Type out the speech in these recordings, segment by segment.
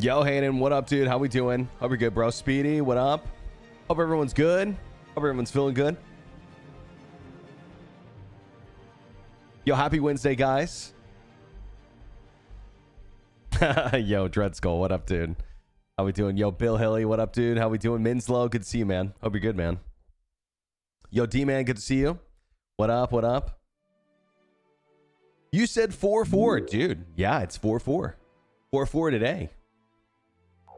Yo, Hayden, what up, dude? How we doing? Hope you're good, bro. Speedy, what up? Hope everyone's good. Hope everyone's feeling good. Yo, happy Wednesday, guys. Yo, Dread Skull, what up, dude? How we doing? Yo, Bill Hilly, what up, dude? How we doing? Minslow, good to see you, man. Hope you're good, man. Yo, D-Man, good to see you. What up, what up? You said 4-4, dude. Yeah, it's 4-4. 4-4 today.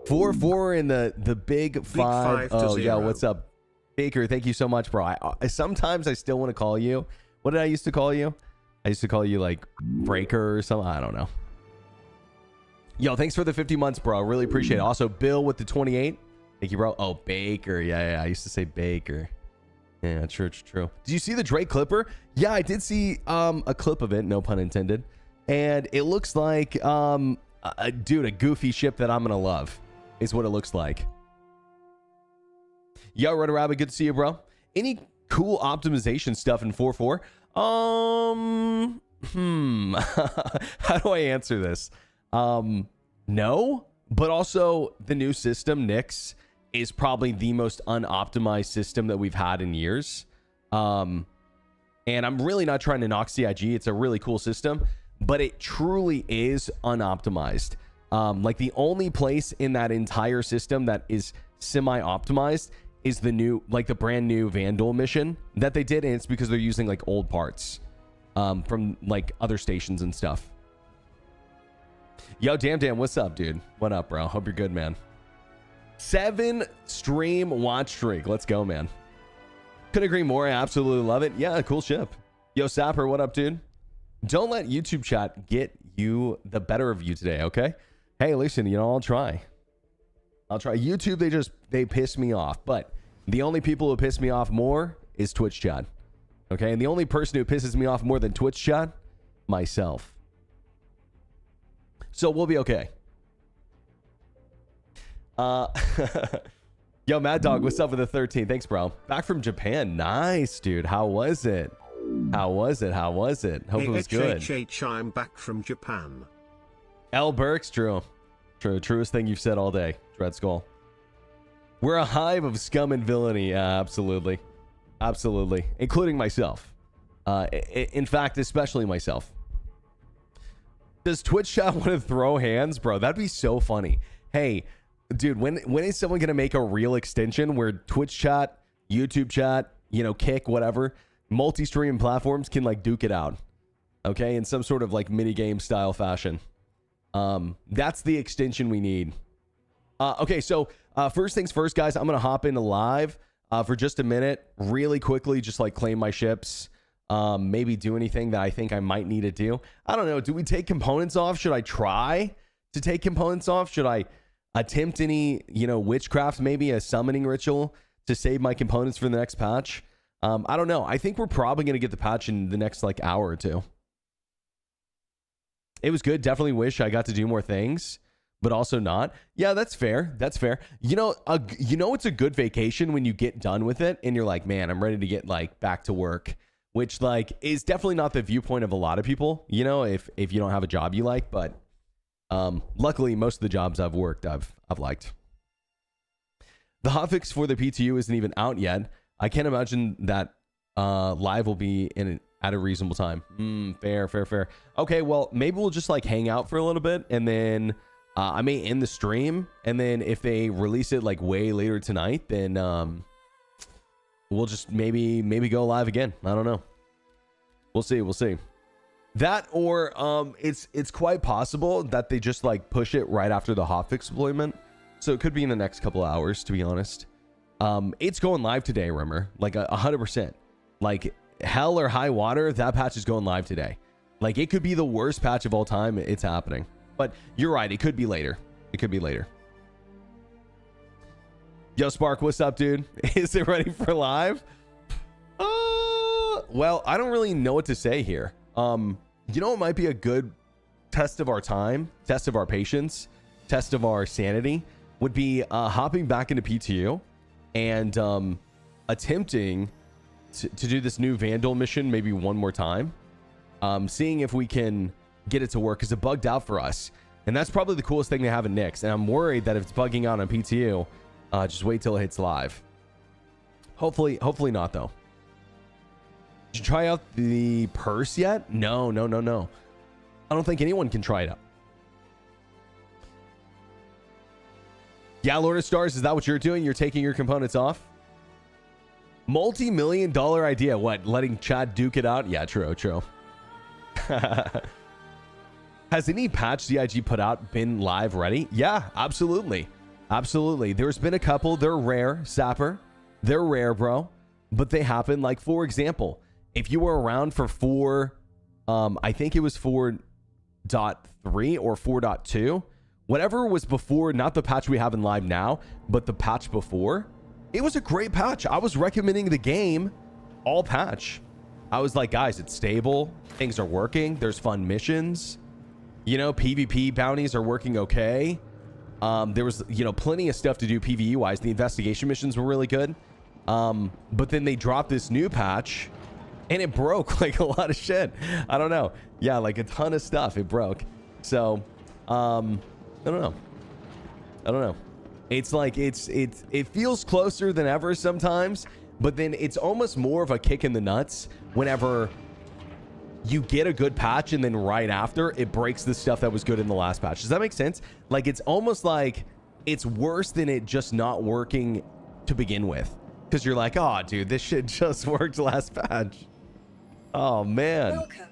4-4 in the big five. Oh, yeah, what's up? Baker, thank you so much, bro. I sometimes I still want to call you. What did I used to call you? I used to call you like Breaker or something. I don't know. Yo, thanks for the 50 months, bro. Really appreciate it. Also, Bill with the 28. Thank you, bro. Oh, Baker. Yeah. I used to say Baker. Yeah, true. Did you see the Drake Clipper? Yeah, I did see a clip of it. No pun intended. And it looks like, dude, a goofy ship that I'm going to love is what it looks like. Yo, Red Rabbit, good to see you, bro. Any cool optimization stuff in 4.4? How do I answer this? No, but also the new system, Nyx, is probably the most unoptimized system that we've had in years. And I'm really not trying to knock CIG. It's a really cool system, but it truly is unoptimized. Like the only place in that entire system that is semi-optimized is the new, like the brand new Vandal mission that they did. And it's because they're using like old parts from like other stations and stuff. Yo, damn, what's up, dude? What up, bro? Hope you're good, man. 7 stream watch streak. Let's go, man. Couldn't agree more. I absolutely love it. Yeah, cool ship. Yo, Sapper, what up, dude? Don't let YouTube chat get you the better of you today, okay? Hey, listen, you know, I'll try. YouTube, they piss me off. But the only people who piss me off more is Twitch chat. Okay? And the only person who pisses me off more than Twitch chat, myself. So we'll be okay. Yo, Mad Dog, what's up with the 13? Thanks, bro. Back from Japan. Nice, dude. How was it? Hope it was good. I'm back from Japan. L. Berks, true. Truest thing you've said all day, Dread Skull. We're a hive of scum and villainy. Absolutely. Including myself. In fact, especially myself. Does Twitch chat want to throw hands? Bro, that'd be so funny. Hey, dude, when is someone going to make a real extension where Twitch chat, YouTube chat, you know, Kick, whatever, multi-stream platforms can like duke it out? Okay, in some sort of like mini game style fashion. That's the extension we need. Okay, so first things first, guys, I'm going to hop into live for just a minute, really quickly, just like claim my ships. Maybe do anything that I think I might need to do. I don't know. Do we take components off? Should I try to take components off? Should I attempt any, you know, witchcraft, maybe a summoning ritual to save my components for the next patch? I don't know. I think we're probably going to get the patch in the next like hour or two. It was good. Definitely wish I got to do more things, but also not. Yeah, that's fair. You know, it's a good vacation when you get done with it and you're like, man, I'm ready to get like back to work. Which like is definitely not the viewpoint of a lot of people, you know, if you don't have a job you like, but luckily most of the jobs I've worked I've liked. The hotfix for the PTU isn't even out yet. I can't imagine that live will be at a reasonable time. Fair. Okay, well maybe we'll just like hang out for a little bit and then I may end the stream, and then if they release it like way later tonight, then we'll just maybe go live again. I don't know. We'll see. That or it's quite possible that they just like push it right after the hotfix deployment. So it could be in the next couple of hours, to be honest. It's going live today, remember? Like 100%. Like hell or high water, that patch is going live today. Like it could be the worst patch of all time. It's happening. But you're right, it could be later. Yo, Spark, what's up, dude? Is it ready for live? Well, I don't really know what to say here. You know what might be a good test of our time, test of our patience, test of our sanity would be hopping back into PTU and attempting to do this new Vandal mission maybe one more time. Seeing if we can get it to work, because it bugged out for us. And that's probably the coolest thing they have in Nyx. And I'm worried that if it's bugging out on PTU, just wait till it hits live. Hopefully not though. Did you try out the purse yet? No. I don't think anyone can try it out. Yeah, Lord of Stars, is that what you're doing? You're taking your components off? Multi-million-dollar idea. What? Letting Chad duke it out? Yeah, true. Has any patch CIG put out been live ready? Yeah, absolutely. There's been a couple. They're rare, Sapper. They're rare, bro. But they happen. Like, for example, if you were around for I think it was 4.3 or 4.2, whatever was before, not the patch we have in live now, but the patch before, it was a great patch. I was recommending the game all patch. I was like, guys, it's stable. Things are working. There's fun missions. You know, PvP bounties are working okay. There was, plenty of stuff to do PvE wise. The investigation missions were really good. But then they dropped this new patch and it broke like a lot of shit. I don't know. Yeah, like a ton of stuff. It broke. So, I don't know. It's like it feels closer than ever sometimes, but then it's almost more of a kick in the nuts whenever you get a good patch and then right after it breaks the stuff that was good in the last patch. Does that make sense? Like it's almost like it's worse than it just not working to begin with, because you're like, oh dude, this shit just worked last patch. Oh man. Welcome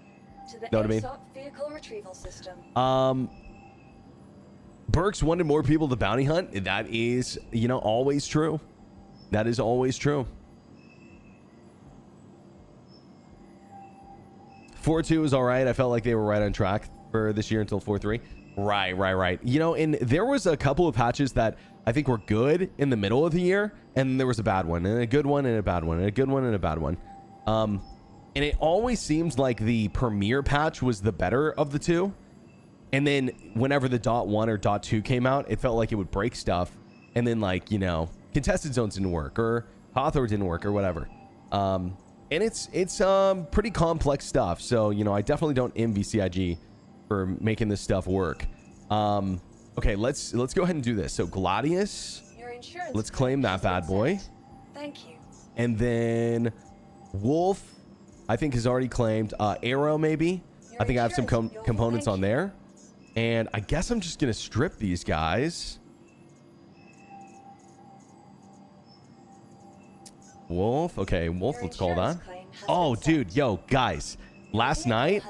to the know what I mean? vehicle retrieval system. Berks wanted more people to bounty hunt. That is, always true. That is always true. 4.2 is all right. I felt like they were right on track for this year until 4.3. Right. And there was a couple of patches that I think were good in the middle of the year, and there was a bad one, and a good one, and a bad one, and a good one, and a bad one. And it always seems like the premiere patch was the better of the two. And then whenever the .1 or .2 came out, it felt like it would break stuff. And then contested zones didn't work, or Hawthorne didn't work, or whatever. And it's pretty complex stuff. So, I definitely don't envy CIG for making this stuff work. Okay, let's go ahead and do this. So Gladius, let's claim that bad boy. Thank you. And then Wolf, I think is already claimed. Arrow, maybe. I think I have some components on there. And I guess I'm just going to strip these guys. Wolf. Okay, Wolf, let's call that. Oh, dude, yo, guys. Last night,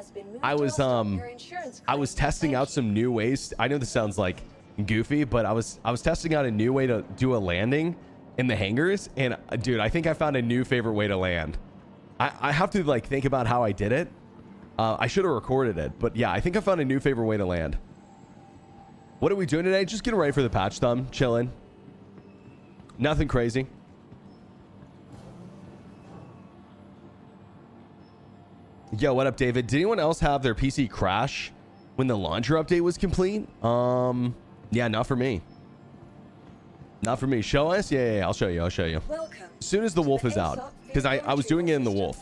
I was testing out some new ways. I know this sounds like goofy, but I was testing out a new way to do a landing in the hangars. And, dude, I think I found a new favorite way to land. I have to, think about how I did it. I should have recorded it, but yeah, I think I found a new favorite way to land. What are we doing today? Just getting ready for the patch thumb, chilling. Nothing crazy. Yo, what up, David? Did anyone else have their PC crash when the launcher update was complete? Yeah, not for me. Not for me. Show us? Yeah, I'll show you. Welcome. As soon as the wolf is out, because I was doing it in the wolf.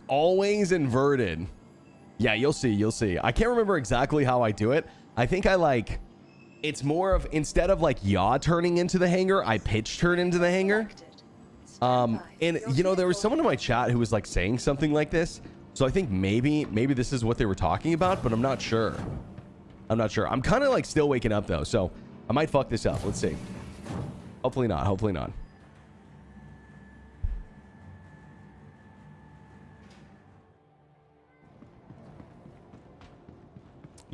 Always inverted. Yeah, you'll see. I can't remember exactly how I do it. I think it's more of, instead of yaw turning into the hanger, I pitch turn into the hanger. And there was someone in my chat who was saying something like this. So I think maybe this is what they were talking about, but I'm not sure. I'm kind of still waking up though, so I might fuck this up. Let's see. Hopefully not.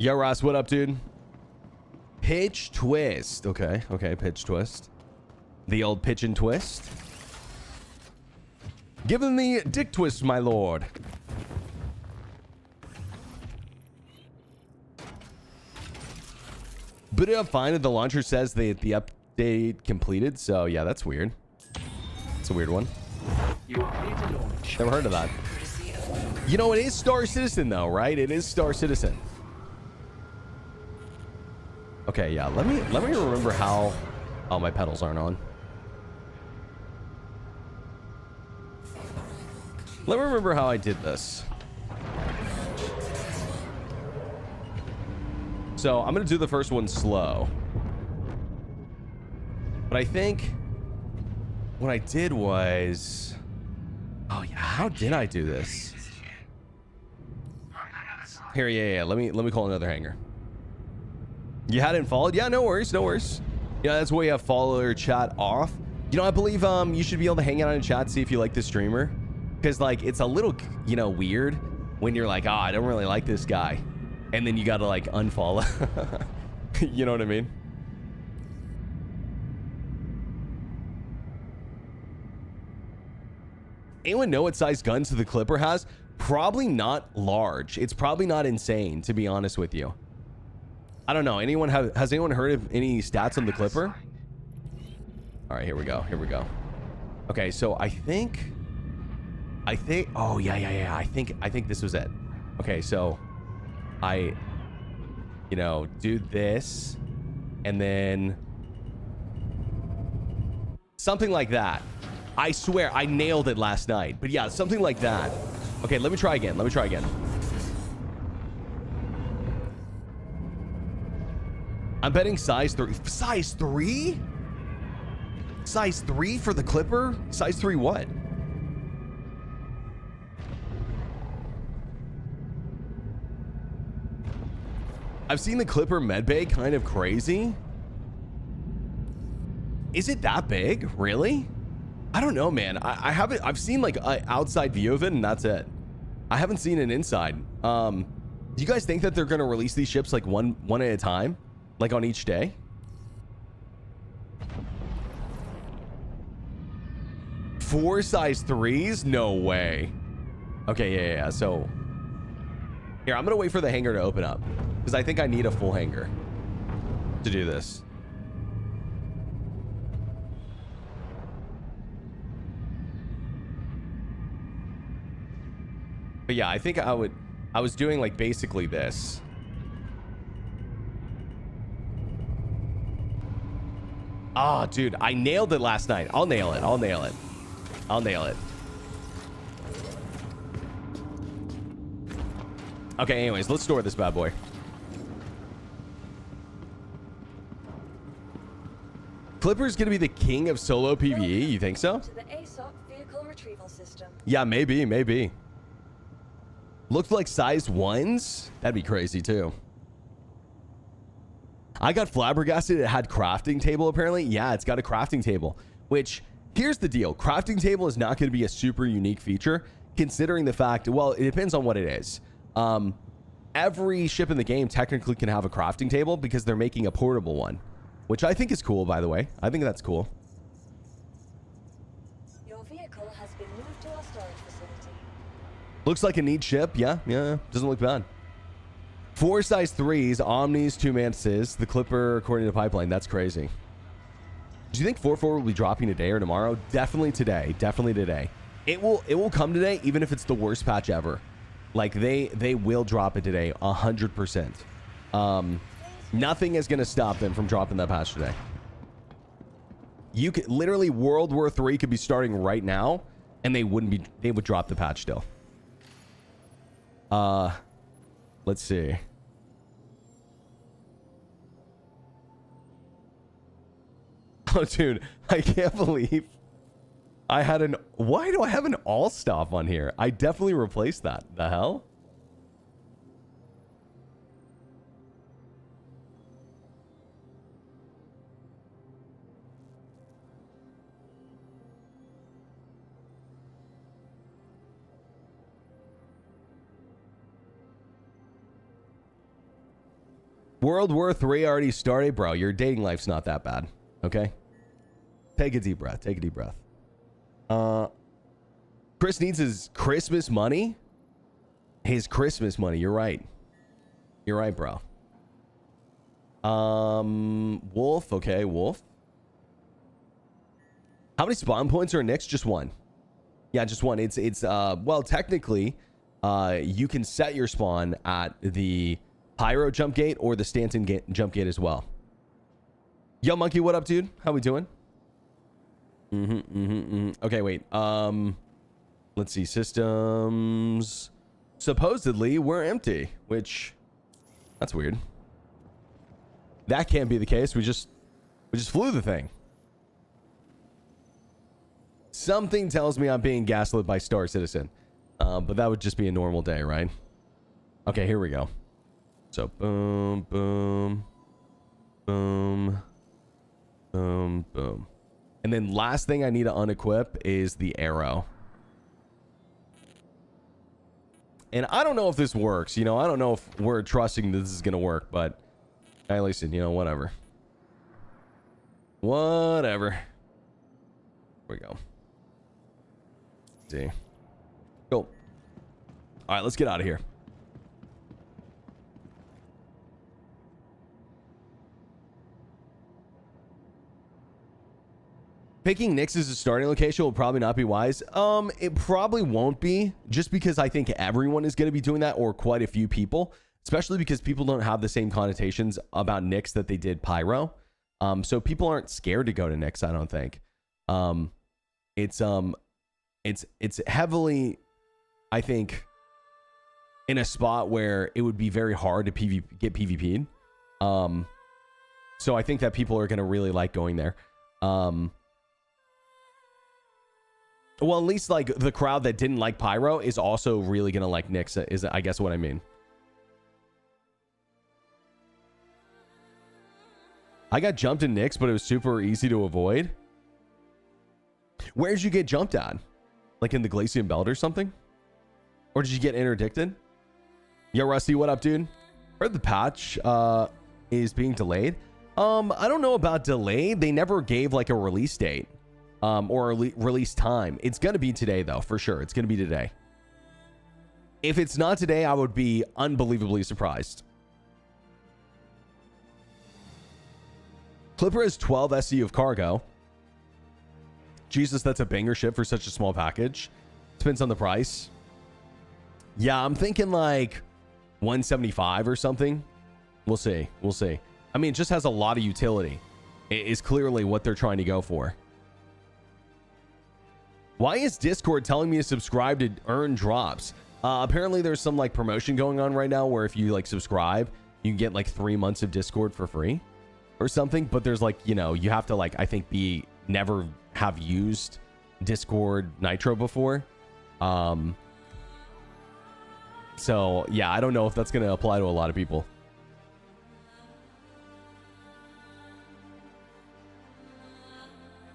Yo, Ross, what up, dude? Pitch twist. Okay, pitch twist. The old pitch and twist. Give him the dick twist, my lord. But I'm fine if the launcher says the update completed, so yeah, that's weird. It's a weird one. Never heard of that. It is Star Citizen though, right? It is Star Citizen. Okay, yeah. Let me remember how. Oh, my pedals aren't on. Let me remember how I did this. So I'm going to do the first one slow. But I think what I did was... Oh, yeah. How did I do this? Here, yeah. Let me call another hanger. You hadn't followed? Yeah, no worries, no worries. Yeah, that's why you have follower chat off. You know, I believe you should be able to hang out in chat, see if you like the streamer. Because, like, it's a little, you know, weird when you're like, oh, I don't really like this guy. And then you got to, like, unfollow. You know what I mean? Anyone know what size guns the Clipper has? Probably not large. It's probably not insane, to be honest with you. I don't know. Has anyone heard of any stats on the Clipper? All right, here we go. Here we go. Okay, so I think. Oh yeah. I think this was it. Okay, so I, you know, do this, and then something like that. I swear I nailed it last night. But yeah, something like that. Okay, let me try again. I'm betting size 3. Size 3? Size 3 for the Clipper? Size 3 what? I've seen the Clipper medbay kind of crazy. Is it that big? Really? I don't know, man. I haven't. I've seen like an outside view of it, and that's it. I haven't seen an inside. Do you guys think that they're gonna release these ships like one at a time, like on each day? Four size 3s? No way. Okay, yeah. So here, I'm gonna wait for the hangar to open up because I think I need a full hangar to do this. But yeah, I think I was doing like basically this. Oh, dude, I nailed it last night. I'll nail it. Okay, anyways, let's store this bad boy. Clipper's gonna be the king of solo PvE, you think so? To the ASOC vehicle retrieval system. Yeah, maybe. Looked like size 1s? That'd be crazy too. I got flabbergasted. It had crafting table apparently. Yeah, it's got a crafting table, which here's the deal. Crafting table is not going to be a super unique feature considering the fact, well, it depends on what it is. Every ship in the game technically can have a crafting table because they're making a portable one, which I think is cool, by the way. I think that's cool. Your vehicle has been moved to our storage facility. Looks like a neat ship. Yeah. Doesn't look bad. 4 size 3s, Omnis, 2 Mantises, the Clipper according to Pipeline. That's crazy. Do you think 4.4 will be dropping today or tomorrow? Definitely today. It will come today, even if it's the worst patch ever. Like they will drop it today, 100%. Nothing is gonna stop them from dropping that patch today. You could literally World War III could be starting right now, and they would drop the patch still. Let's see. Oh, dude, I can't believe I had an... Why do I have an all stop on here? I definitely replaced that. The hell? World War III already started, bro. Your dating life's not that bad. Okay? Take a deep breath. Chris needs his Christmas money. His Christmas money. You're right, bro. Wolf. Okay, Wolf. How many spawn points are next? Just one. Yeah, just one. It's well, technically, you can set your spawn at the Pyro jump gate or the Stanton jump gate as well. Yo, Monkey, what up, dude? How we doing? Okay, wait. Let Let's see. Systems. Supposedly, we're empty, which that's weird. That can't be the case. We just flew the thing. Something tells me I'm being gaslit by Star Citizen. But that would just be a normal day, right? Okay, here we go. So boom, boom, boom, boom, boom. And then last thing I need to unequip is the arrow. And I don't know if this works. You know, I don't know if we're trusting that this is going to work, but hey, listen, you know, whatever. Whatever. Here we go. Let's see. Cool. All right, let's get out of here. Picking Nyx as a starting location will probably not be wise. It probably won't be, just because I think everyone is going to be doing that, or quite a few people, especially because people don't have the same connotations about Nyx that they did Pyro. So people aren't scared to go to Nyx, I don't think. It's heavily, I think, in a spot where it would be very hard to get PvP'd. So I think that people are going to really like going there. Well, at least like the crowd that didn't like Pyro is also really going to like Nyx, is I guess what I mean. I got jumped in Nyx, but it was super easy to avoid. Where did you get jumped at? Like in the Glacium Belt or something? Or did you get interdicted? Yo, Rusty, what up, dude? Heard the patch is being delayed. I don't know about delayed. They never gave like a release date. Or a release time. It's gonna be today though, for sure. It's gonna be today. If it's not today, I would be unbelievably surprised. Clipper has 12 SC of cargo. Jesus, that's a banger ship for such a small package. Depends on the price. Yeah, I'm thinking like 175 or something. We'll see. We'll see. I mean, it just has a lot of utility. It is clearly what they're trying to go for. Why is Discord telling me to subscribe to earn drops? Apparently there's some like promotion going on right now where if you like subscribe, you can get like 3 months of Discord for free or something. But there's like, you know, you have to like, I think never have used Discord Nitro before. So yeah, I don't know if that's going to apply to a lot of people.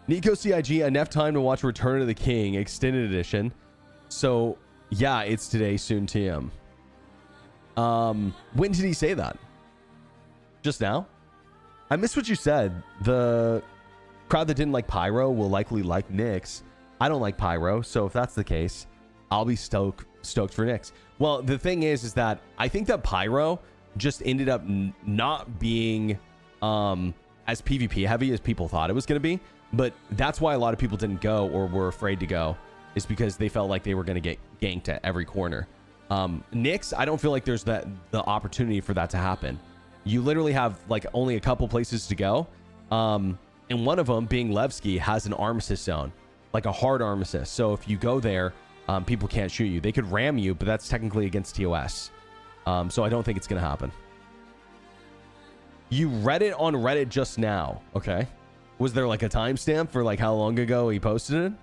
Nico CIG, enough time to watch Return of the King Extended Edition. So, yeah, it's today, soon TM. When did he say that? Just now? I missed what you said. The crowd that didn't like Pyro will likely like Nyx. I don't like Pyro, so if that's the case, I'll be stoked for Nyx. Well, the thing is that I think that Pyro just ended up not being as PvP heavy as people thought it was going to be. But that's why a lot of people didn't go or were afraid to go, is because they felt like they were going to get ganked at every corner. Nyx, I don't feel like there's the opportunity for that to happen. You literally have like only a couple places to go. And one of them, being Levski, has an armistice zone, like a hard armistice. So if you go there, people can't shoot you. They could ram you, but that's technically against TOS. So I don't think it's going to happen. You read it on Reddit just now. Okay. Was there like a timestamp for like how long ago he posted it?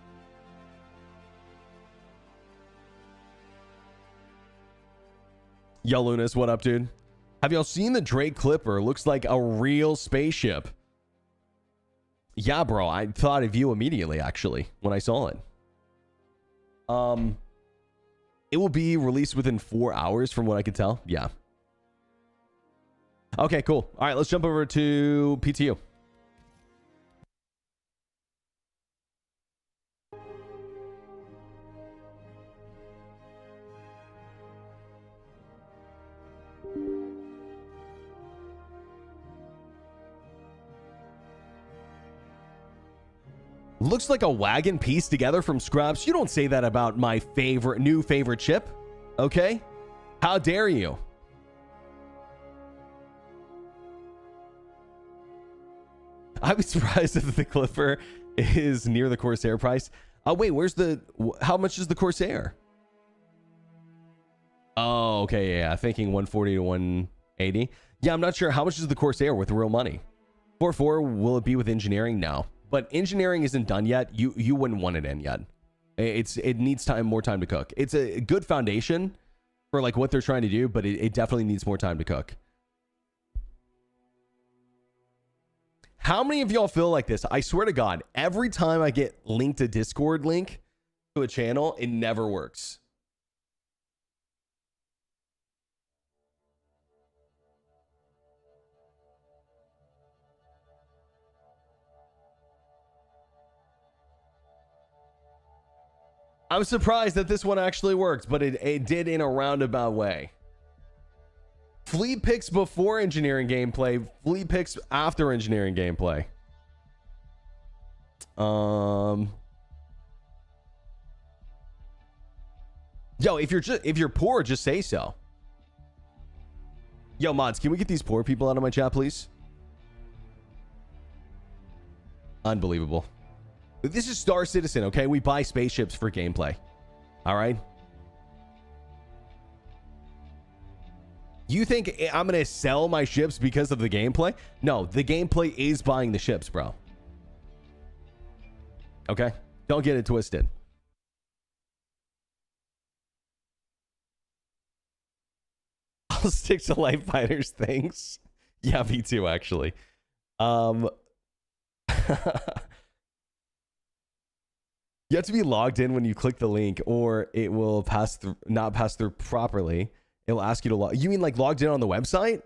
Yo, Lunas, what up, dude? Have y'all seen the Drake Clipper? Looks like a real spaceship. Yeah, bro. I thought of you immediately, actually, when I saw it. It will be released within 4 hours from what I could tell. Yeah. Okay, cool. All right, let's jump over to PTU. Looks like a wagon pieced together from scraps. You don't say that about my new favorite chip, okay? How dare you? I'd be surprised if the Clipper is near the Corsair price. Oh, wait, how much is the Corsair? Oh, okay, yeah, thinking 140 to 180. Yeah, I'm not sure. How much is the Corsair with real money? 4.4, will it be with engineering? No. But engineering isn't done yet. You wouldn't want it in yet. It needs more time to cook. It's a good foundation for like what they're trying to do, but it definitely needs more time to cook. How many of y'all feel like this? I swear to God, every time I get linked a Discord link to a channel, it never works. I'm surprised that this one actually worked, but it did in a roundabout way. Fleet picks before engineering gameplay, fleet picks after engineering gameplay. Yo, if you're poor, just say so. Yo, mods, can we get these poor people out of my chat, please? Unbelievable. This is Star Citizen, okay? We buy spaceships for gameplay. All right? You think I'm going to sell my ships because of the gameplay? No, the gameplay is buying the ships, bro. Okay? Don't get it twisted. I'll stick to Light Fighters things. Yeah, me too, actually. You have to be logged in when you click the link, or it will not pass through properly. It'll ask you to log. You mean like logged in on the website?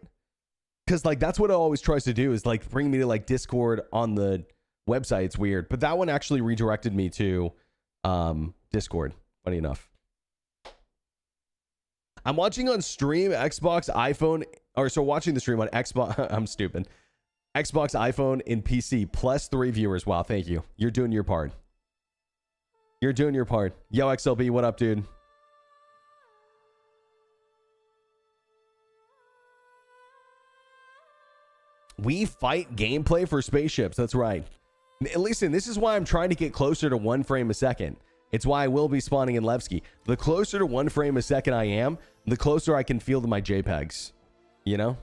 Because like that's what it always tries to do, is like bring me to like Discord on the website. It's weird, but that one actually redirected me to Discord. Funny enough. I'm watching on stream, Xbox, iPhone, watching the stream on Xbox. I'm stupid. Xbox, iPhone, and PC. +3 viewers. Wow, thank you. You're doing your part. You're doing your part. Yo, XLB, what up, dude? We fight gameplay for spaceships. That's right. Listen, this is why I'm trying to get closer to 1 frame a second. It's why I will be spawning in Levski. The closer to 1 frame a second I am, the closer I can feel to my JPEGs. You know?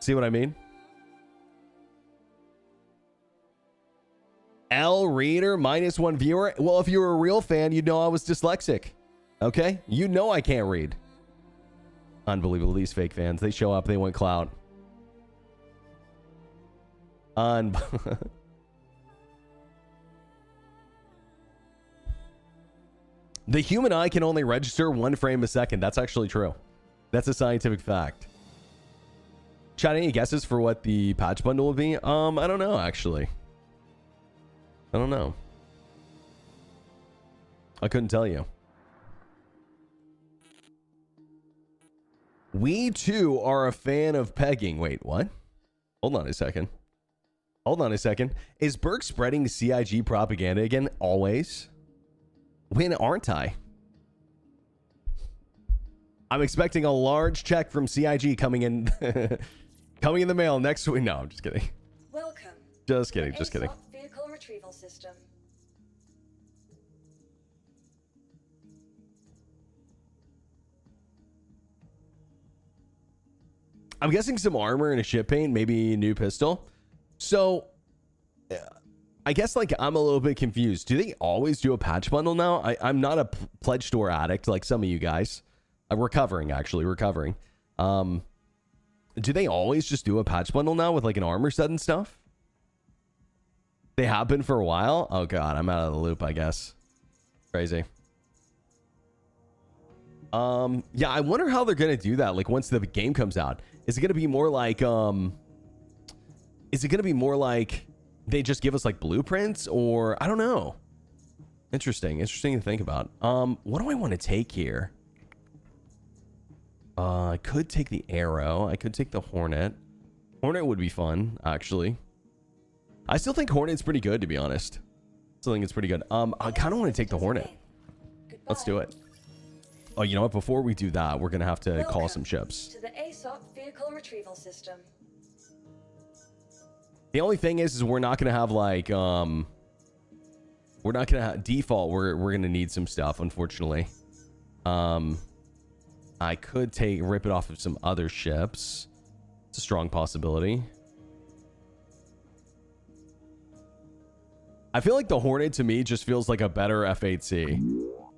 See what I mean? L reader -1 viewer. Well, if you were a real fan, you'd know I was dyslexic. Okay? You know I can't read. Unbelievable. These fake fans. They show up. They want clout. The human eye can only register 1 frame a second. That's actually true. That's a scientific fact. Chat, any guesses for what the patch bundle will be? I don't know, actually. I don't know. I couldn't tell you. We too are a fan of pegging. Wait, what? Hold on a second. Hold on a second. Is Berks spreading CIG propaganda again? Always? When aren't I? I'm expecting a large check from CIG coming in coming in the mail next week. No, I'm just kidding. Welcome. Just kidding, just kidding. Vehicle retrieval system. I'm guessing some armor and a ship paint, maybe a new pistol. So, I guess like I'm a little bit confused. Do they always do a patch bundle now? I'm not a pledge store addict like some of you guys. I'm recovering, actually, recovering. Do they always just do a patch bundle now with like an armor set and stuff? They have been for a while? Oh god, I'm out of the loop, I guess. Crazy. Yeah, I wonder how they're gonna do that, like once the game comes out. Is it gonna be more like they just give us like blueprints, or I don't know. Interesting to think about. What do I want to take here? I could take the arrow. I could take the Hornet. Hornet would be fun, actually. I still think Hornet's pretty good, to be honest. Still think it's pretty good. I kind of want to take the Hornet. Let's do it. Oh, you know what? Before we do that, we're gonna have to call some ships. To the ASOP vehicle retrieval system. The only thing is we're not gonna have like We're not gonna default. We're gonna need some stuff, unfortunately. I could rip it off of some other ships. It's a strong possibility. I feel like the Hornet to me just feels like a better F8C.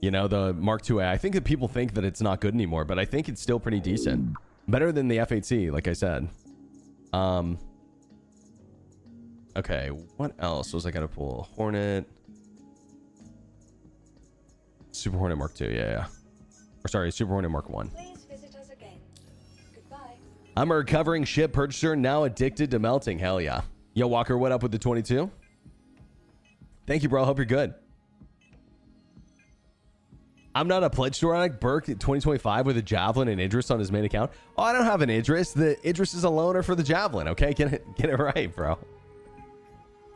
You know, the Mark IIA. I think that people think that it's not good anymore, but I think it's still pretty decent. Better than the F8C, like I said. Okay, what else was I gonna pull? Hornet. Super Hornet Mark II, yeah. Or sorry, Super Hornet Mark I. Please visit us again. Goodbye. I'm a recovering ship purchaser, now addicted to melting. Hell yeah. Yo, Walker, what up with the 22? Thank you, bro. Hope you're good. I'm not a pledge store on Berk 2025 with a Javelin and Idris on his main account. Oh, I don't have an Idris. The Idris is a loaner for the Javelin, okay? Get it right, bro.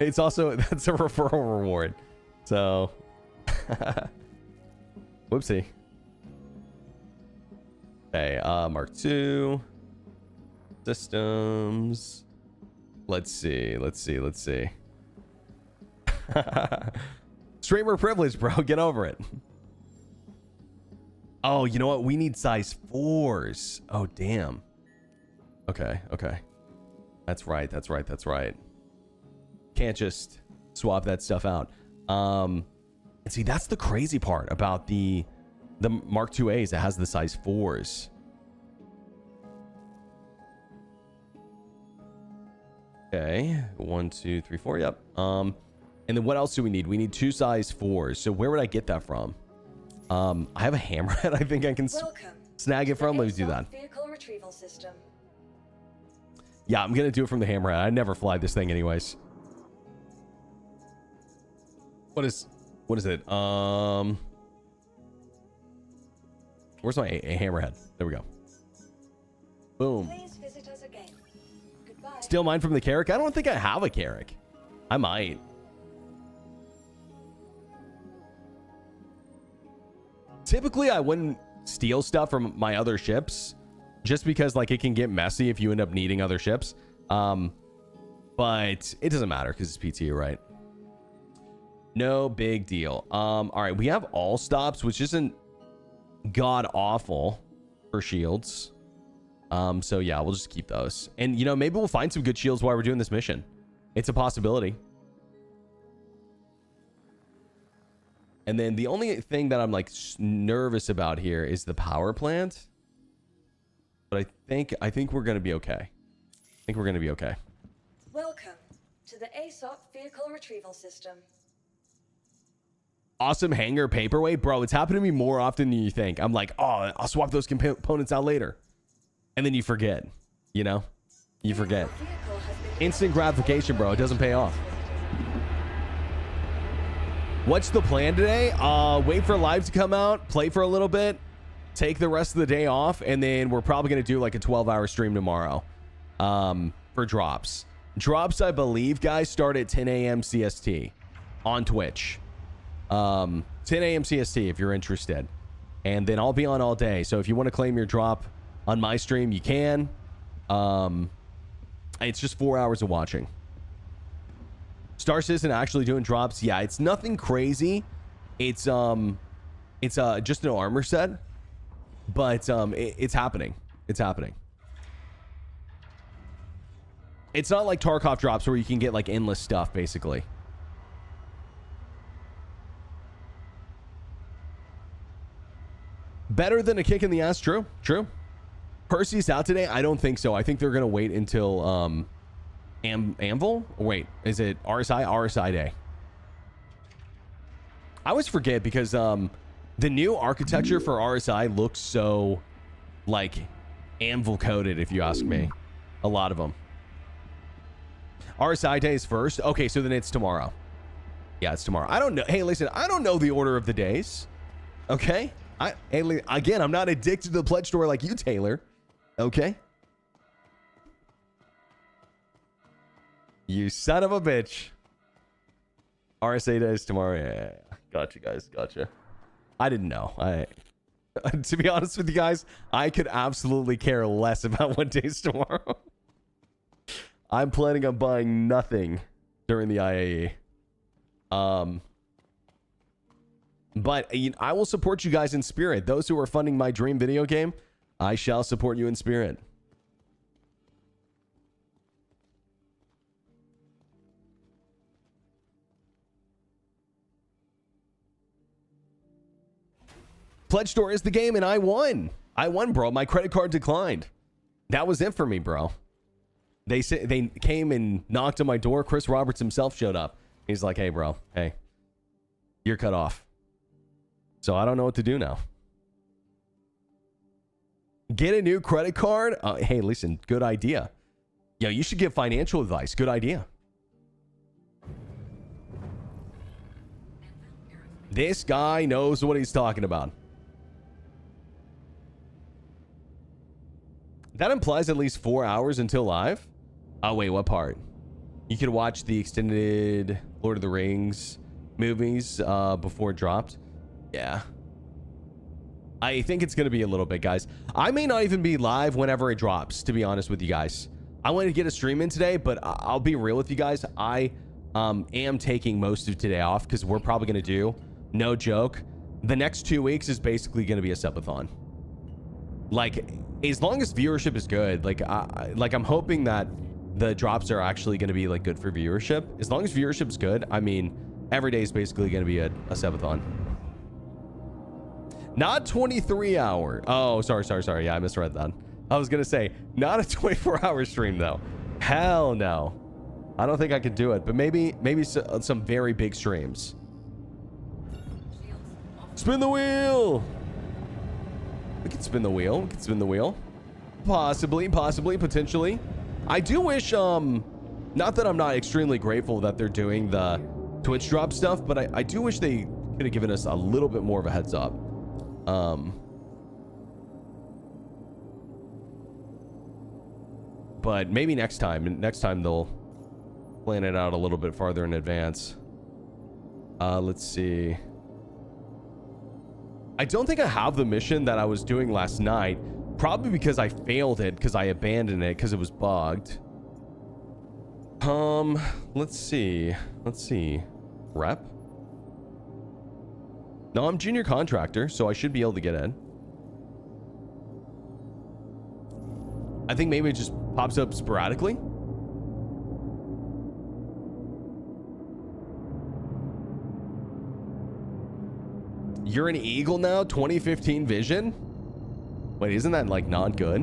It's also, that's a referral reward. So, whoopsie. Okay, Mark II. Systems. Let's see. Streamer privilege, bro. Get over it. Oh, you know what? We need size 4s. Oh, damn. Okay. That's right. Can't just swap that stuff out. And see, that's the crazy part about the Mark IIAs that has the size 4s. Okay. 1, 2, 3, 4. Yep. And then what else do we need? We need 2 size 4s. So where would I get that from? I have a hammerhead. I think I can snag it from. Let me do that. Vehicle retrieval system. Yeah, I'm gonna do it from the hammerhead. I never fly this thing anyways. What is it? Where's my hammerhead? There we go. Boom. Please visit us again. Goodbye. Steal mine from the Carrack? I don't think I have a Carrack. I might. Typically, I wouldn't steal stuff from my other ships just because like it can get messy if you end up needing other ships. But it doesn't matter because it's PTU, right? No big deal. All right, we have all stops, which isn't god awful for shields. So yeah, we'll just keep those. And you know, maybe we'll find some good shields while we're doing this mission. It's a possibility. And then the only thing that I'm like nervous about here is the power plant. But I think we're gonna be okay. Welcome to the ASOP vehicle retrieval system. Awesome hangar paperweight, bro. It's happened to me more often than you think. I'm like, oh, I'll swap those components out later, and then you forget. You know, you forget. Instant gratification, bro. It doesn't pay off. What's the plan today? Wait for live to come out, play for a little bit, take the rest of the day off, and then we're probably going to do like a 12-hour stream tomorrow for drops. Drops, I believe, guys, start at 10 a.m. CST on Twitch. 10 a.m. CST if you're interested. And then I'll be on all day. So if you want to claim your drop on my stream, you can. It's just 4 hours of watching. Star Citizen actually doing drops. Yeah, it's nothing crazy. It's just an armor set, but it's happening. It's happening. It's not like Tarkov drops where you can get like endless stuff basically. Better than a kick in the ass. True. Percy's out today. I don't think so. I think they're gonna wait until Anvil? Wait, is it RSI day? I always forget because the new architecture for RSI looks so like Anvil coded, if you ask me. A lot of them. RSI day is first. Okay, so then it's tomorrow. Yeah, it's tomorrow. I don't know. Hey, listen, I don't know the order of the days. Okay? Again, I'm not addicted to the pledge store like you, Taylor. Okay? You son of a bitch. RSA days tomorrow. Yeah. Gotcha, guys. Gotcha. I didn't know. To be honest with you guys, I could absolutely care less about what days tomorrow. I'm planning on buying nothing during the IAE. But I will support you guys in spirit. Those who are funding my dream video game, I shall support you in spirit. Pledge Store is the game, and I won. I won, bro. My credit card declined. That was it for me, bro. They came and knocked on my door. Chris Roberts himself showed up. He's like, hey, bro. Hey, you're cut off. So I don't know what to do now. Get a new credit card? Hey, listen, good idea. Yo, you should give financial advice. Good idea. This guy knows what he's talking about. That implies at least 4 hours until live. Oh, wait, what part? You could watch the extended Lord of the Rings movies before it dropped. Yeah. I think it's going to be a little bit, guys. I may not even be live whenever it drops, to be honest with you guys. I wanted to get a stream in today, but I'll be real with you guys. I am taking most of today off because we're probably going to do, no joke, the next 2 weeks is basically going to be a subathon. Like, as long as viewership is good, like I'm hoping that the drops are actually going to be like good for viewership. As long as viewership's good, I mean, every day is basically going to be a subathon. Not 23 hour. Oh, sorry. Yeah, I misread that. I was going to say, not a 24-hour stream, though. Hell no. I don't think I could do it, but maybe some very big streams. Spin the wheel. We can spin the wheel. Possibly, potentially. I do wish, not that I'm not extremely grateful that they're doing the Twitch drop stuff, but I do wish they could have given us a little bit more of a heads up. But maybe next time they'll plan it out a little bit farther in advance. Let's see. I don't think I have the mission that I was doing last night, probably because I failed it because I abandoned it because it was bugged. Let's see. Rep? No, I'm junior contractor, so I should be able to get in. I think maybe it just pops up sporadically. You're an Eagle now? 2015 vision? Wait, isn't that like not good?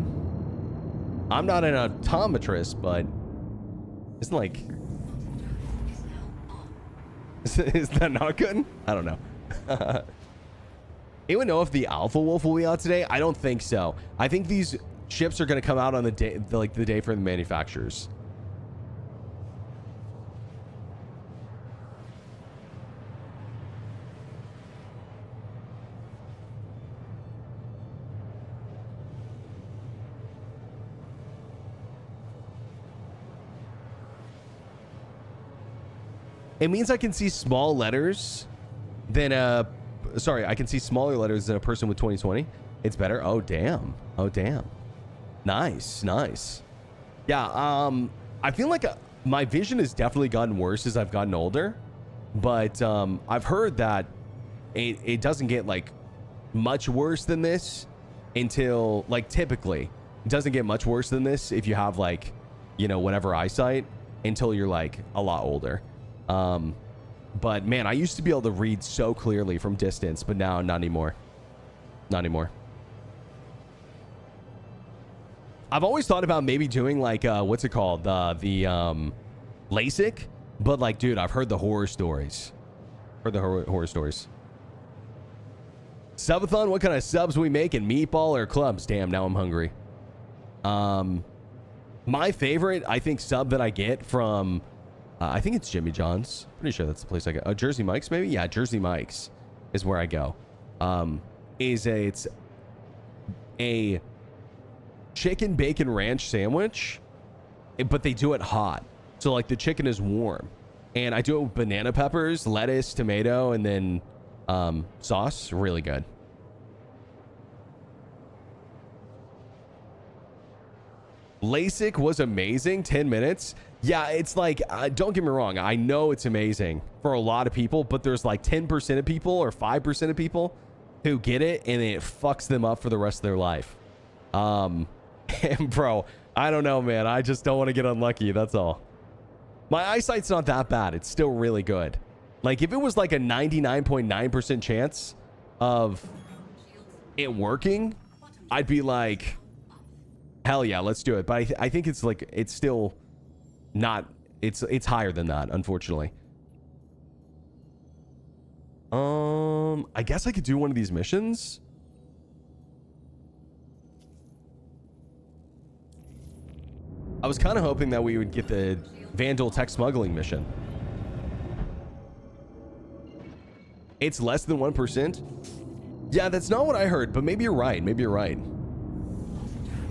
I'm not an optometrist, but isn't like... Is that not good? I don't know. Anyone know if the Alpha Wolf will be out today? I don't think so. I think these chips are going to come out on the day, the day for the manufacturers. It means I can see small letters than a... Sorry, I can see smaller letters than a person with 20/20. It's better. Oh, damn. Nice. Yeah, I feel like my vision has definitely gotten worse as I've gotten older. But I've heard that it doesn't get, like, much worse than this until... Like, typically, it doesn't get much worse than this if you have, like, you know, whatever eyesight until you're, like, a lot older. But man, I used to be able to read so clearly from distance, but now not anymore. I've always thought about maybe doing like, what's it called? The LASIK, but like, dude, I've heard the horror stories. Subathon, what kind of subs we making? Meatball or clubs? Damn, now I'm hungry. My favorite, I think, sub that I get from... I think it's Jimmy John's. Pretty sure that's the place I go. Jersey Mike's, maybe? Yeah, Jersey Mike's is where I go. It's a chicken bacon ranch sandwich, but they do it hot. So, like, the chicken is warm. And I do it with banana peppers, lettuce, tomato, and then sauce. Really good. LASIK was amazing. 10 minutes. Yeah, it's like, don't get me wrong. I know it's amazing for a lot of people, but there's like 10% of people or 5% of people who get it and it fucks them up for the rest of their life. And bro, I don't know, man. I just don't want to get unlucky. That's all. My eyesight's not that bad. It's still really good. Like if it was like a 99.9% chance of it working, I'd be like, hell yeah, let's do it. But I think it's like, it's still not, it's higher than that, unfortunately. I guess I could do one of these missions. I was kind of hoping that we would get the Vandal tech smuggling mission. It's less than 1%. Yeah, that's not what I heard, but maybe you're right. Maybe you're right.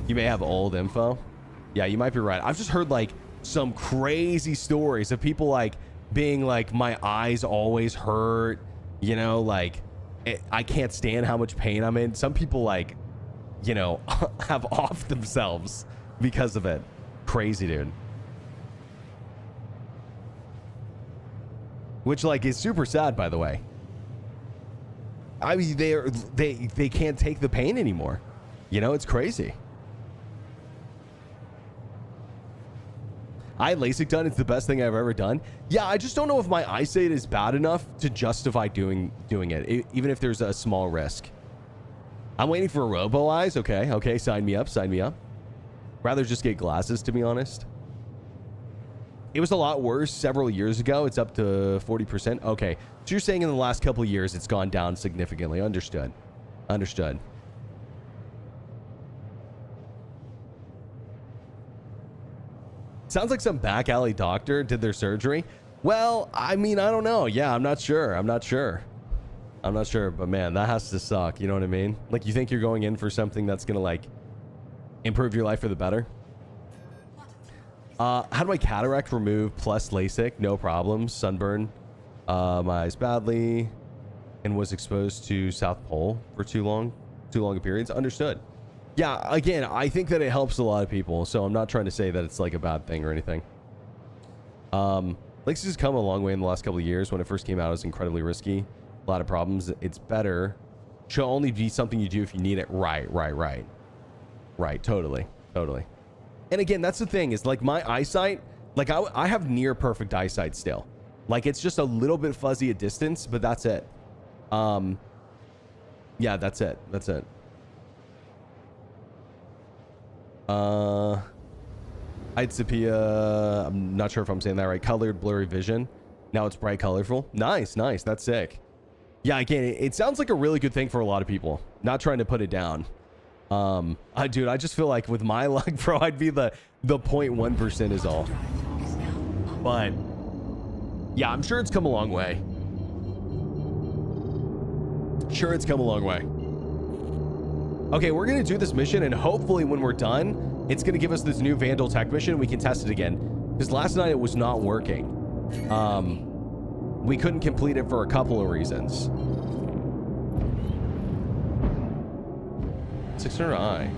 You may have old info. Yeah, you might be right. I've just heard like some crazy stories of people like being like, my eyes always hurt, you know, like I can't stand how much pain I'm in. Some people like, you know, have off themselves because of it. Crazy, dude. Which like is super sad, by the way. I mean, they can't take the pain anymore. You know, it's crazy. I had LASIK done. It's the best thing I've ever done. Yeah, I just don't know if my eyesight is bad enough to justify doing it, even if there's a small risk. I'm waiting for robo eyes. Okay, sign me up, sign me up. Rather just get glasses, to be honest. It was a lot worse several years ago. It's up to 40%. Okay, so you're saying in the last couple of years it's gone down significantly. Understood. Understood. Sounds like some back alley doctor did their surgery. Well, I mean, I don't know. Yeah, I'm not sure. I'm not sure. But man, that has to suck. You know what I mean? Like, you think you're going in for something that's going to, like, improve your life for the better? How do I cataract remove plus LASIK? No problems. Sunburn. My eyes badly. And was exposed to South Pole for too long periods. Understood. Yeah, again, I think that it helps a lot of people, so I'm not trying to say that it's like a bad thing or anything. LASIK has come a long way in the last couple of years. When it first came out, it was incredibly risky. A lot of problems. It's better. Should only be something you do if you need it. Right. Totally. And again, that's the thing is like my eyesight, like I have near perfect eyesight still. Like it's just a little bit fuzzy at distance, but that's it. Yeah, that's it. Idsepia, I'm not sure if I'm saying that right. Colored, blurry vision. Now it's bright, colorful. Nice. That's sick. Yeah, again, it sounds like a really good thing for a lot of people. Not trying to put it down. Dude, I just feel like with my luck, bro, I'd be the 0.1% is all. But yeah, I'm sure it's come a long way. Okay, we're gonna do this mission, and hopefully when we're done, it's gonna give us this new Vandal tech mission. We can test it again, because last night it was not working. We couldn't complete it for a couple of reasons. 600 I.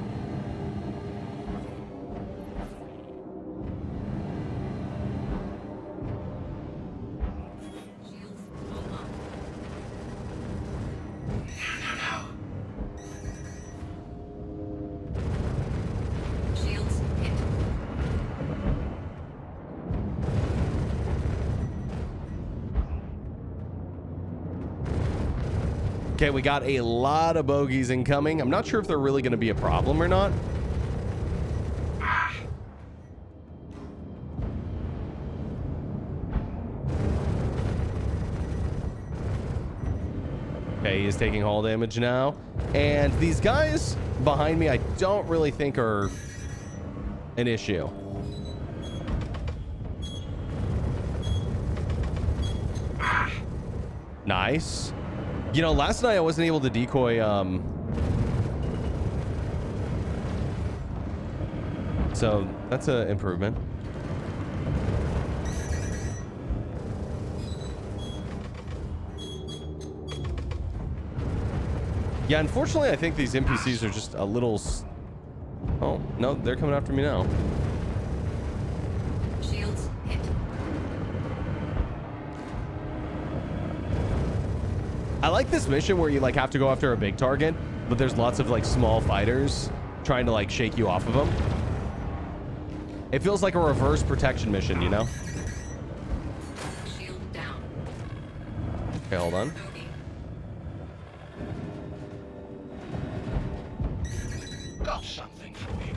Okay, we got a lot of bogeys incoming. I'm not sure if they're really going to be a problem or not. Okay, he is taking hull damage now. And these guys behind me, I don't really think are an issue. Nice. You know, last night I wasn't able to decoy, so that's an improvement. Yeah, unfortunately, I think these NPCs are just a little... Oh, no, they're coming after me now. Shields I like this mission where you like have to go after a big target, but there's lots of like small fighters trying to like shake you off of them. It feels like a reverse protection mission, you know? Shield down. Okay, hold on. Got something for you.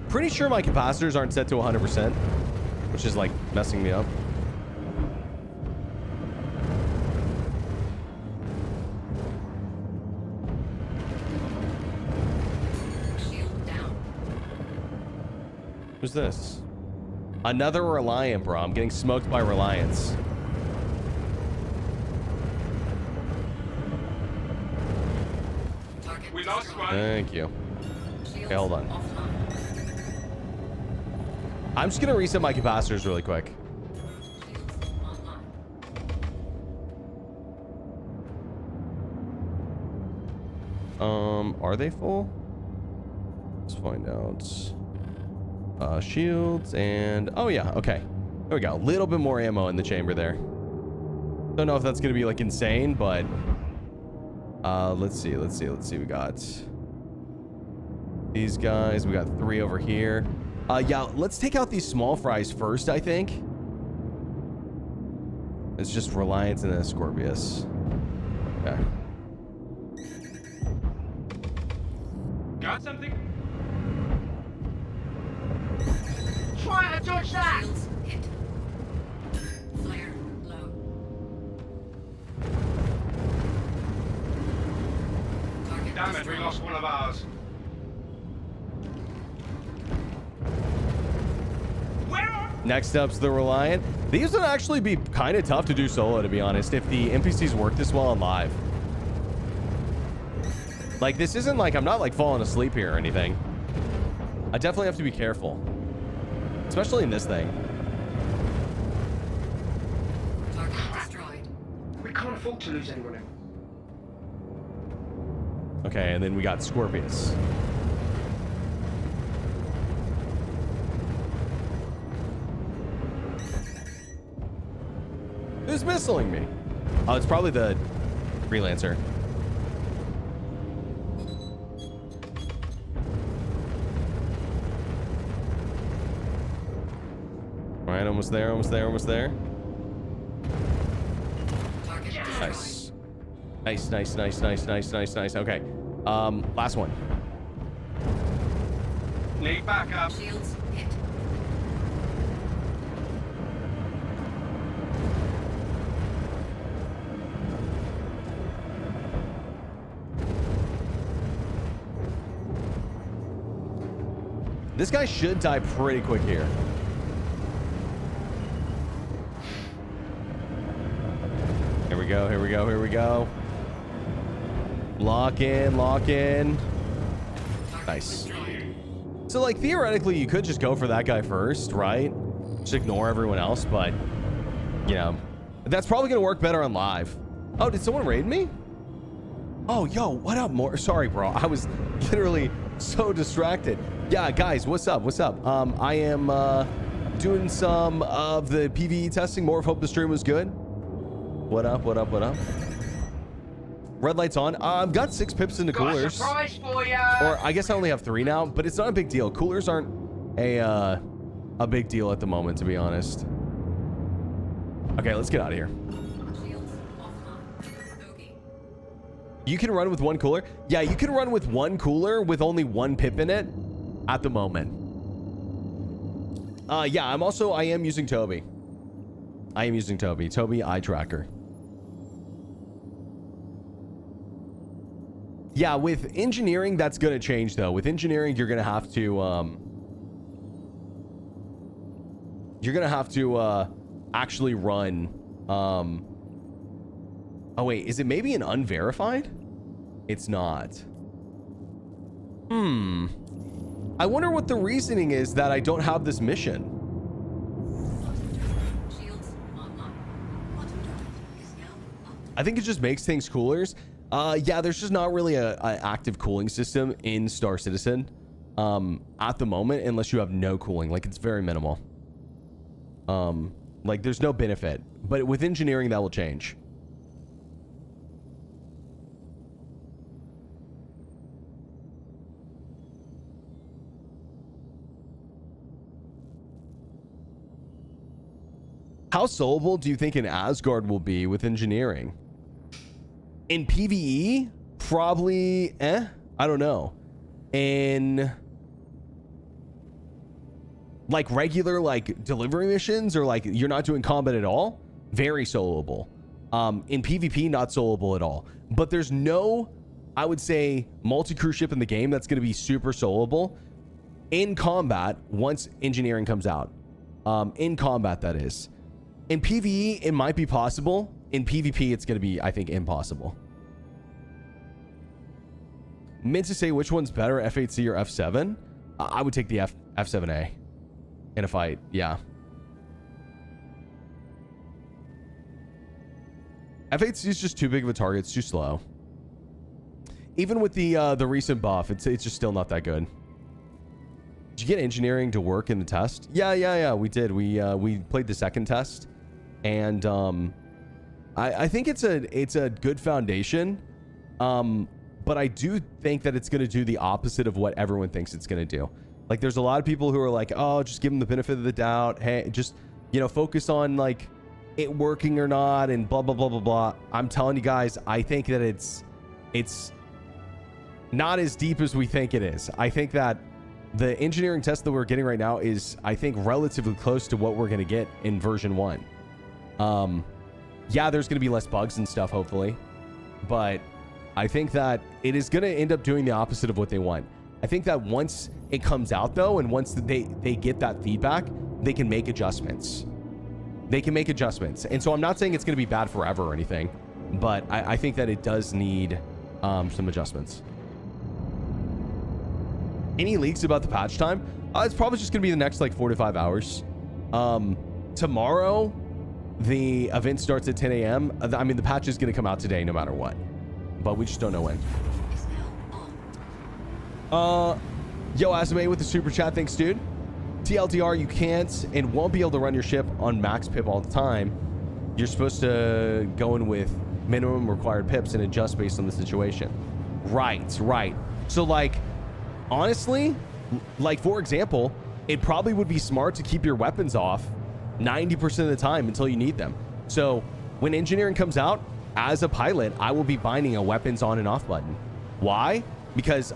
Pretty sure my capacitors aren't set to 100%, which is like messing me up. Shield down. Who's this? Another Reliant, bro. I'm getting smoked by Reliance. Target We lost destroyed. one. Thank you. Shields Okay, hold on. offline. I'm just gonna reset my capacitors really quick. Shields online. Are they full? Let's find out. Shields and oh yeah, okay. There we go. A little bit more ammo in the chamber there. Don't know if that's gonna be like insane, but let's see. We got these guys. We got 3 over here. Yeah, let's take out these small fries first, I think. It's just Reliance and then Scorpius. Okay. Got something? Try to dodge that! Shields hit. Flare low. Target Damn it, we destroyed. lost one of ours. Where are... Next up's the Reliant. These would actually be kind of tough to do solo, to be honest, if the NPCs work this well on live. Like, this isn't like I'm not like falling asleep here or anything. I definitely have to be careful, especially in this thing. Target destroyed. We can't afford to lose anyone else. Okay, and then we got Scorpius. Who's missiling me? Oh, it's probably the freelancer. All right, almost there. Target destroyed. Nice. Okay. Last one. Need backup. Shields hit. This guy should die pretty quick here. Here we go. Lock in. Nice. So, like, theoretically, you could just go for that guy first, right? Just ignore everyone else, but, you know, that's probably going to work better on live. Oh, did someone raid me? Oh, yo, what up, more? Sorry, bro. I was literally so distracted. Yeah, guys, what's up? I am doing some of the PvE testing. More hope the stream was good. What up? Red light's on. I've got 6 pips into Got a coolers. surprise for ya! Or I guess I only have 3 now, but it's not a big deal. Coolers aren't a big deal at the moment, to be honest. Okay, let's get out of here. Shields offline. Bogey. You can run with 1 cooler. Yeah, you can run with 1 cooler with only 1 pip in it at the moment. Yeah, I am using Toby. Toby eye tracker. Yeah, with engineering, that's going to change, though. With engineering, you're going to have to actually run. Oh, wait. Is it maybe an unverified? It's not. I wonder what the reasoning is that I don't have this mission. Shields online. Bottom drive is now up. I think it just makes things coolers. Yeah, there's just not really a active cooling system in Star Citizen at the moment, unless you have no cooling. Like, it's very minimal. Like there's no benefit, but with engineering that will change. How soloable do you think an Asgard will be with engineering? In PvE, probably, I don't know. In like regular like delivery missions or like you're not doing combat at all, very soloable. In PvP, not soloable at all. But there's no, I would say, multi-crew ship in the game that's going to be super soloable in combat once engineering comes out. In combat, that is. In PvE, it might be possible. In PvP, it's going to be, I think, impossible. Meant to say which one's better, F8C or F7? I would take the F7A in a fight. Yeah. F8C is just too big of a target. It's too slow. Even with the recent buff, it's just still not that good. Did you get engineering to work in the test? Yeah. We did. We played the second test, and I think it's a good foundation. But I do think that it's going to do the opposite of what everyone thinks it's going to do. Like, there's a lot of people who are like, oh, just give them the benefit of the doubt. Hey, just, focus on like it working or not and blah, blah, blah, blah, blah. I'm telling you guys, I think that it's not as deep as we think it is. I think that the engineering test that we're getting right now is, I think, relatively close to what we're going to get in version 1. Yeah, there's going to be less bugs and stuff, hopefully. But I think that it is going to end up doing the opposite of what they want. I think that once it comes out, though, and once they get that feedback, they can make adjustments. And so I'm not saying it's going to be bad forever or anything, but I think that it does need some adjustments. Any leaks about the patch time? It's probably just going to be the next like 4 to 5 hours. Tomorrow, the event starts at 10 a.m. I mean, the patch is going to come out today no matter what, but we just don't know when. Yo, Asame with the super chat. Thanks, dude. TLDR, you can't and won't be able to run your ship on max pip all the time. You're supposed to go in with minimum required pips and adjust based on the situation. Right. So, like, honestly, like, for example, it probably would be smart to keep your weapons off 90% of the time until you need them. So when engineering comes out, as a pilot, I will be binding a weapons on and off button. Why? Because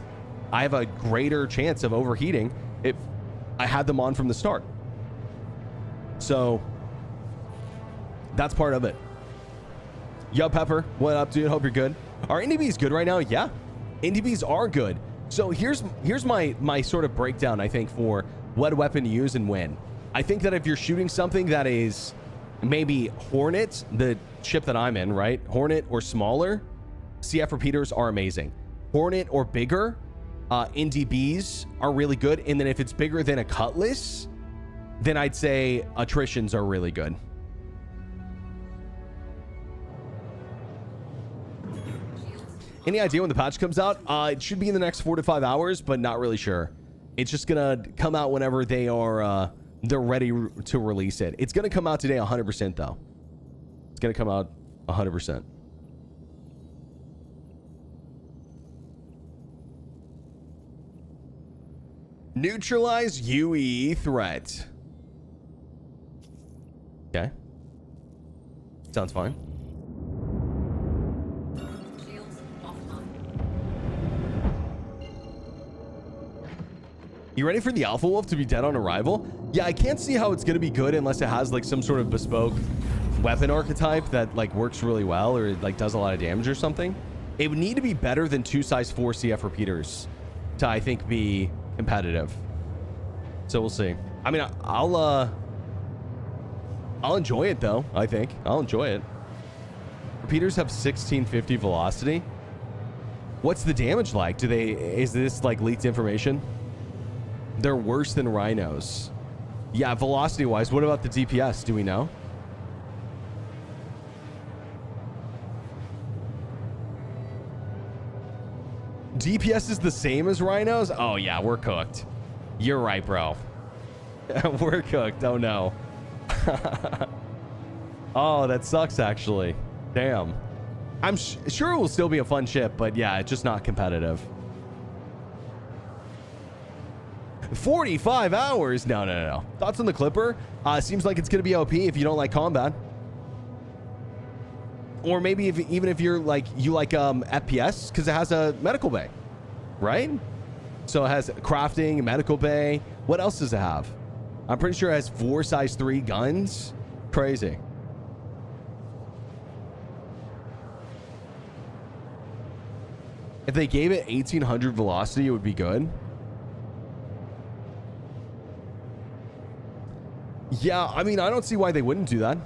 I have a greater chance of overheating if I had them on from the start. So that's part of it. Yo, Pepper, what up, dude? Hope you're good. Are NDBs good right now? Yeah, NDBs are good. So here's my sort of breakdown, I think, for what weapon to use and when. I think that if you're shooting something that is maybe Hornet, the ship that I'm in, right? Hornet or smaller, CF repeaters are amazing. Hornet or bigger, NDBs are really good. And then if it's bigger than a Cutlass, then I'd say attritions are really good. Any idea when the patch comes out? It should be in the next 4 to 5 hours, but not really sure. It's just gonna come out whenever they are they're ready to release it. It's gonna come out today 100% though. It's gonna come out 100%. Neutralize UE threat. Okay. Sounds fine. You ready for the Alpha Wolf to be dead on arrival? Yeah, I can't see how it's going to be good unless it has like some sort of bespoke weapon archetype that like works really well or like does a lot of damage or something. It would need to be better than 2 size 4 CF repeaters to, I think, be competitive. So we'll see. I mean, I'll enjoy it though. I think I'll enjoy it. Repeaters have 1650 velocity. What's the damage like? Is this like leaked information? They're worse than rhinos. Yeah, velocity wise. What about the DPS? Do we know? DPS is the same as rhinos? Oh yeah, we're cooked. You're right, bro. We're cooked. Oh no. Oh, that sucks, actually. Damn. I'm sure it will still be a fun ship, but yeah, it's just not competitive. 45 hours? No. Thoughts on the Clipper? Seems like it's going to be OP if you don't like combat. Or maybe even if you're like, you like FPS, because it has a medical bay, right? So it has crafting, medical bay. What else does it have? I'm pretty sure it has 4 size 3 guns. Crazy. If they gave it 1800 velocity, it would be good. Yeah, I mean, I don't see why they wouldn't do that.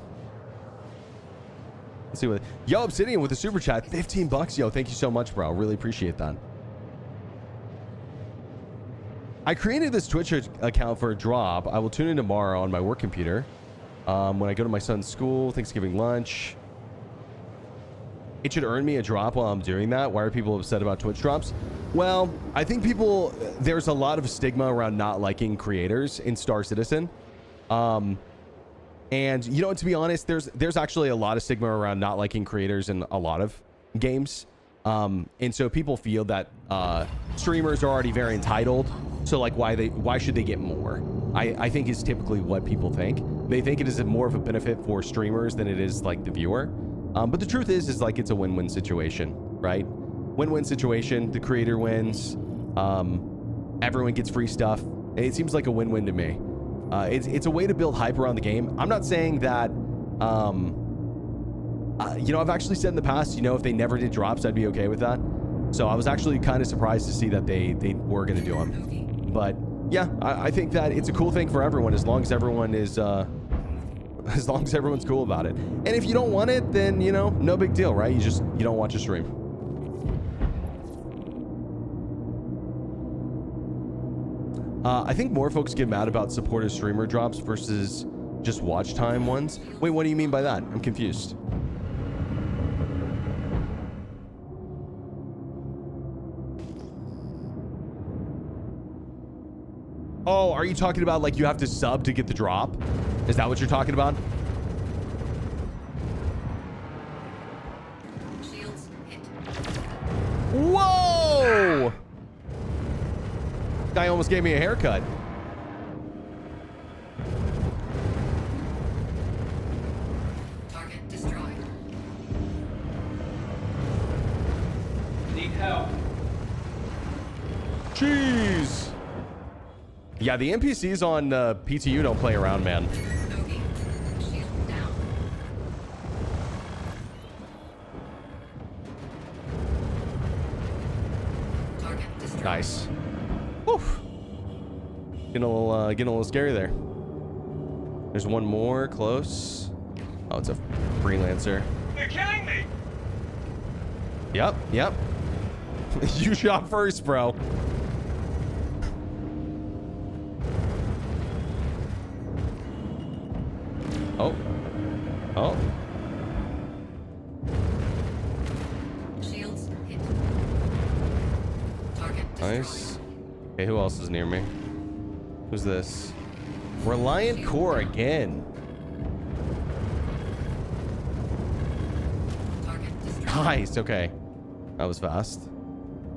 Let's see what. Yo, Obsidian with the super chat, 15 bucks. Yo, thank you so much, bro. Really appreciate that. I created this Twitch account for a drop. I will tune in tomorrow on my work computer. When I go to my son's school, Thanksgiving lunch. It should earn me a drop while I'm doing that. Why are people upset about Twitch drops? Well, I think there's a lot of stigma around not liking creators in Star Citizen. And you know, to be honest, there's actually a lot of stigma around not liking creators in a lot of games. And so people feel that streamers are already very entitled. So like, why should they get more? I think is typically what people think. They think it is more of a benefit for streamers than it is like the viewer. But the truth is like it's a win-win situation, right? Win-win situation. The creator wins. Everyone gets free stuff. It seems like a win-win to me. It's a way to build hype around the game. I'm not saying that, you know, I've actually said in the past, you know, if they never did drops, I'd be okay with that. So I was actually kind of surprised to see that they were going to do them. But yeah, I think that it's a cool thing for everyone as long as everyone is, as long as everyone's cool about it. And if you don't want it, then, you know, no big deal, right? You don't watch a stream. I think more folks get mad about supportive streamer drops versus just watch time ones. Wait, what do you mean by that? I'm confused. Oh, are you talking about like you have to sub to get the drop? Is that what you're talking about? Shields hit. Whoa! Guy almost gave me a haircut. Target destroyed. Need help. Jeez. Yeah, the NPCs on PTU don't play around, man. Bogey. Shield down. Target destroyed. Nice. Oof. Getting a little scary there. There's one more close. Oh, it's a freelancer. You're killing me. Yep. You shot first, bro. Oh. Shields hit. Target destroyed. Nice. Okay, who else is near me? Who's this? Reliant Core again. Target destroyed. Nice. Okay. That was fast.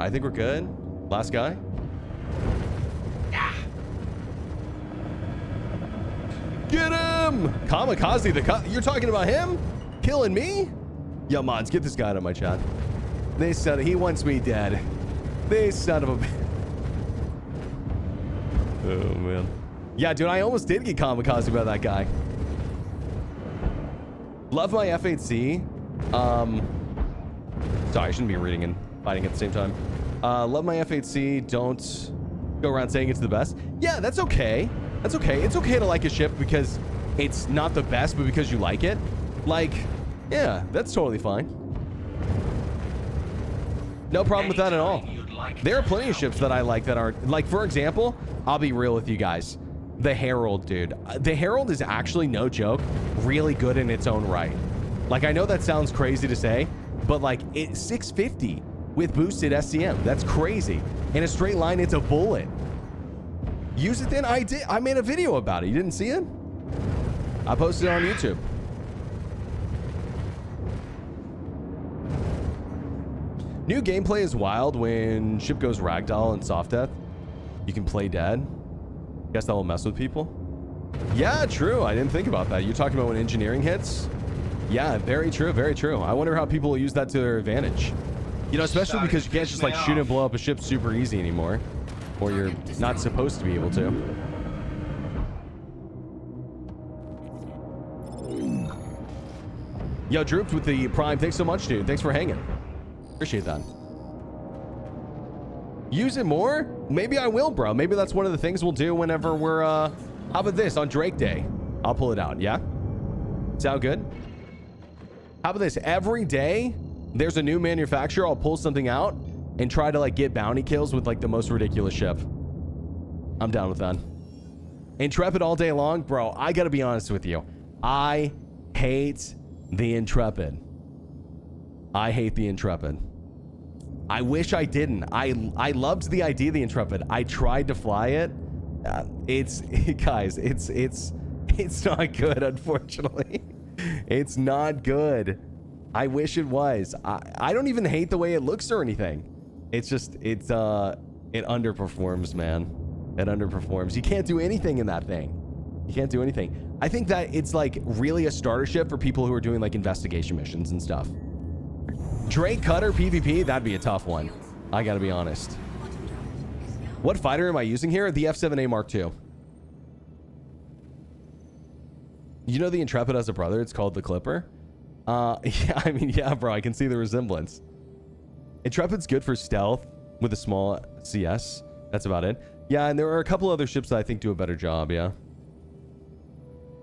I think we're good. Last guy. Get him! Kamikaze, you're talking about him? Killing me? Yo, mods, get this guy out of my chat. They said he wants me dead. They son of a... Oh, man. Yeah, dude, I almost did get kamikaze by that guy. Love my F8C. Sorry, I shouldn't be reading and fighting at the same time. Love my F8C. Don't go around saying it's the best. Yeah, that's okay. That's okay. It's okay to like a ship because it's not the best, but because you like it. Like, yeah, that's totally fine. No problem with that at all. There are plenty of ships that I like that aren't, like, for example, I'll be real with you guys. The Herald, dude. The Herald is actually, no joke, really good in its own right. Like, I know that sounds crazy to say, but like, it's 650 with boosted SCM. That's crazy. In a straight line, it's a bullet. Use it then. I did. I made a video about it. You didn't see it? I posted it on YouTube. New gameplay is wild when ship goes ragdoll and soft death. You can play dead. Guess that will mess with people. Yeah, true. I didn't think about that. You're talking about when engineering hits? Yeah, very true, very true. I wonder how people will use that to their advantage. You know, especially because you can't just like shoot and blow up a ship super easy anymore. Or you're not supposed to be able to. Yo, Drooped with the Prime. Thanks so much, dude. Thanks for hanging. Appreciate that. Use it more? Maybe I will, bro. Maybe that's one of the things we'll do whenever we're, how about this? On Drake Day. I'll pull it out, yeah? Sound good? How about this? Every day, there's a new manufacturer. I'll pull something out and try to, like, get bounty kills with, like, the most ridiculous ship. I'm down with that. Intrepid all day long? Bro, I gotta be honest with you. I hate the Intrepid. I hate the Intrepid. I wish I didn't. I loved the idea of the Intrepid. I tried to fly it. Guys, it's not good, unfortunately. It's not good. I wish it was. I don't even hate the way it looks or anything. It's just, it underperforms, man. It underperforms. You can't do anything in that thing. You can't do anything. I think that it's like really a starter ship for people who are doing like investigation missions and stuff. Drake Cutter PvP, that'd be a tough one. I gotta be honest. What fighter am I using here? The F7A Mark II. You know the Intrepid has a brother. It's called the Clipper. Yeah, I mean, yeah, bro. I can see the resemblance. Intrepid's good for stealth with a small CS. That's about it. Yeah, and there are a couple other ships that I think do a better job, yeah.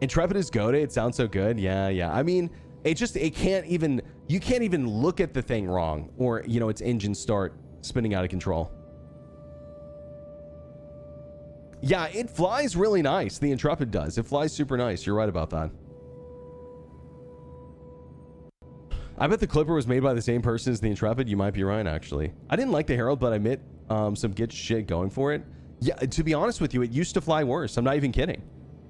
Intrepid is goated. It sounds so good. Yeah, yeah. I mean, you can't even look at the thing wrong or, you know, its engine start spinning out of control. Yeah, it flies really nice. The Intrepid does. It flies super nice. You're right about that. I bet the Clipper was made by the same person as the Intrepid. You might be right, actually. I didn't like the Herald, but I admit some good shit going for it. Yeah, to be honest with you, it used to fly worse. I'm not even kidding.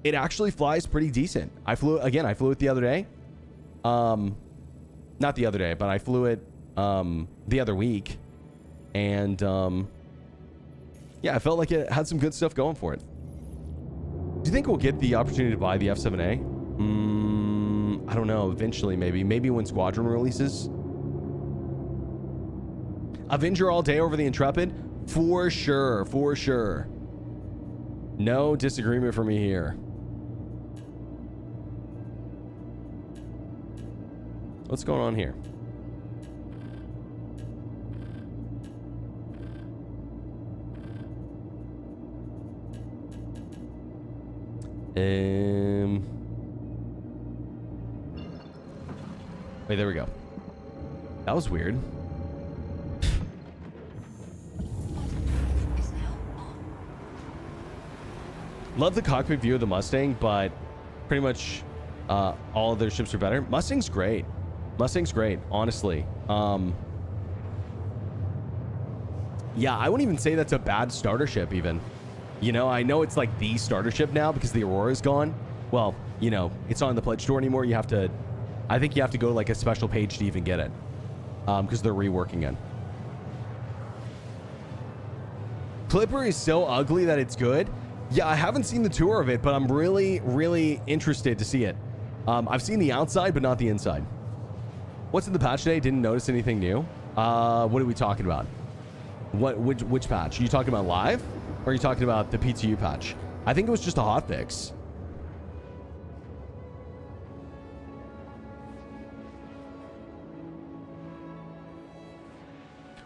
It actually flies pretty decent. I flew it the other day. Not the other day, but I flew it the other week. And yeah, I felt like it had some good stuff going for it. Do you think we'll get the opportunity to buy the F7A? I don't know. Eventually, maybe when Squadron releases. Avenger all day over the Intrepid? For sure, for sure. No disagreement for me here. What's going on here? Wait, there we go. That was weird. Love the cockpit view of the Mustang, but pretty much all of their ships are better. Mustang's great. Mustang's great, honestly. Yeah, I wouldn't even say that's a bad starter ship even. You know, I know it's like the starter ship now because the Aurora's gone. Well, you know, it's not in the pledge store anymore. You have to, I think you have to go to like a special page to even get it. Because they're reworking it. Clipper is so ugly that it's good. Yeah, I haven't seen the tour of it, but I'm really, really interested to see it. I've seen the outside, but not the inside. What's in the patch today? Didn't notice anything new. What are we talking about? Which patch? Are you talking about live? Or are you talking about the PTU patch? I think it was just a hotfix.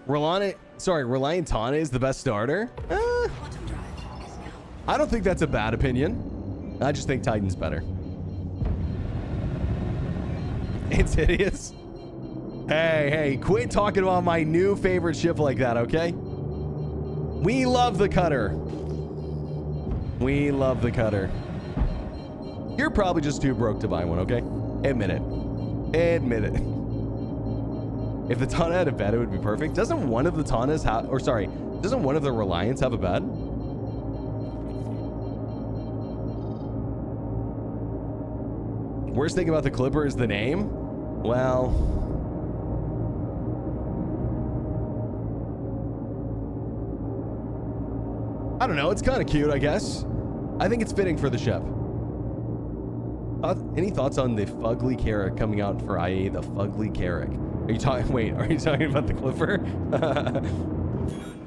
Reliant Tana is the best starter? I don't think that's a bad opinion. I just think Titan's better. It's hideous. Hey, quit talking about my new favorite ship like that, okay? We love the Cutter. We love the Cutter. You're probably just too broke to buy one, okay? Admit it. Admit it. If the Tana had a bed, it would be perfect. Doesn't one of the Tanas have, or sorry, doesn't one of the Reliants have a bed? Worst thing about the Clipper is the name. Well, I don't know. It's kind of cute, I guess. I think it's fitting for the ship. Any thoughts on the Fugly Carrack coming out for IE? The Fugly Carrack. Are you talking? Wait, are you talking about the Clipper?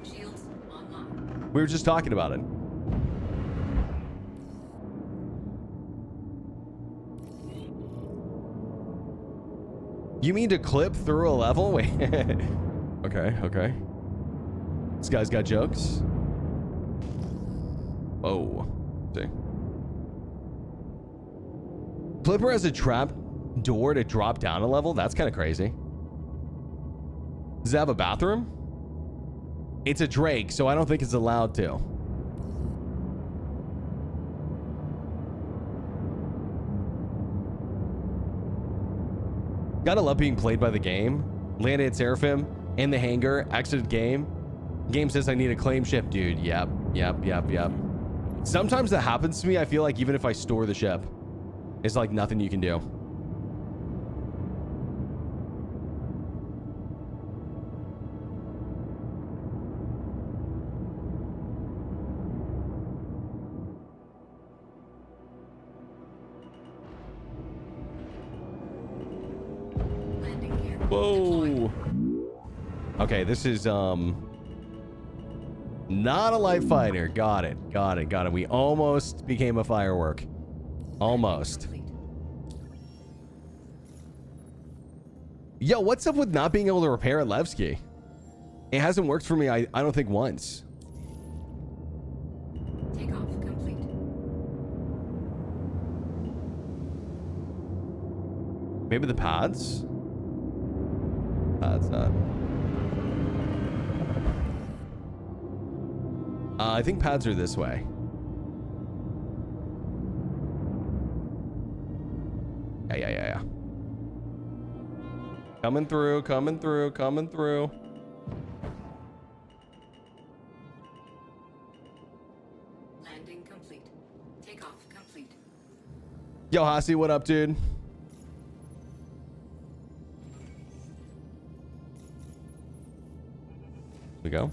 Shields online. We were just talking about it. You mean to clip through a level? Wait. Okay, okay. This guy's got jokes. Oh. See. Clipper has a trap door to drop down a level? That's kind of crazy. Does it have a bathroom? It's a Drake, so I don't think it's allowed to. Gotta love being played by the game. Landed at Seraphim in the hangar, exited game. Game says I need a claim ship, dude. Yep. Sometimes that happens to me. I feel like even if I store the ship, it's like nothing you can do. Landing gear. Whoa. Okay, this is not a light fighter. Got it. We almost became a firework. Almost. Complete. Yo, what's up with not being able to repair a Levski? It hasn't worked for me, I don't think once. Takeoff complete. Maybe the pads? Pads not. I think pads are this way. Yeah. Coming through. Landing complete. Takeoff complete. Yo, Hasi, what up, dude? We go.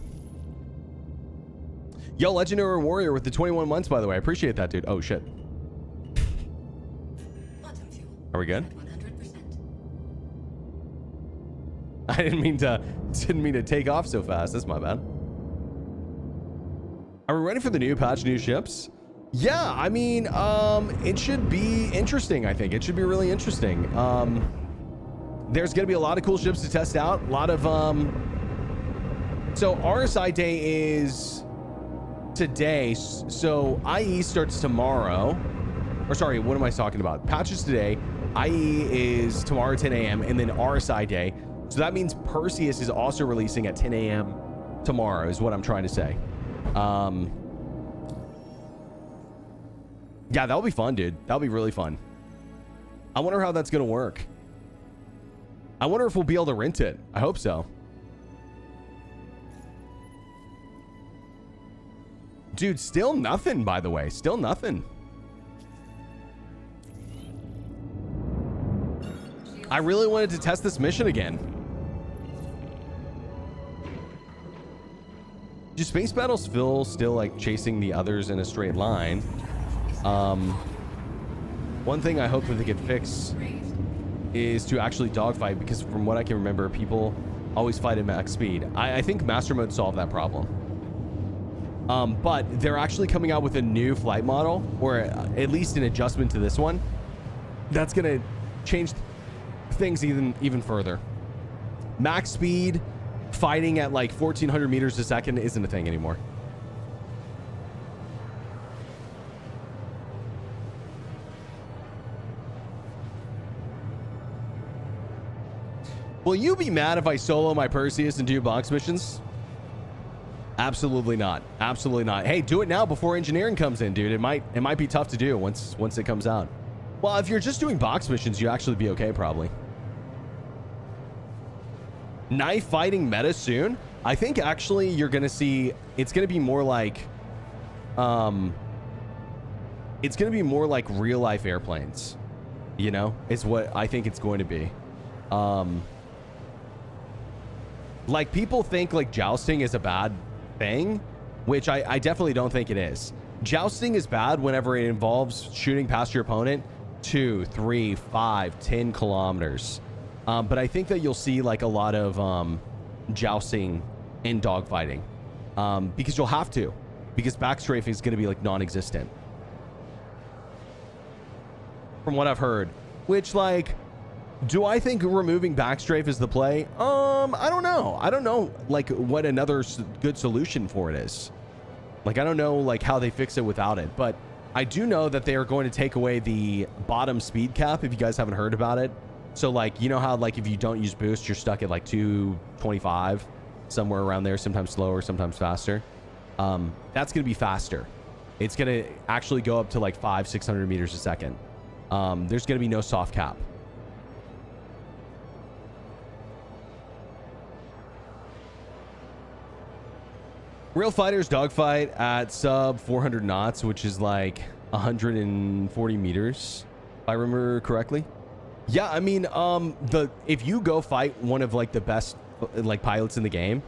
Yo, Legendary Warrior with the 21 months, by the way. I appreciate that, dude. Oh, shit. Bottom fuel. Are we good? At 100%. I didn't mean to take off so fast. That's my bad. Are we ready for the new patch, new ships? Yeah, I mean, it should be interesting, I think. It should be really interesting. There's going to be a lot of cool ships to test out. A lot of, so RSI day is today. So IE starts tomorrow. Or sorry, what am I talking about? Patches today. IE is tomorrow 10 a.m. and then RSI day. So that means Perseus is also releasing at 10 a.m. tomorrow is what I'm trying to say. Yeah, that'll be fun, dude. That'll be really fun. I wonder how that's going to work. I wonder if we'll be able to rent it. I hope so. Dude, still nothing, by the way. Still nothing. I really wanted to test this mission again. Do space battles feel still like chasing the others in a straight line? One thing I hope that they could fix is to actually dogfight, because from what I can remember, people always fight at max speed. I think Master Mode solved that problem. But they're actually coming out with a new flight model, or at least an adjustment to this one, that's gonna change things even further. Max speed fighting at like 1400 meters a second isn't a thing anymore. Will you be mad if I solo my Perseus and do box missions? Absolutely not. Absolutely not. Hey, do it now before engineering comes in, dude. It might be tough to do once it comes out. Well, if you're just doing box missions, you actually be okay, probably. Knife fighting meta soon? I think actually you're gonna see it's gonna be more like real life airplanes. You know, is what I think it's going to be. Like, people think like jousting is a bad thing, which I definitely don't think it is. Jousting is bad whenever it involves shooting past your opponent 2, 3, 5, 10 kilometers. But I think that you'll see like a lot of jousting in dogfighting, because you'll have to, because backstrafing is going to be like non-existent from what I've heard. Which, like, do I think removing backstrafe is the play? I don't know. I don't know like what another good solution for it is. Like, I don't know like how they fix it without it, but I do know that they are going to take away the bottom speed cap, if you guys haven't heard about it. So like, you know how like if you don't use boost, you're stuck at like 225, somewhere around there, sometimes slower, sometimes faster. That's going to be faster. It's going to actually go up to like 500-600 meters a second. There's going to be no soft cap. Real fighters dogfight at sub 400 knots, which is like 140 meters, if I remember correctly. Yeah, I mean, if you go fight one of like the best like pilots in the game,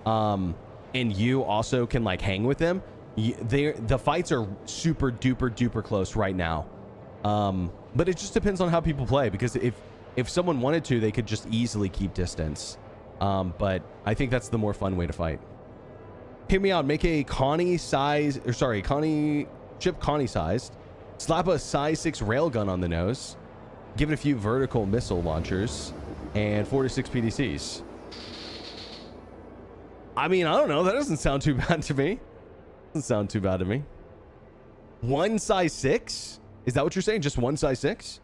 and you also can like hang with them, the fights are super duper close right now. But it just depends on how people play, because if someone wanted to, they could just easily keep distance. But I think that's the more fun way to fight. Hear me out. Make a Connie sized, chip Connie sized. Slap a size 6 railgun on the nose. Give it a few vertical missile launchers and 4 to 6 PDCs. I mean, I don't know. That doesn't sound too bad to me. Doesn't sound too bad to me. One size 6? Is that what you're saying? Just one size 6?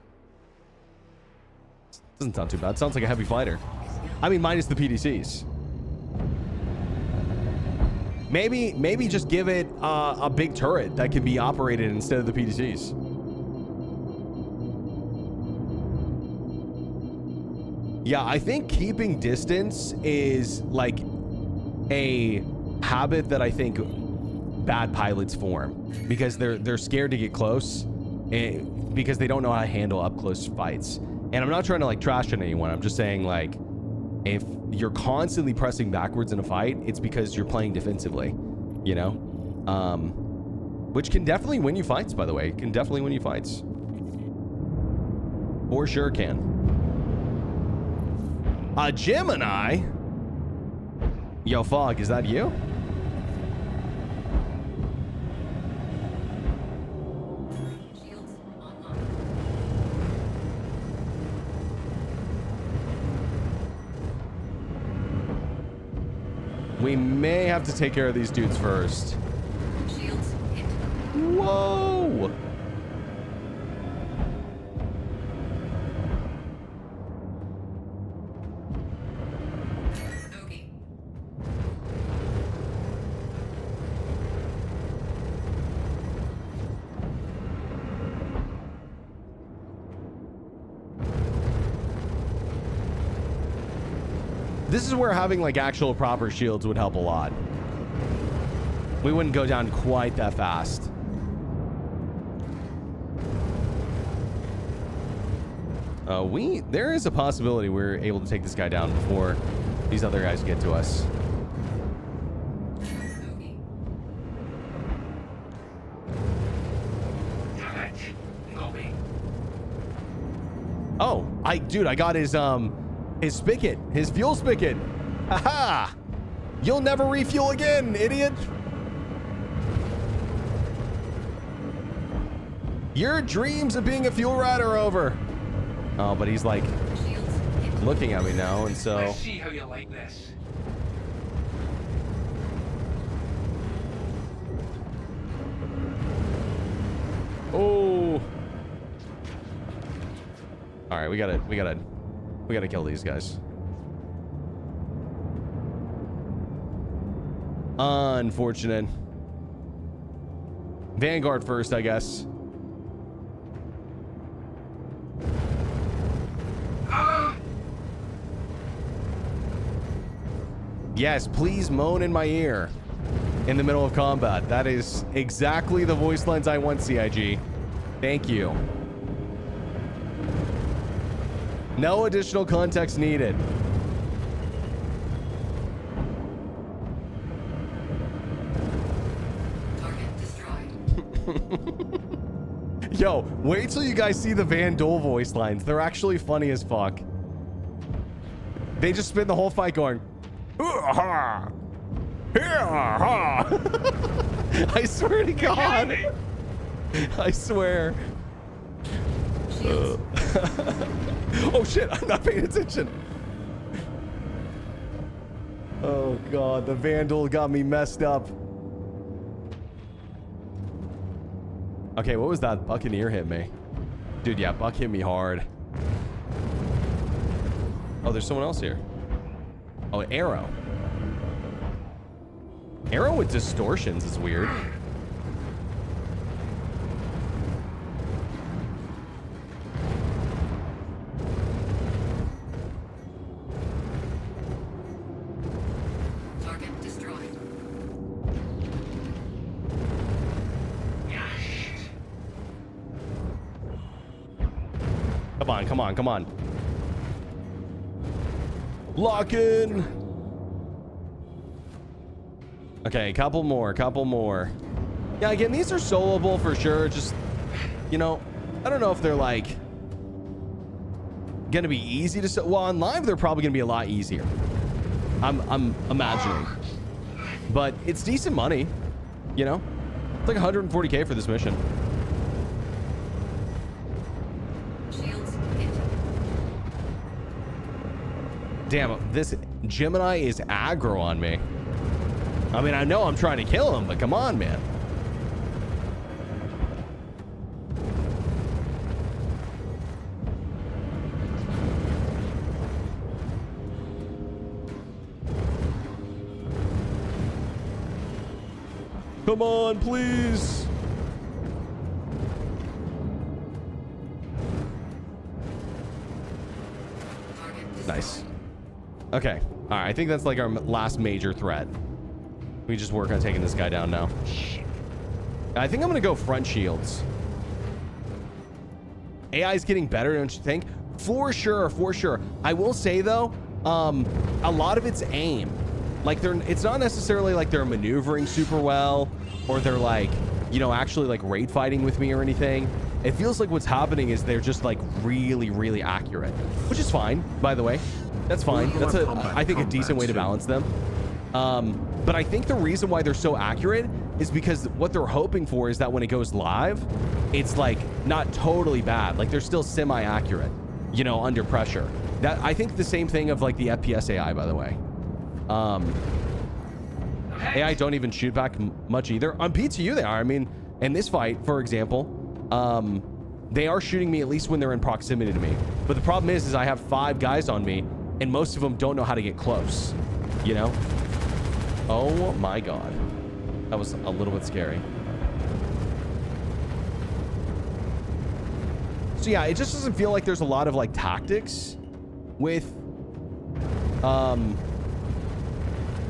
Doesn't sound too bad. Sounds like a heavy fighter. I mean, minus the PDCs. Maybe just give it a big turret that can be operated instead of the PDCs. Yeah, I think keeping distance is like a habit that I think bad pilots form, because they're scared to get close, because they don't know how to handle up close fights. And I'm not trying to like trash on anyone. I'm just saying, like, if you're constantly pressing backwards in a fight, it's because you're playing defensively, you know? Which can definitely win you fights, by the way. It can definitely win you fights. For sure can. A Gemini? Yo, Fog, is that you? Shields online. We may have to take care of these dudes first. Shields hit. Whoa! Bogey. This is where having like actual proper shields would help a lot. We wouldn't go down quite that fast. There is a possibility we're able to take this guy down before these other guys get to us. Bogey. Damn it. Got me. Oh, dude, I got his spigot, his fuel spigot. Haha! You'll never refuel again, idiot. Your dreams of being a fuel rider are over. Oh, but he's like Shields hit. looking at me now, and so Let's see how you like this. oh. All right, we gotta kill these guys. Unfortunate. Vanguard first, I guess. Yes, please moan in my ear in the middle of combat. That is exactly the voice lines I want, CIG. Thank you. No additional context needed. Target destroyed. Yo, wait till you guys see the Van Dole voice lines. They're actually funny as fuck. They just spend the whole fight going, "Ooh-ha! Here-ha!" I swear to God. I swear. Oh shit, I'm not paying attention. Oh God, the Vandal got me messed up. Okay, what was that? Buccaneer hit me. Dude, yeah, Buck hit me hard. Oh, there's someone else here. Oh, Arrow. Arrow with distortions is weird. Target destroyed. Come on, come on, come on. Lock in. Okay, couple more, couple more. Yeah, again, these are soloable for sure. Just, you know, I don't know if they're like gonna be easy to well, on live they're probably gonna be a lot easier. I'm imagining. But it's decent money, you know? It's like 140K for this mission. Shields hit. Damn, this Gemini is aggro on me. I mean, I know I'm trying to kill him, but come on, man. Come on, please. Nice. Okay. All right. I think that's like our last major threat. We just work on taking this guy down now. I think I'm going to go front shields. AI is getting better, don't you think? For sure, for sure. I will say, though, a lot of it's aim. Like, it's not necessarily like they're maneuvering super well or they're like, you know, actually like raid fighting with me or anything. It feels like what's happening is they're just like really, really accurate, which is fine, by the way. That's fine. That's I think a decent way to balance them. But I think the reason why they're so accurate is because what they're hoping for is that when it goes live, it's like not totally bad. Like they're still semi-accurate, you know, under pressure. That I think the same thing of like the FPS AI, by the way. AI don't even shoot back much either. On PTU they are. I mean, in this fight, for example, they are shooting me at least when they're in proximity to me. But the problem is I have 5 guys on me and most of them don't know how to get close, you know? Oh my God. That was a little bit scary. So yeah, it just doesn't feel like there's a lot of like tactics with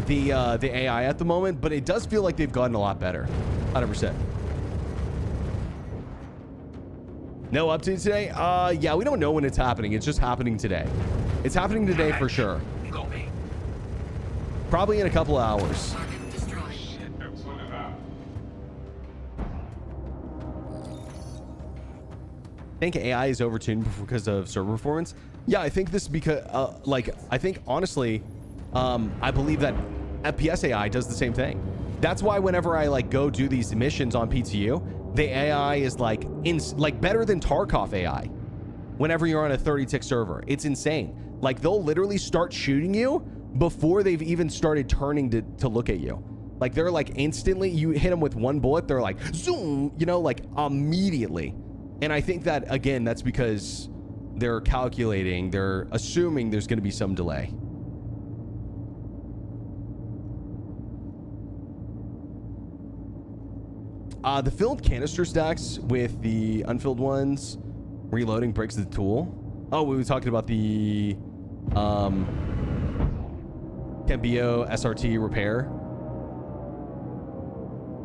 the AI at the moment, but it does feel like they've gotten a lot better. 100%. No update today? Yeah, we don't know when it's happening. It's just happening today. It's happening today for sure. Got me. Probably in a couple of hours. Target destroyed. I think AI is overtuned because of server performance. Yeah, I think this is because, like, I think honestly, I believe that FPS AI does the same thing. That's why whenever I like go do these missions on PTU, the AI is like better than Tarkov AI. Whenever you're on a 30-tick server, it's insane. Like they'll literally start shooting you before they've even started turning to look at you. Like they're like instantly, you hit them with one bullet, they're like zoom, you know, like immediately. And I think that again, that's because they're calculating, they're assuming there's going to be some delay. The filled canister stacks with the unfilled ones, reloading breaks the tool. Oh, we were talking about the Cambio SRT repair.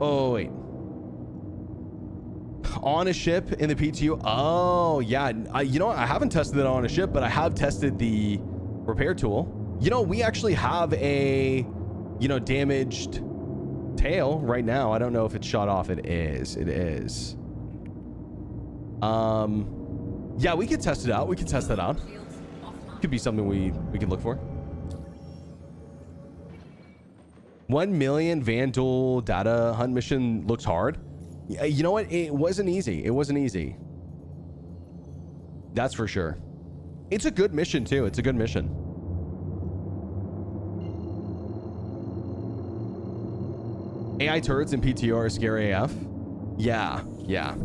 Oh, wait. on a ship in the PTU. Oh yeah, you know what? I haven't tested it on a ship, but I have tested the repair tool. You know, we actually have a, you know, damaged tail right now. I don't know if it's shot off. It is. It is. Yeah, we could test it out. We could test that out. Could be something we can look for. 1 million Vandal data hunt mission looks hard. You know what? It wasn't easy. It wasn't easy. That's for sure. It's a good mission too. It's a good mission. AI turrets in PTR are scary AF. Yeah, yeah.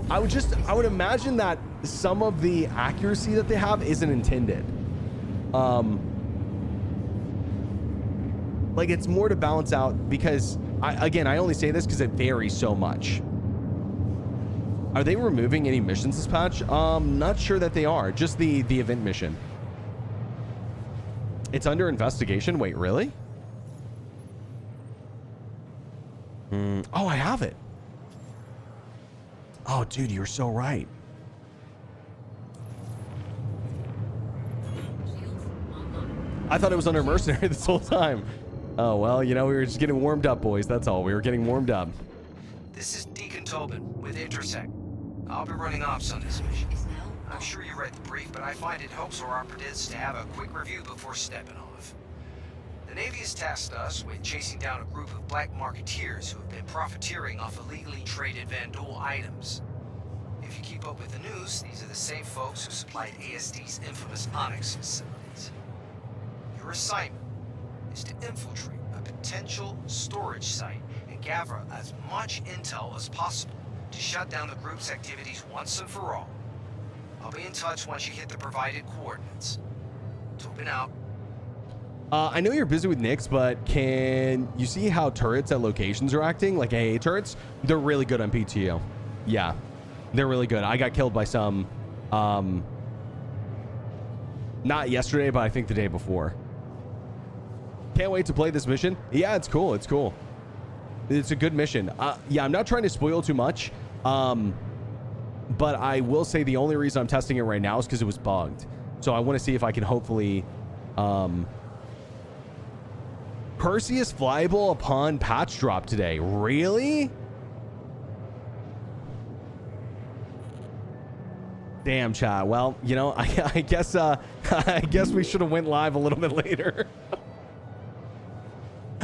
I would imagine that some of the accuracy that they have isn't intended. Like it's more to balance out because I only say this because it varies so much. Are they removing any missions this patch? Not sure that they are. Just the event mission. It's under investigation. Wait, really? Oh, I have it. Oh, dude, you're so right. I thought it was under mercenary this whole time. Oh, well, you know, we were just getting warmed up, boys. That's all. We were getting warmed up. This is Deacon Tobin with Intersect. I'll be running ops on this mission. I'm sure you read the brief, but I find it helps our operatives to have a quick review before stepping off. The Navy has tasked us with chasing down a group of black marketeers who have been profiteering off illegally traded Vandal items. If you keep up with the news, these are the same folks who supplied ASD's infamous Onyx facilities. Your assignment is to infiltrate a potential storage site and gather as much intel as possible to shut down the group's activities once and for all. I'll be in touch once you hit the provided coordinates. Tobin out. I know you're busy with Nyx, but can you see how turrets at locations are acting? Like AA turrets? They're really good on PTO. Yeah, they're really good. I got killed by some, not yesterday, but I think the day before. Can't wait to play this mission. Yeah, it's cool. It's cool. It's a good mission. Yeah, I'm not trying to spoil too much. But I will say the only reason I'm testing it right now is because it was bugged. So I want to see if I can hopefully, Perseus flyable upon patch drop today. Really? Damn, chat. Well, you know, I guess I guess we should have went live a little bit later.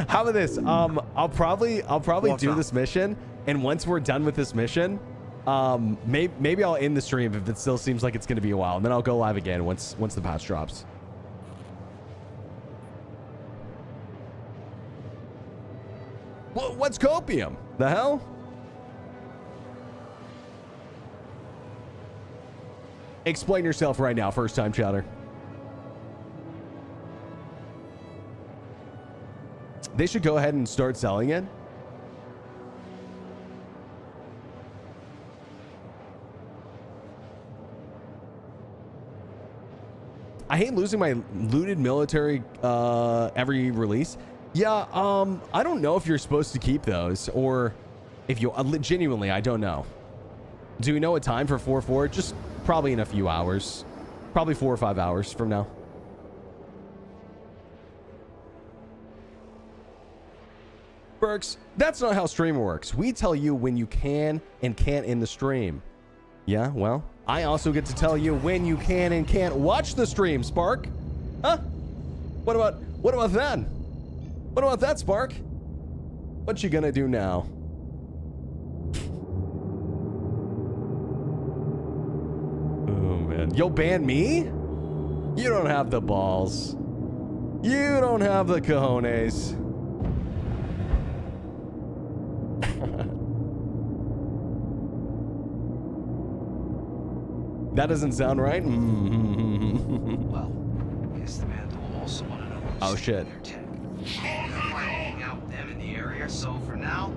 How about this? I'll probably do this mission, and once we're done with this mission, maybe I'll end the stream if it still seems like it's going to be a while, and then I'll go live again once the patch drops. What's copium? The hell? Explain yourself right now, first time chatter. They should go ahead and start selling it. I hate losing my looted military every release. Yeah, I don't know if you're supposed to keep those or if you genuinely, I don't know. Do we know a time for 4-4? Just probably in a few hours, probably 4 or 5 hours from now. Berks, that's not how stream works. We tell you when you can and can't in the stream. Yeah, well, I also get to tell you when you can and can't watch the stream, Spark. Huh? What about that? What about that, Spark? What you gonna do now? Oh man, you'll ban me? You don't have the balls. You don't have the cojones. That doesn't sound right. Well, I guess the Vandal also want to know who's Oh shit. their tech. Hanging out with them in the area, so for now,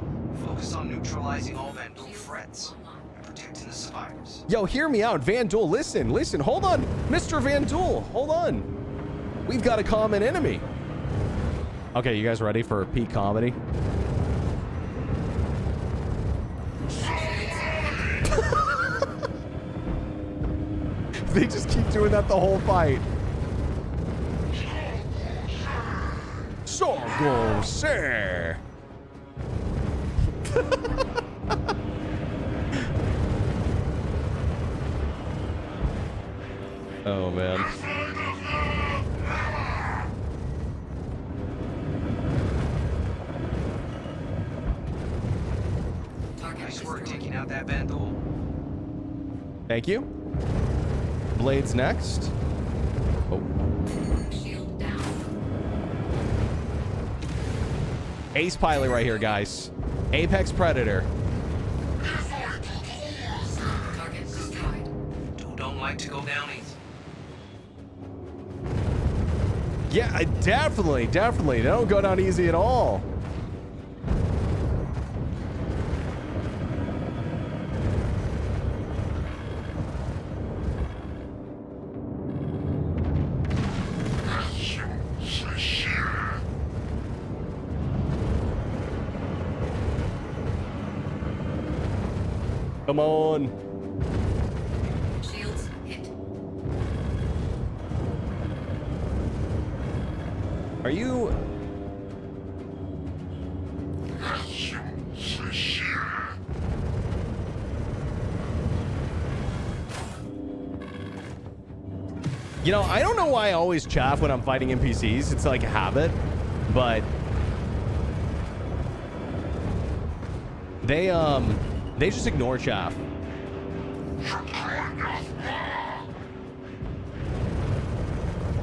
focus on neutralizing all Vandal threats and protecting the survivors. Yo, hear me out, Vandal. Listen, hold on, Mr. Vandal, hold on. We've got a common enemy. Okay, you guys ready for peak comedy? doing that the whole fight. So go, sir. Oh man. Nice work taking out that vandal. Thank you. Blades next. Oh. Shield down. Ace pilot right here, guys. Apex Predator. Target destroyed. Don't like to go down easy. Yeah, definitely. They don't go down easy at all. Come on. Shields hit. Are you... You know, I don't know why I always chaff when I'm fighting NPCs. It's like a habit, but they just ignore chaff.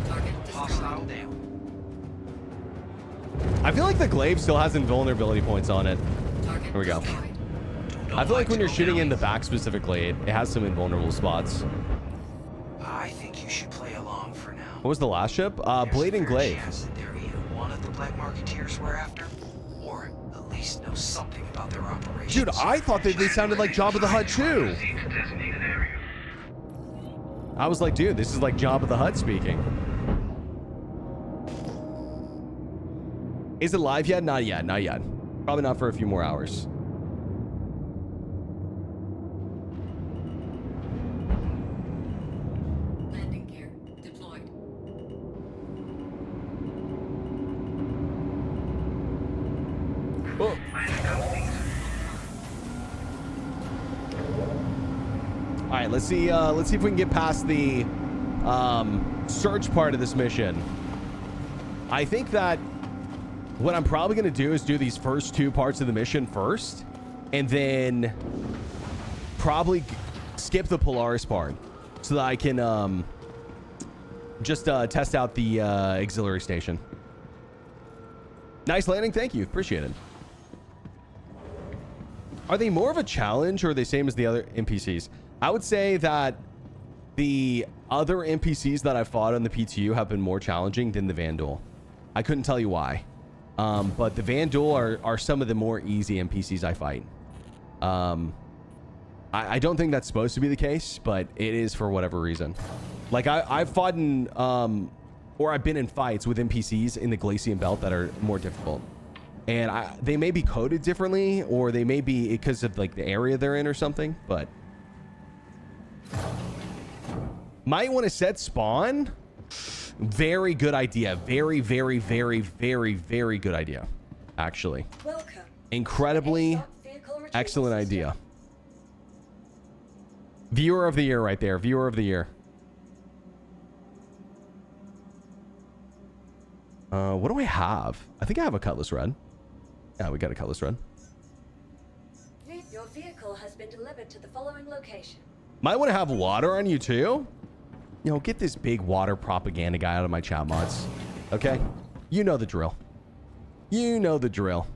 Target Hostile destroyed. down. I feel like the glaive still has invulnerability points on it. Target Here we go. destroyed. I feel like when to you're go shooting down in the easy. back specifically, it has some invulnerable spots. I think you should play along for now. What was the last ship? There's Blade a and fair glaive. chance that they're either one of the Black Marketeers we're after, or at least know something about their operations. Dude, I thought they sounded like Jabba the Hutt too. Proceed to designated area. I was like, dude, this is like Jabba the Hutt speaking. Is it live yet? Not yet, not yet. Probably not for a few more hours. Landing gear deployed. Oh. All right, let's see if we can get past the search part of this mission. I think that what I'm probably going to do is do these first two parts of the mission first, and then probably skip the Polaris part so that I can just test out the auxiliary station. Nice landing. Thank you. Appreciate it. Are they more of a challenge or are they same as the other NPCs? I would say that the other NPCs that I fought on the PTU have been more challenging than the Vandal. I couldn't tell you why. But the Vandal are some of the more easy NPCs I fight. I don't think that's supposed to be the case, but it is for whatever reason. Like I've fought in, or I've been in fights with NPCs in the Glacian Belt that are more difficult. And they may be coded differently, or they may be because of like the area they're in or something, but might want to set spawn. Very good idea. Very, very, very, very, very good idea. Actually, Welcome. incredibly ASOC vehicle retrieval excellent system. idea. Viewer of the year right there. Viewer of the year. What do I have? I think I have a Cutlass Red. Yeah, we got a Cutlass Red. Your vehicle has been delivered to the following location. Might want to have water on you too. You know, get this big water propaganda guy out of my chat mods. Okay? You know the drill. You know the drill.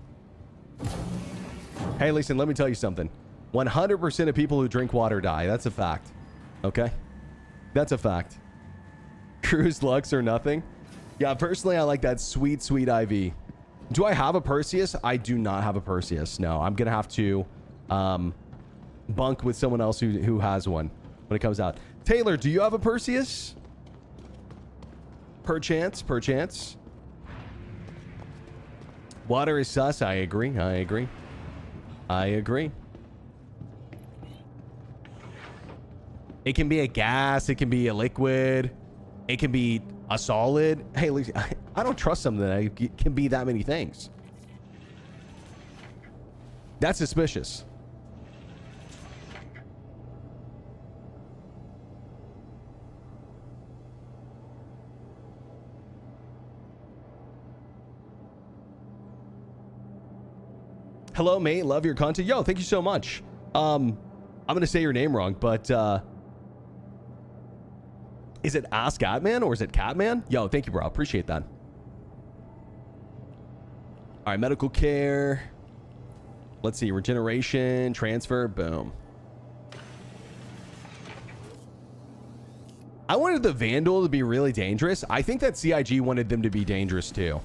Hey, listen, let me tell you something. 100% of people who drink water die. That's a fact. Okay? That's a fact. Cruise Lux or nothing. Yeah, personally, I like that sweet, sweet IV. Do I have a Perseus? I do not have a Perseus. No, I'm going to have to bunk with someone else who has one when it comes out. Taylor, do you have a Perseus? Perchance, perchance. Water is sus. I agree. I agree. I agree. It can be a gas. It can be a liquid. It can be a solid. Hey, I don't trust something that can be that many things. That's suspicious. Hello, mate. Love your content. Yo, thank you so much. I'm gonna say your name wrong, but is it Ask Catman or is it Catman? Yo, thank you, bro. Appreciate that. All right, medical care. Let's see, regeneration, transfer, boom. I wanted the Vandal to be really dangerous. I think that CIG wanted them to be dangerous too,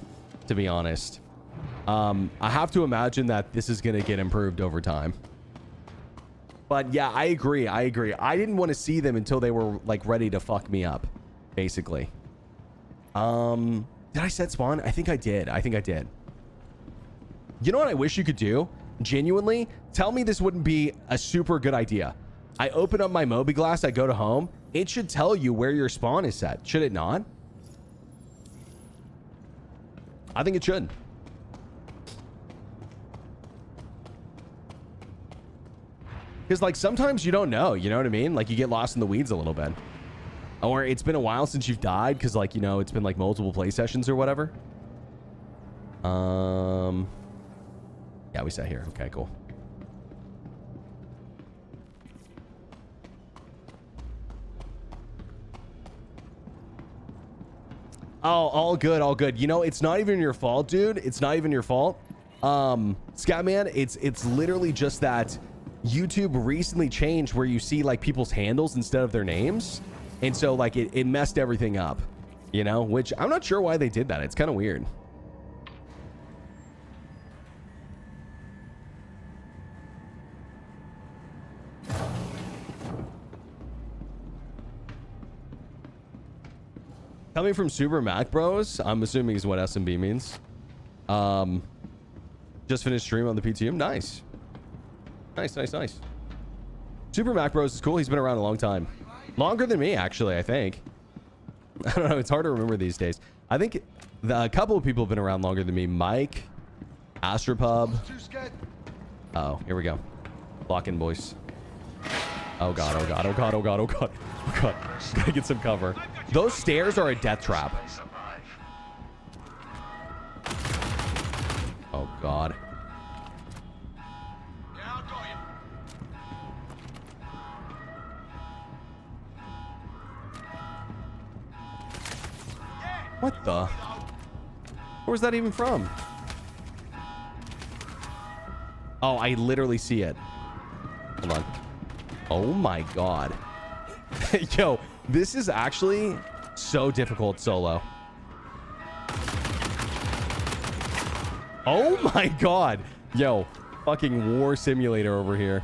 to be honest. I have to imagine that this is going to get improved over time. But yeah, I agree. I didn't want to see them until they were like ready to fuck me up, basically. Did I set spawn? I think I did. You know what I wish you could do? Genuinely, tell me this wouldn't be a super good idea. I open up my Moby Glass, I go to home. It should tell you where your spawn is set. Should it not? I think it should. Because like sometimes you don't know, you know what I mean? Like you get lost in the weeds a little bit. Or it's been a while since you've died because like, you know, it's been like multiple play sessions or whatever. Yeah, we sat here. Okay, cool. Oh, all good, all good. You know, it's not even your fault, dude. It's not even your fault. Scatman, it's literally just that YouTube recently changed where you see like people's handles instead of their names. And so like it messed everything up, you know, which I'm not sure why they did that. It's kind of weird. Coming from Super Mac Bros, I'm assuming is what SMB means. Just finished stream on the PTM. Nice. Nice. Super Mac Bros is cool. He's been around a long time. Longer than me, actually, I think. I don't know. It's hard to remember these days. I think a couple of people have been around longer than me. Mike, Astropub. Oh, here we go. Lock in, boys. Oh, God. Gotta get some cover. Those stairs are a death trap. Oh, God. What the? Where's that even from? Oh, I literally see it. Hold on. Oh my God. Yo, this is actually so difficult solo. Oh my God. Yo, fucking war simulator over here.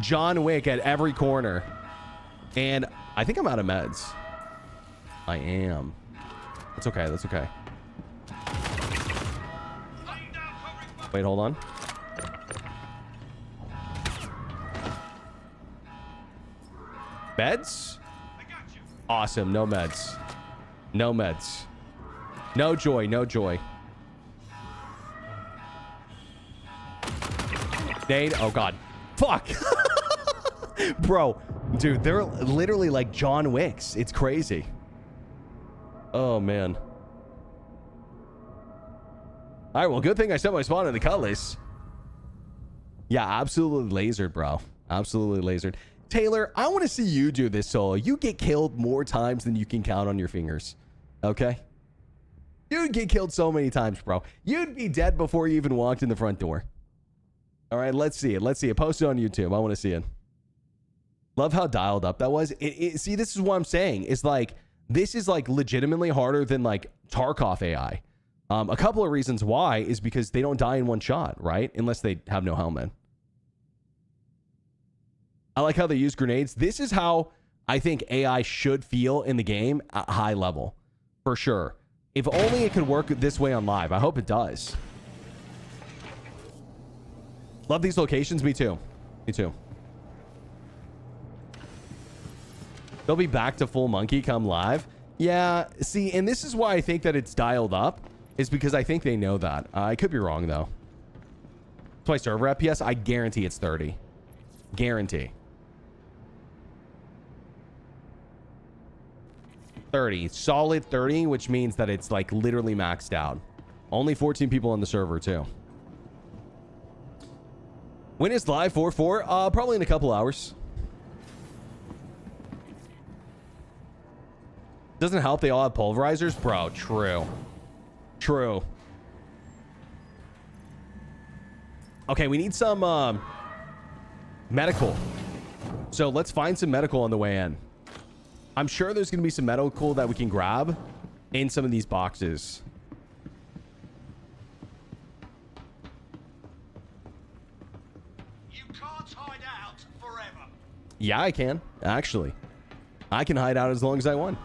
John Wick at every corner. And I think I'm out of meds. I am. That's okay. That's okay. Wait, hold on. Meds? Awesome. No meds. No meds. No joy. No joy. Nade. Oh, God. Fuck. Bro. Dude, they're literally like John Wicks. It's crazy. Oh, man. All right, well, good thing I set my spawn in the cutlass. Yeah, absolutely lasered, bro. Absolutely lasered. Taylor, I want to see you do this solo. You get killed more times than you can count on your fingers. Okay? You'd get killed so many times, bro. You'd be dead before you even walked in the front door. All right, let's see it. Let's see it. Post it on YouTube. I want to see it. Love how dialed up that was. See, this is what I'm saying. It's like, this is like legitimately harder than like Tarkov AI. A couple of reasons why is because they don't die in one shot, right? Unless they have no helmet. I like how they use grenades. This is how I think AI should feel in the game at high level. For sure. If only it could work this way on live. I hope it does. Love these locations. Me too. Me too. They'll be back to full monkey come live. Yeah, see, and this is why I think that it's dialed up, is because I think they know that. I could be wrong, though. That's why server FPS, I guarantee it's 30. Guarantee. 30. Solid 30, which means that it's like literally maxed out. Only 14 people on the server, too. When is live 4-4? Probably in a couple hours. Doesn't help they all have pulverizers? Bro, true. True. Okay, we need some medical. So let's find some medical on the way in. I'm sure there's going to be some medical that we can grab in some of these boxes. You can't hide out forever. Yeah, I can. Actually. I can hide out as long as I want.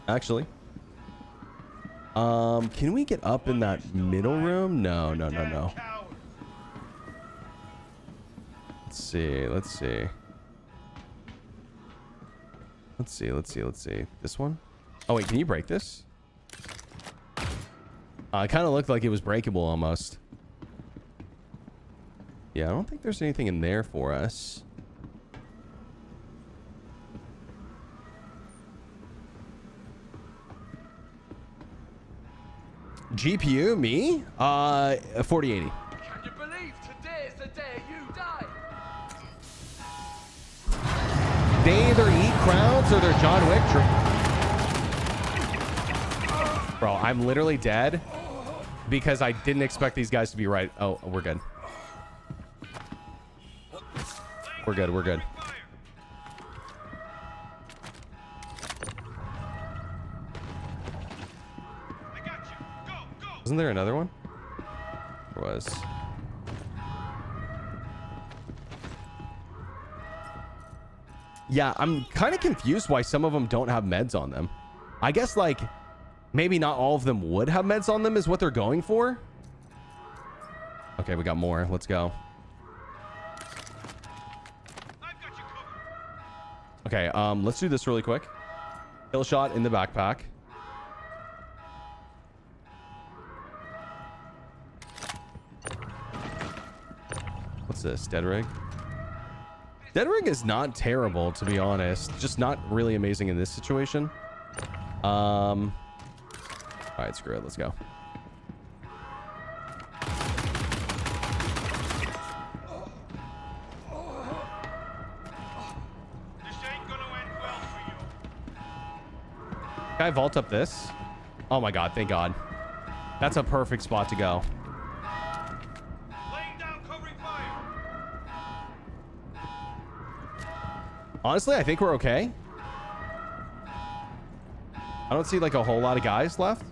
Actually. Can we get up in that middle room? No. Let's see. This one? Oh, wait, can you break this? It kind of looked like it was breakable almost. Yeah, I don't think there's anything in there for us. GPU, me? 4080. Can you believe today is the day you die? They either eat crowns or they're John Wick. Bro, I'm literally dead because I didn't expect these guys to be right. Oh, we're good. We're good. Wasn't there another one? There was. Yeah, I'm kind of confused why some of them don't have meds on them. I guess, like, maybe not all of them would have meds on them is what they're going for. Okay, we got more. Let's go. Okay, let's do this really quick. Kill shot in the backpack. What's this? Dead rig? Dead rig is not terrible, to be honest. Just not really amazing in this situation. All right, screw it. Let's go. Can I vault up this? Oh my god, thank god. That's a perfect spot to go. Honestly, I think we're okay. I don't see like a whole lot of guys left.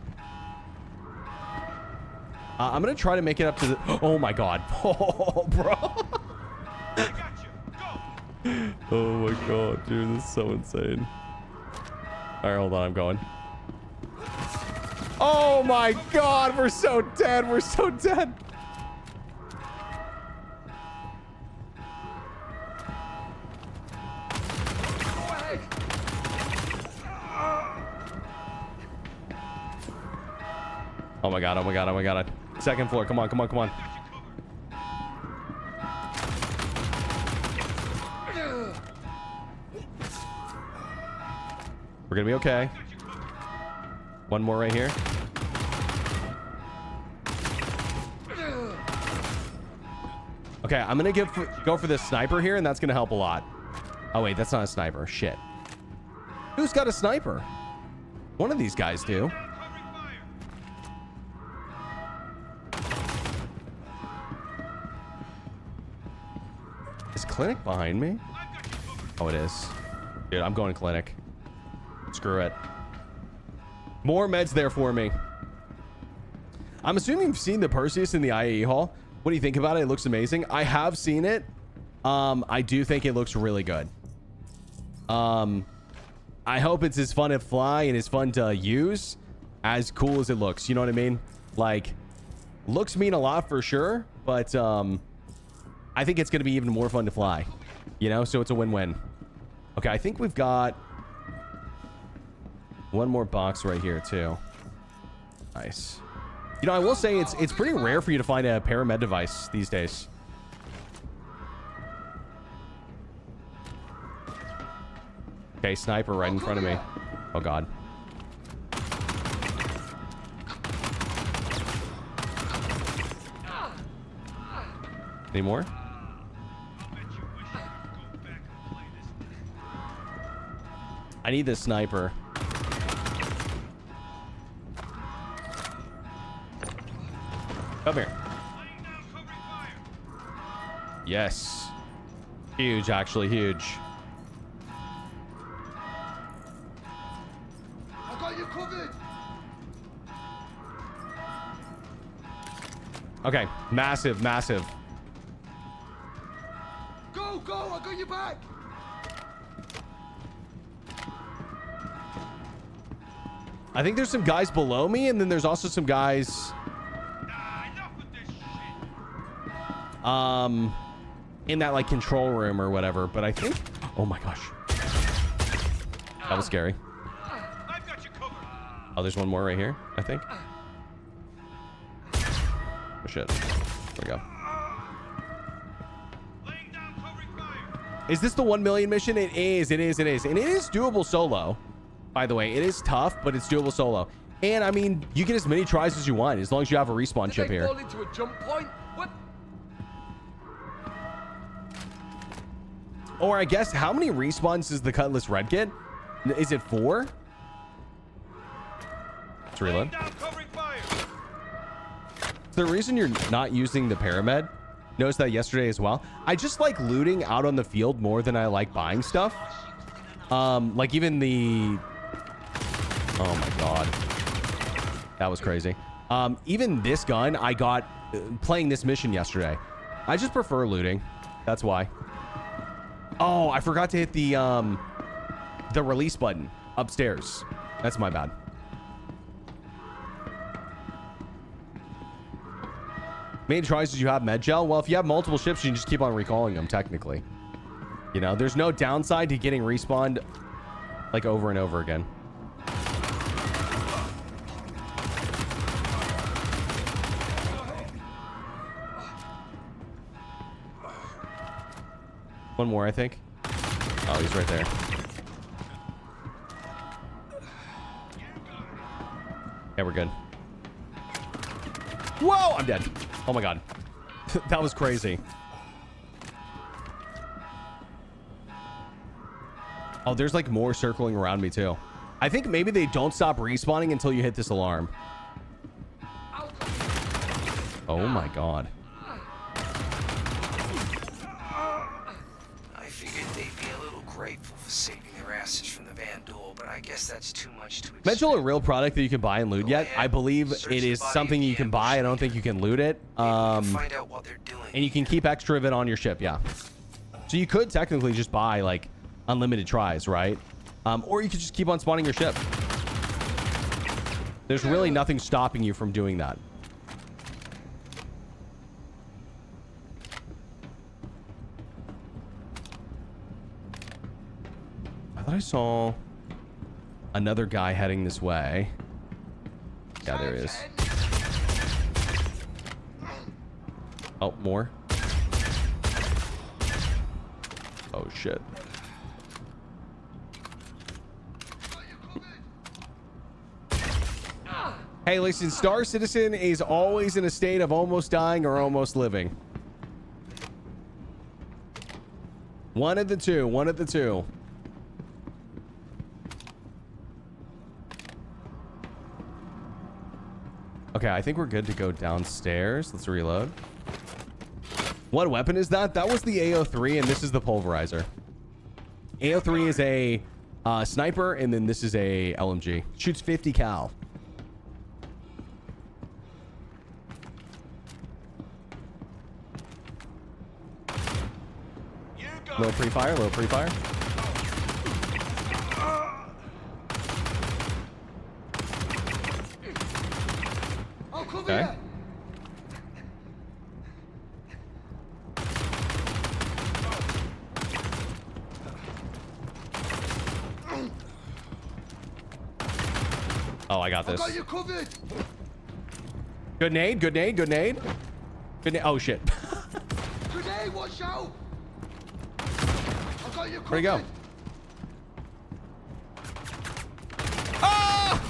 I'm gonna try to make it up to the... Oh my god. Oh, bro. Oh my god, dude. This is so insane. All right, hold on. I'm going. Oh my god. We're so dead. We're so dead. Oh my god, oh my god, oh my god. Second floor, come on, come on, come on. We're gonna be okay. One more right here. Okay, I'm gonna go for this sniper here, and that's gonna help a lot. Oh wait, that's not a sniper. Shit. Who's got a sniper? One of these guys do. Is clinic behind me? Oh, it is. Dude, I'm going to clinic. Screw it. More meds there for me. I'm assuming you've seen the Perseus in the IAE hall. What do you think about it? It looks amazing. I have seen it. I do think it looks really good. I hope it's as fun to fly and as fun to use as cool as it looks. You know what I mean? Like, looks mean a lot for sure, but I think it's going to be even more fun to fly. You know, so it's a win-win. Okay, I think we've got One more box right here too. Nice. You know, I will say it's pretty rare for you to find a paramed device these days. Okay, sniper right in front of me. Oh god. Any more? I need this sniper. Come here. Yes. Huge, actually huge. I got you covered. Okay, massive, massive. Go, go, I got you back. I think there's some guys below me, and then there's also some guys in that like control room or whatever. But I think, oh my gosh, that was scary. I've got you covered. Oh, there's one more right here, I think. Oh shit, there we go. Laying down covering fire. Is this the 1 million mission? It is, and it is doable solo. By the way, it is tough, but it's doable solo. And I mean, you get as many tries as you want, as long as you have a respawn Did chip they here. fall into a jump point? What? Or I guess, how many respawns does the Cutlass Red get? Is it 4? Let's reload. Down covering fire. The reason you're not using the Paramed, noticed that yesterday as well. I just like looting out on the field more than I like buying stuff. Like even the... Oh my god. That was crazy. Even this gun I got playing this mission yesterday. I just prefer looting. That's why. Oh, I forgot to hit the release button upstairs. That's my bad. Main tries did you have med gel? Well, if you have multiple ships, you can just keep on recalling them, technically. You know, there's no downside to getting respawned like over and over again. One more, I think. Oh, he's right there. Yeah, we're good. Whoa, I'm dead. Oh my god. That was crazy. Oh, there's like more circling around me too. I think maybe they don't stop respawning until you hit this alarm. Oh my god. I figured they'd be a little grateful for saving their asses from the Vandal, but I guess that's too much to expect. Mental a real product that you can buy and loot yet? I believe it is something you can buy. I don't think you can loot it. Find out what they're doing. And you can keep extra of it on your ship, yeah. So you could technically just buy like unlimited tries, right? Or you could just keep on spawning your ship. There's really nothing stopping you from doing that. I thought I saw another guy heading this way. Yeah, there he is. Oh, more. Oh, shit. Hey, listen, Star Citizen is always in a state of almost dying or almost living. One of the two. One of the two. Okay, I think we're good to go downstairs. Let's reload. What weapon is that? That was the AO3, and this is the pulverizer. AO3 is a sniper, and then this is a LMG. Shoots 50 cal. Low pre-fire, low pre-fire. Okay. Oh, I got I this. got you covered. Good nade, good nade, good nade. Good nade. Oh, shit. Grenade, watch out. I got you covered. Where'd he go? Ah!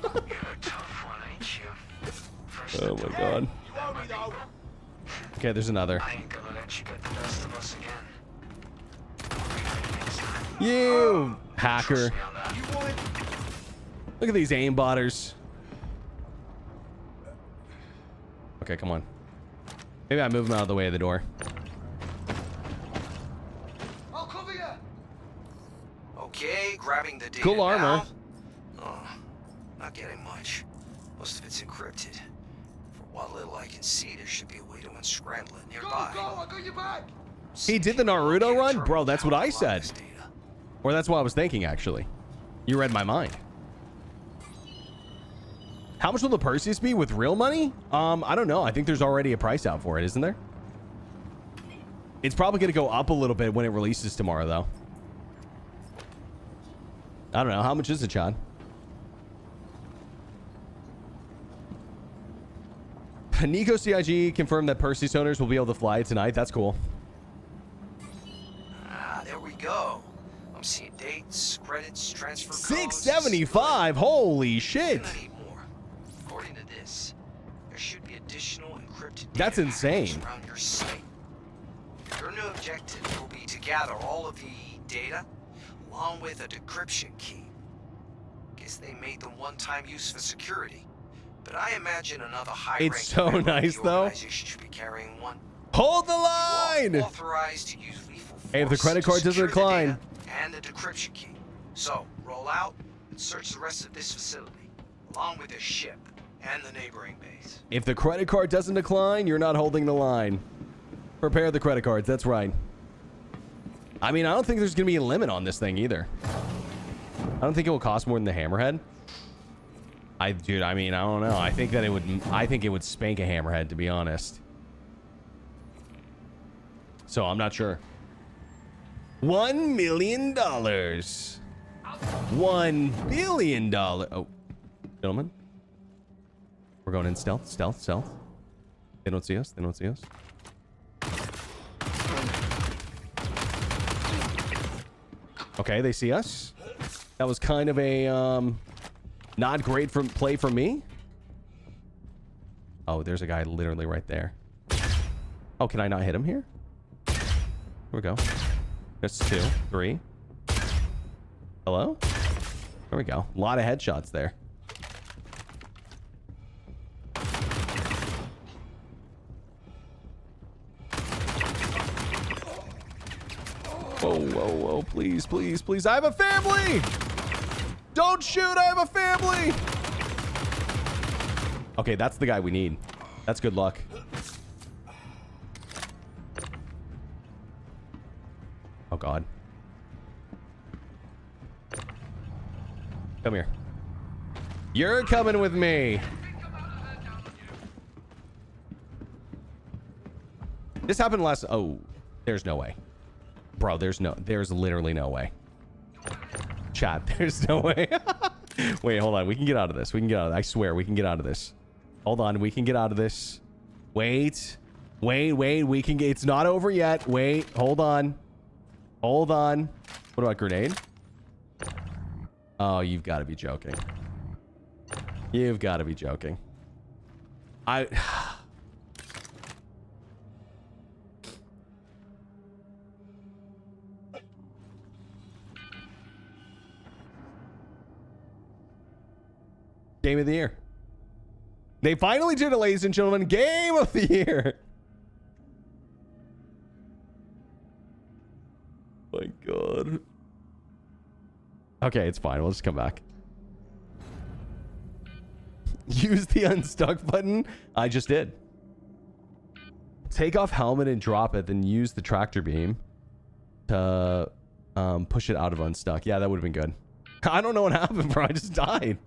You're a tough one, ain't you? First Oh, my God. You owe me though. Okay, there's another. I ain't gonna let you get the best of us again. Next time. You hacker. Trust me on that. You want it? Look at these aimbotters. Okay, come on. Maybe I move him out of the way of the door. I'll cover you. Okay, grabbing the data Cool armor. now. Oh, not getting much. Most of it's encrypted. For what little I can see, there should be a way to unscramble it Go, nearby. go. I got you back. He did the Naruto run? Bro, that's what I said. Or that's what I was thinking, actually. You read my mind. How much will the Perseus be with real money? I don't know. I think there's already a price out for it, isn't there? It's probably going to go up a little bit when it releases tomorrow, though. I don't know. How much is it, Chad? Nico CIG confirmed that Perseus owners will be able to fly it tonight. That's cool. Ah, there we go. I'm seeing dates, credits, transfer codes. 675. Holy shit. And I need more. According to this, there should be additional encrypted That's data insane. packets around your site. Your new objective will be to gather all of the data along with a decryption key. Guess they made them one-time use for security. But I imagine another high-ranking It's so member of the nice, though. organization should be carrying one. Hold the You are line. authorized to use lethal force Hey, if the credit to card doesn't secure the decline. data and the decryption key. So, roll out and search the rest of this facility, along with the ship and the neighboring base. If the credit card doesn't decline, you're not holding the line. Prepare the credit cards. That's right. I mean, I don't think there's going to be a limit on this thing either. I don't think it will cost more than the Hammerhead. Dude, I mean, I don't know. I think it would spank a Hammerhead, to be honest. So I'm not sure. $1 million. $1 billion. Oh, gentlemen. We're going in stealth, stealth, stealth. They don't see us. They don't see us. Okay, they see us. That was kind of a not great play from me. Oh, there's a guy literally right there. Oh, can I not hit him here? Here we go. That's 2, 3. Hello? There we go. A lot of headshots there. Whoa, whoa, whoa. Please, please, please. I have a family! Don't shoot! I have a family! Okay, that's the guy we need. That's good luck. Oh, God. Come here. You're coming with me. This happened last... Oh, there's no way. Bro, there's literally no way. Chat, there's no way. Wait, hold on. We can get out of this. We can get out of this. I swear, we can get out of this. Hold on. We can get out of this. Wait. Wait, wait. We can get... It's not over yet. Wait. Hold on. Hold on. What about grenade? Oh, you've got to be joking. You've got to be joking. Game of the year. They finally did it, ladies and gentlemen. Game of the year. My God. Okay, it's fine. We'll just come back. Use the unstuck button. I just did. Take off helmet and drop it, then use the tractor beam to push it out of unstuck. Yeah, that would have been good. I don't know what happened, bro. I just died.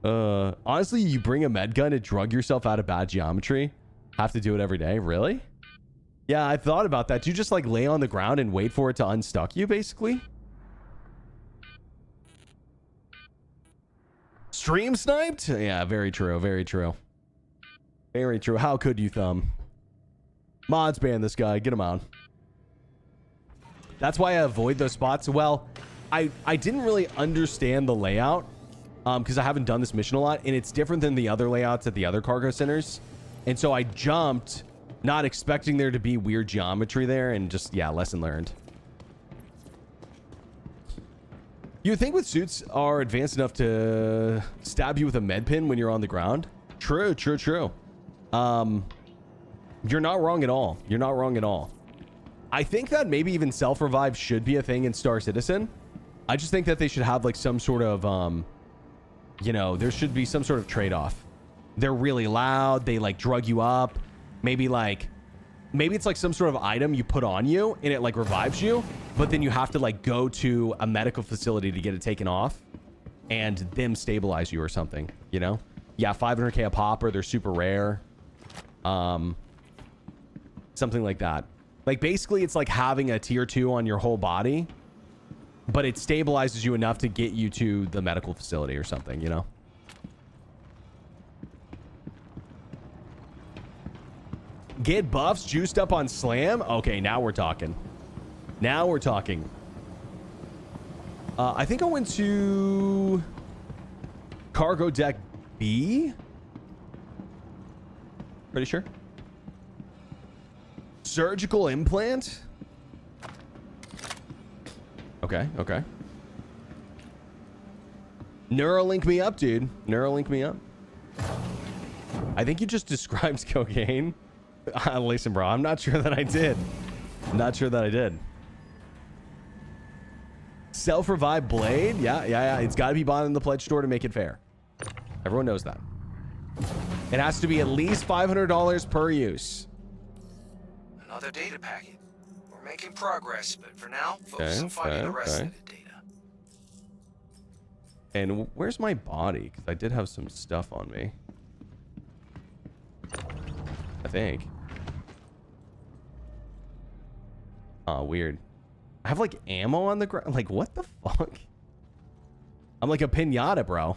Honestly, you bring a med gun to drug yourself out of bad geometry. Have to do it every day. Really? Yeah, I thought about that. Do you just like lay on the ground and wait for it to unstuck you, basically? Stream sniped? Yeah, very true. Very true. Very true. How could you, Thumb? Mods ban this guy. Get him out. That's why I avoid those spots. Well, I didn't really understand the layout because I haven't done this mission a lot, and it's different than the other layouts at the other cargo centers. And so I jumped, not expecting there to be weird geometry there, and just, yeah, lesson learned. You would think with suits are advanced enough to stab you with a med pin when you're on the ground. True, true, true. You're not wrong at all. You're not wrong at all. I think that maybe even self-revive should be a thing in Star Citizen. I just think that they should have like some sort of, you know, there should be some sort of trade-off. They're really loud. They like drug you up. Maybe it's like some sort of item you put on you and it like revives you, but then you have to like go to a medical facility to get it taken off and them stabilize you or something, you know? Yeah, 500k a pop, or they're super rare. Something like that. Like basically it's like having a tier 2 on your whole body, but it stabilizes you enough to get you to the medical facility or something, you know? Get buffs juiced up on slam? Okay, now we're talking. Now we're talking. I think I went to cargo deck B. Pretty sure. Surgical implant? Okay, okay. Neuralink me up, dude. Neuralink me up. I think you just described cocaine. Listen, bro, I'm not sure that I did. I'm not sure that I did. Self-revive blade? Yeah. It's got to be bought in the pledge store to make it fair. Everyone knows that. It has to be at least $500 per use. Another data packet. We're making progress, but for now, focus on finding the rest of the data. And where's my body? Because I did have some stuff on me. I think. Oh, weird. I have like ammo on the ground. Like, what the fuck? I'm like a pinata, bro.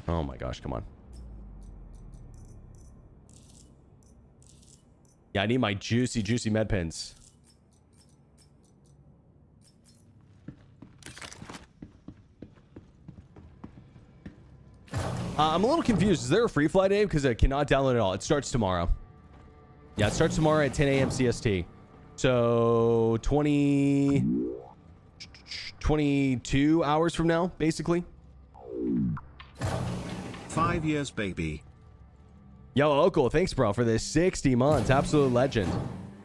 Oh my gosh, come on. Yeah, I need my juicy med pins. I'm a little confused. Is there a free fly day? Because I cannot download it all. It starts tomorrow. Yeah, it starts tomorrow at 10 a.m. CST. So 22 hours from now, basically. 5 years, baby. Yo, Okul, thanks, bro, for this 60 months. Absolute legend.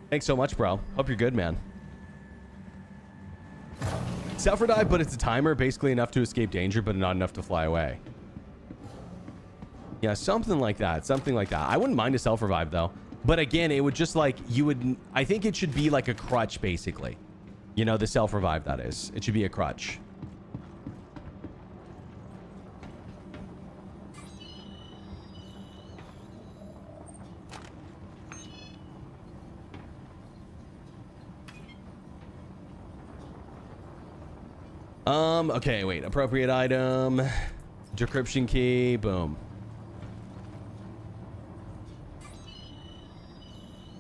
Thanks so much, bro. Hope you're good, man. Self-revive, but it's a timer. Basically enough to escape danger, but not enough to fly away. Yeah, something like that. Something like that. I wouldn't mind a self-revive, though. But again, it would just like, you would... I think it should be like a crutch, basically. You know, the self-revive, that is. It should be a crutch. Okay, wait. Appropriate item. Decryption key. Boom.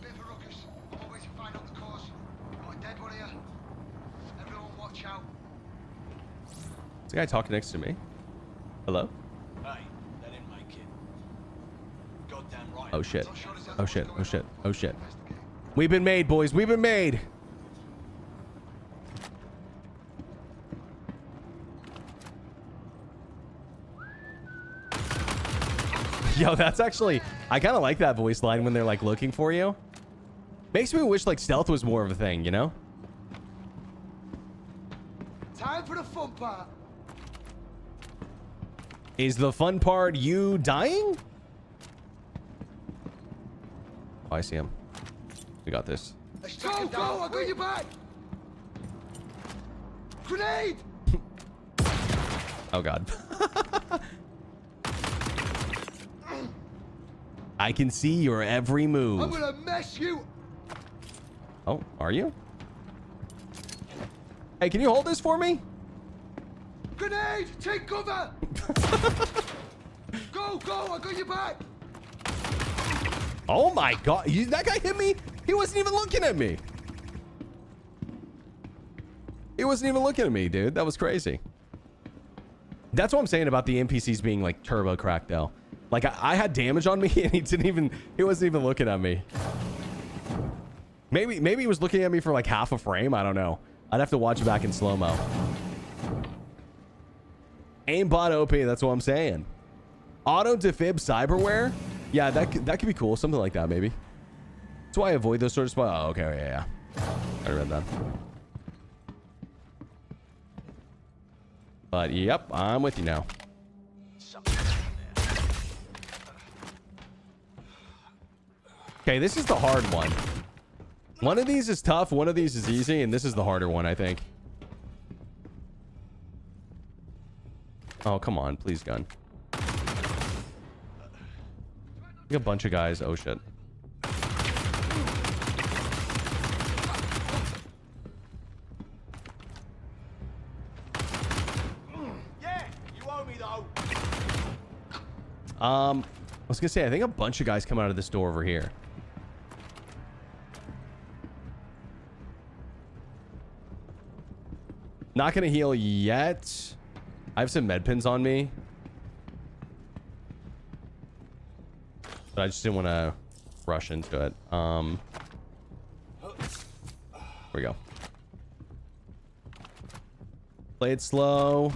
Bit of a ruckus. I'm always to find out the cause. Got a dead one here. Everyone watch out. Is the guy talking next to me? Hello? Hey, that ain't my kid. Goddamn right. Oh shit. Not sure there's Oh other shit. ones Oh shit. going Oh on. shit. Investigate. We've been made, boys. We've been made. Yo, that's actually... I kind of like that voice line when they're like looking for you. Makes me wish like stealth was more of a thing, you know? Time for the fun part. Is the fun part you dying? Oh, I see him. We got this. Let's go, I got your back. Grenade! Oh god. I can see your every I'm move. gonna mess you. Oh, are you? Hey, can you hold this for me? Grenade! Take cover! Go, go! I got your back! Oh my God. That guy hit me? He wasn't even looking at me. He wasn't even looking at me, dude. That was crazy. That's what I'm saying about the NPCs being like turbo cracked though. Like I had damage on me and he wasn't even looking at me. Maybe he was looking at me for like half a frame. I don't know. I'd have to watch it back in slow-mo. Aimbot OP, that's what I'm saying. Auto defib cyberware? Yeah, that could be cool. Something like that, maybe. That's why I avoid those sort of spots. Oh, okay, yeah. I read that. But yep, I'm with you now. Okay, this is the hard one. One of these is tough, one of these is easy, and this is the harder one, I think. Oh, come on, please, gun. A bunch of guys. Oh, shit. Yeah, you owe me though. I was gonna say, I think a bunch of guys come out of this door over here. Not gonna heal yet. I have some med pins on me. But I just didn't want to rush into it. Here we go. Play it slow.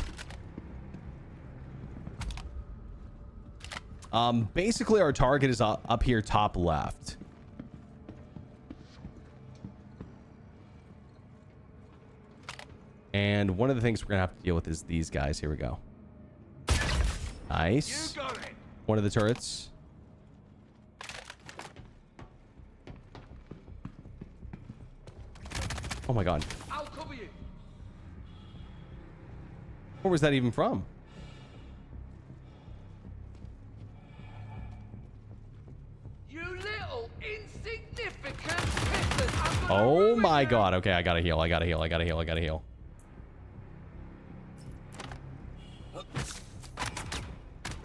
Basically our target is up here top left. And one of the things we're gonna have to deal with is these guys. Here we go. Nice. You got it. One of the turrets. Oh my God. I'll cover you. Where was that even from? You little insignificant piston. Oh my God. Okay, I gotta heal. I gotta heal. I gotta heal. I gotta heal.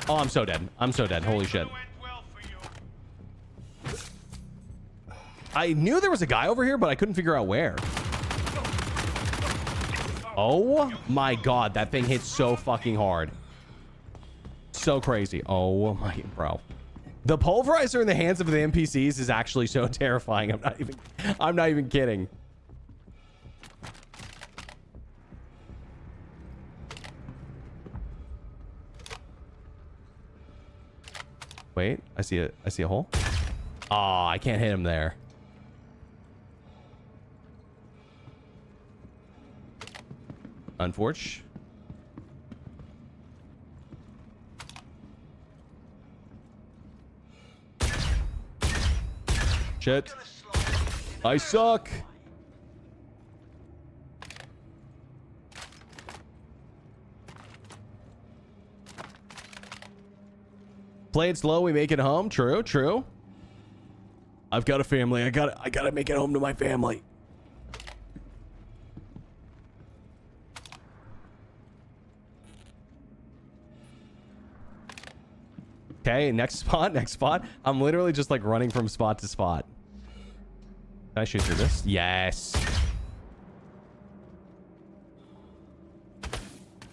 Oh, I'm so dead. I'm so dead. Holy shit. I knew there was a guy over here, but I couldn't figure out where. Oh my God. That thing hit so fucking hard. So crazy. Oh my, bro. The pulverizer in the hands of the NPCs is actually so terrifying. I'm not even kidding. Wait, I see a hole. Oh, I can't hit him there. Unfortunate. Shit. I suck. Play it slow, we make it home. True, true. I've got a family. I gotta make it home to my family. Okay, next spot, next spot. I'm literally just like running from spot to spot. Can I shoot through this? Yes.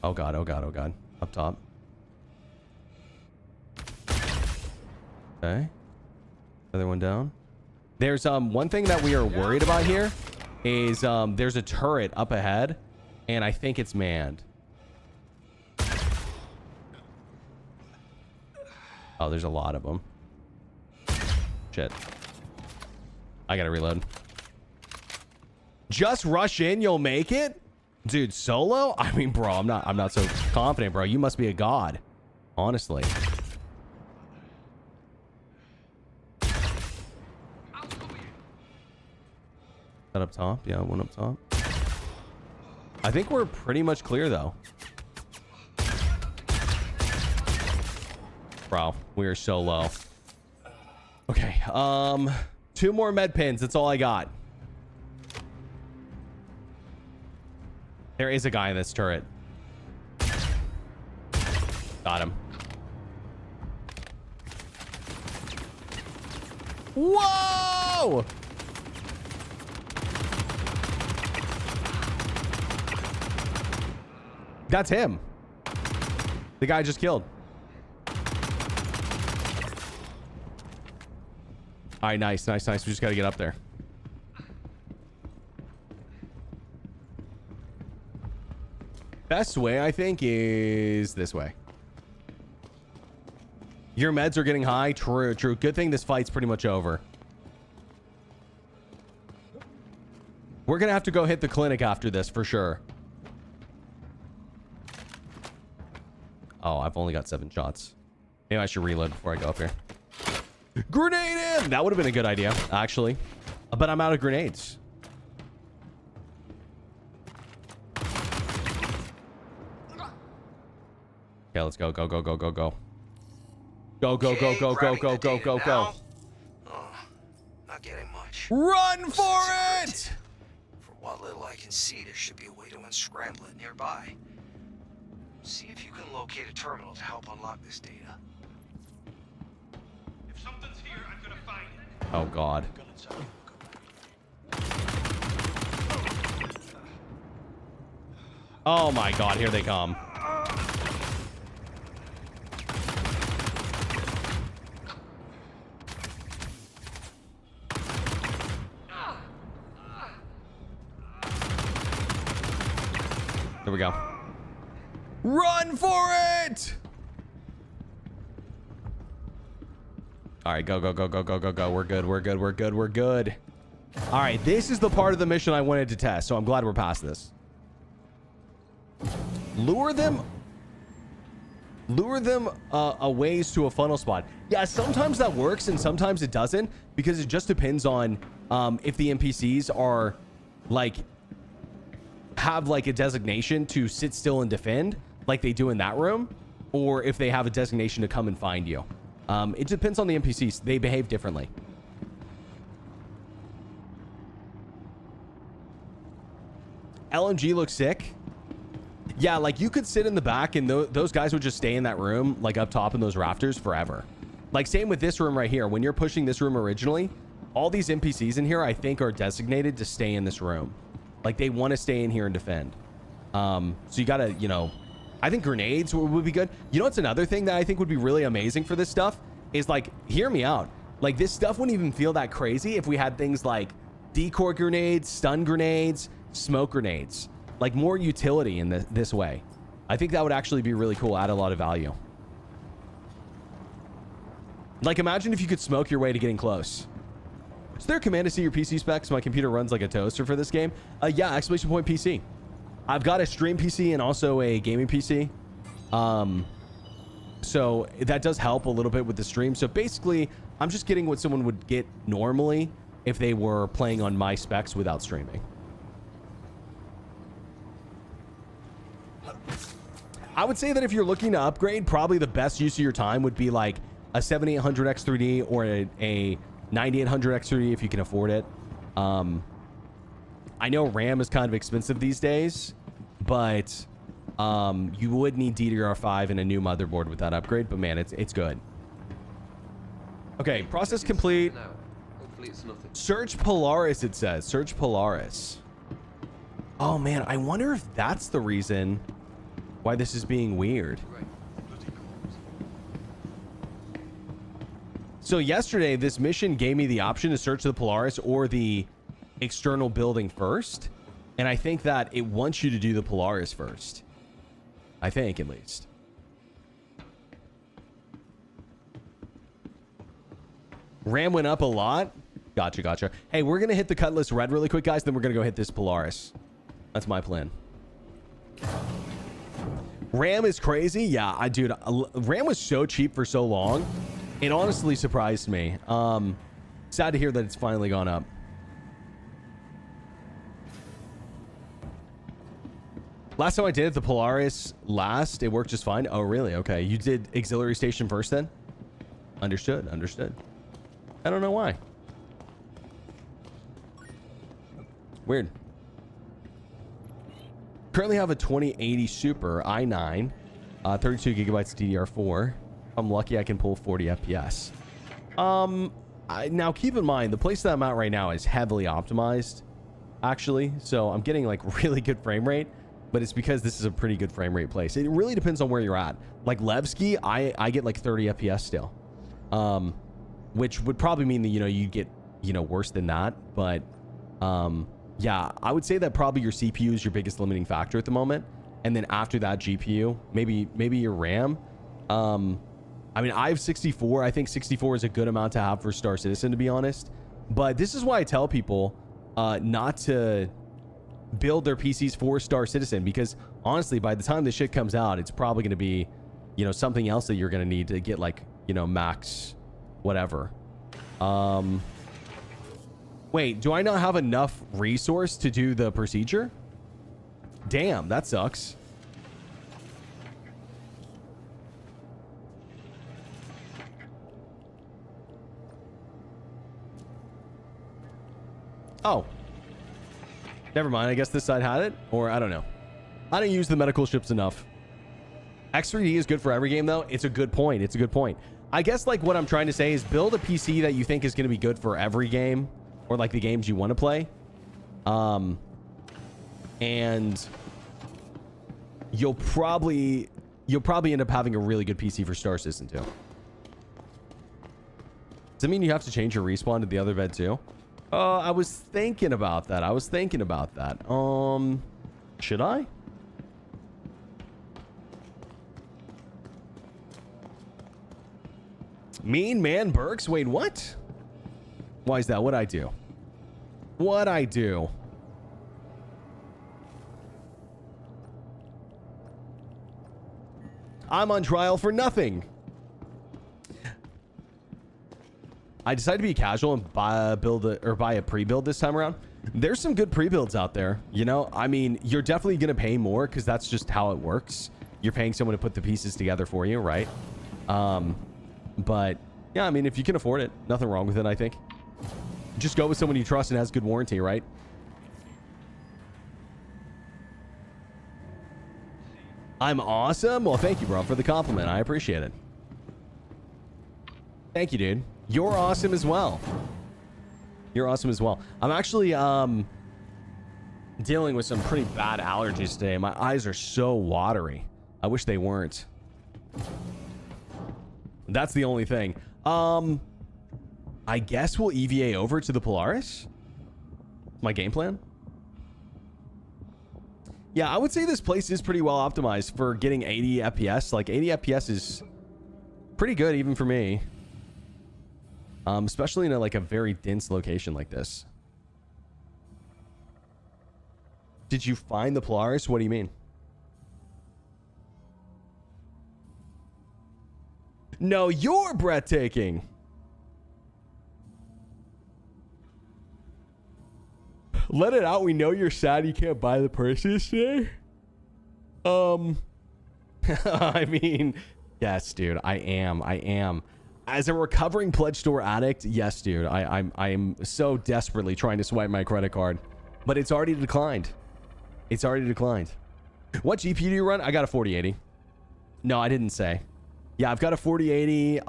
Oh God, oh God, oh God. Up top. Okay. Other one down. There's one thing that we are worried about here is there's a turret up ahead and I think it's manned. Oh, there's a lot of them. Shit. I gotta reload. Just rush in, you'll make it? Dude, solo? I mean, bro, I'm not so confident, bro. You must be a god. Honestly. That up top? Yeah, one up top. I think we're pretty much clear though. Bro, we are so low. Okay, 2 more med pins. That's all I got. There is a guy in this turret. Got him. Whoa! That's him. The guy I just killed. All right, nice, nice, nice. We just got to get up there. Best way, I think, is this way. Your meds are getting high. True, true. Good thing this fight's pretty much over. We're going to have to go hit the clinic after this for sure. Oh, I've only got 7 shots. Maybe I should reload before I go up here. Grenade in! That would have been a good idea, actually. But I'm out of grenades. Okay, let's go, go, go, go, go, go. Go, go, go, go, go, go, go, go, go. Oh, not getting much. Run for it! For what little I can see, there should be a way to unscramble it nearby. See if you can locate a terminal to help unlock this data. If something's here, I'm gonna find it. Oh, God. Gun inside. Oh, my God. Here they come. There we go. Run for it! All right, go, go, go, go, go, go, go. We're good, we're good, we're good, we're good. All right, this is the part of the mission I wanted to test, so I'm glad we're past this. Lure them a ways to a funnel spot. Yeah, sometimes that works and sometimes it doesn't, because it just depends on if the NPCs are like have like a designation to sit still and defend like they do in that room, or if they have a designation to come and find you. It depends on the NPCs. They behave differently. LMG looks sick. Yeah, like you could sit in the back and those guys would just stay in that room, like up top in those rafters forever. Like same with this room right here. When you're pushing this room originally, all these NPCs in here, I think, are designated to stay in this room. Like they want to stay in here and defend. So you gotta, you know, I think grenades would be good. You know what's another thing that I think would be really amazing for this stuff is, like, hear me out. Like this stuff wouldn't even feel that crazy if we had things like decoy grenades, stun grenades, smoke grenades. Like more utility in this way. I think that would actually be really cool, add a lot of value. Like imagine if you could smoke your way to getting close. Is there a command to see your PC specs? My computer runs like a toaster for this game. Yeah, exclamation point PC. I've got a stream PC and also a gaming PC. So that does help a little bit with the stream. So basically, I'm just getting what someone would get normally if they were playing on my specs without streaming. I would say that if you're looking to upgrade, probably the best use of your time would be like a 7800 X3D or a 9800 X3D if you can afford it. I know RAM is kind of expensive these days, but you would need DDR5 and a new motherboard with that upgrade. But man, it's good. Okay, process complete. Hopefully it's nothing. Search Polaris, it says. Search Polaris. Oh man, I wonder if that's the reason why this is being weird. So yesterday, this mission gave me the option to search the Polaris or the external building first. And I think that it wants you to do the Polaris first. I think, at least. RAM went up a lot. Gotcha, gotcha. Hey, we're going to hit the Cutlass Red really quick, guys. Then we're going to go hit this Polaris. That's my plan. RAM is crazy. Yeah, dude, RAM was so cheap for so long. It honestly surprised me. Sad to hear that it's finally gone up. Last time I did it, the Polaris it worked just fine. Oh, really? Okay. You did auxiliary station first then? Understood. Understood. I don't know why. Weird. Currently have a 2080 Super i9 32 gigabytes DDR4. I'm lucky I can pull 40 FPS. Now keep in mind, the place that I'm at right now is heavily optimized, actually. So I'm getting like really good frame rate, but it's because this is a pretty good frame rate place. It really depends on where you're at. Like Levski, I get like 30 FPS still, which would probably mean that, you know, you get, you know, worse than that. But yeah, I would say that probably your CPU is your biggest limiting factor at the moment. And then after that, GPU, maybe your RAM. I mean, I have 64. I think 64 is a good amount to have for Star Citizen, to be honest. But this is why I tell people not to build their PCs for Star Citizen, because honestly, by the time this shit comes out, it's probably going to be, you know, something else that you're going to need to get, like, you know, max whatever. Wait, do I not have enough resource to do the procedure? Damn, that sucks. Oh, never mind. I guess this side had it, or I don't know. I don't use the medical ships enough. X3D is good for every game, though. It's a good point. It's a good point. I guess like what I'm trying to say is build a PC that you think is going to be good for every game, or like the games you want to play. And you'll probably end up having a really good PC for Star Citizen too. Does that mean you have to change your respawn to the other bed too? I was thinking about that. Should I? Mean man Berks? Wait, what? Why is that? What'd I do? What'd I do? I'm on trial for nothing. I decided to be casual and buy a pre-build this time around. There's some good pre-builds out there, you know. I mean, you're definitely gonna pay more because that's just how it works. You're paying someone to put the pieces together for you, right? But yeah, I mean, if you can afford it, nothing wrong with it, I think. Just go with someone you trust and has good warranty, right? I'm awesome. Well, thank you, bro, for the compliment. I appreciate it. Thank you, dude. You're awesome as well. You're awesome as well. I'm actually dealing with some pretty bad allergies today. My eyes are so watery. I wish they weren't. That's the only thing. I guess we'll EVA over to the Polaris. My game plan. Yeah, I would say this place is pretty well optimized for getting 80 FPS. Like 80 FPS is pretty good even for me. Especially in a very dense location like this. Did you find the Polaris? What do you mean? No, you're breathtaking. Let it out. We know you're sad you can't buy the purses today. I mean, yes, dude. I am. As a recovering Pledge Store addict, yes, dude. I am so desperately trying to swipe my credit card, but it's already declined. It's already declined. What GPU do you run? I got a 4080. No, I didn't say. Yeah, I've got a 4080,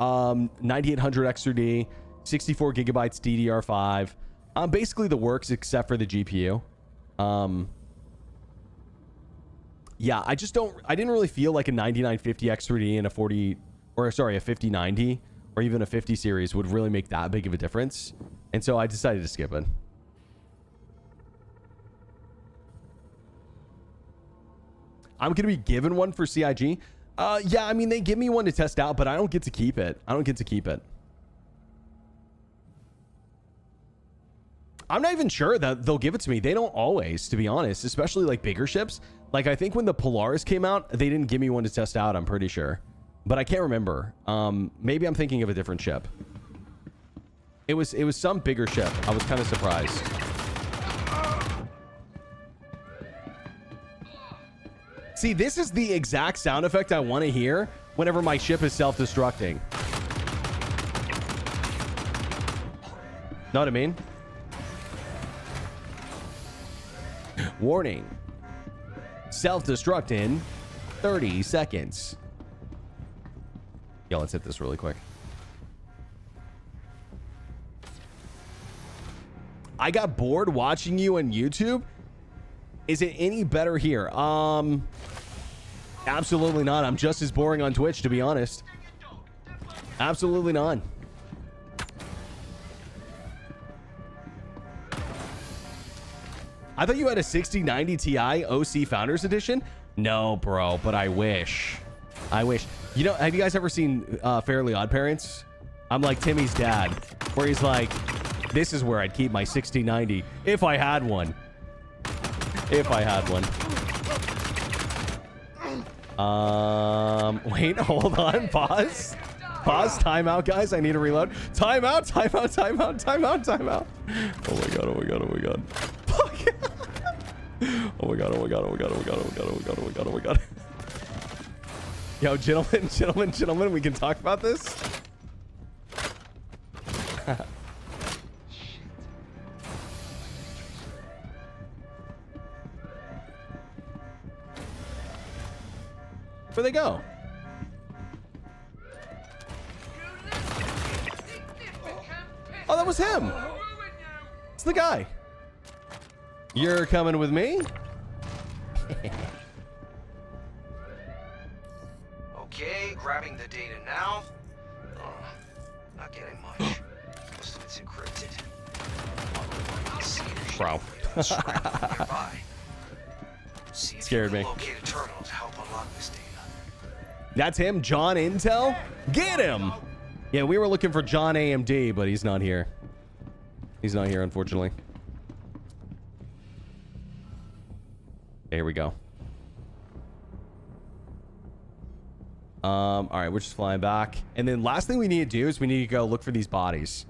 9800 X3D, 64 gigabytes DDR5. Basically the works except for the GPU. Yeah, I didn't really feel like a 9950 X3D and a 5090 or even a 50 series would really make that big of a difference. And so I decided to skip it. I'm going to be given one for CIG. Yeah, I mean, they give me one to test out, but I don't get to keep it. I'm not even sure that they'll give it to me. They don't always, to be honest, especially like bigger ships. Like I think when the Polaris came out, they didn't give me one to test out, I'm pretty sure. But I can't remember. Maybe I'm thinking of a different ship. It was some bigger ship. I was kind of surprised. See, this is the exact sound effect I want to hear whenever my ship is self-destructing. Know what I mean? Warning. Self-destruct in 30 seconds. Yo, let's hit this really quick. I got bored watching you on YouTube. Is it any better here? Absolutely not. I'm just as boring on Twitch, to be honest. Absolutely not. I thought you had a 6090 Ti OC Founders Edition. No, bro, but I wish. I wish. You know, have you guys ever seen Fairly Odd Parents? I'm like Timmy's dad, where he's like, this is where I'd keep my 6090 if I had one. If I had one. Wait, hold on. Pause. Pause. Timeout, guys. I need to reload. Timeout. Timeout. Timeout. Timeout. Timeout. Oh my god. Oh my god. Oh my god. Fuck. Oh my god. Oh my god. Oh my god. Oh my god. Oh my god. Oh my god. Oh my god. Oh my god. Yo, gentlemen, we can talk about this. Where'd they go? Oh, that was him. It's the guy. You're coming with me? Okay, grabbing the data now. Oh, not getting much. Most of it's encrypted. Bro. See if Scared you me. can locate a terminal to help unlock this data. That's him, John Intel. Get him. Yeah, we were looking for John AMD, but he's not here. He's not here, unfortunately. Here we go. All right, we're just flying back. And then last thing we need to do is we need to go look for these bodies.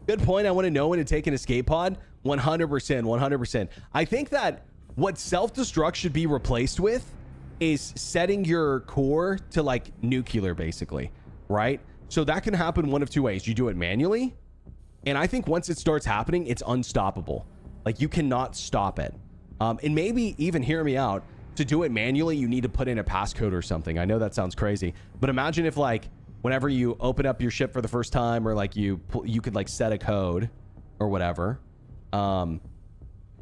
Good point. I want to know when to take an escape pod. 100%, 100%. I think that what self-destruct should be replaced with is setting your core to like nuclear, basically, right? So that can happen one of two ways. You do it manually, and I think once it starts happening, it's unstoppable. Like, you cannot stop it. And maybe even, hear me out, to do it manually, you need to put in a passcode or something. I know that sounds crazy, but imagine if, like, whenever you open up your ship for the first time, or like you could like set a code or whatever, and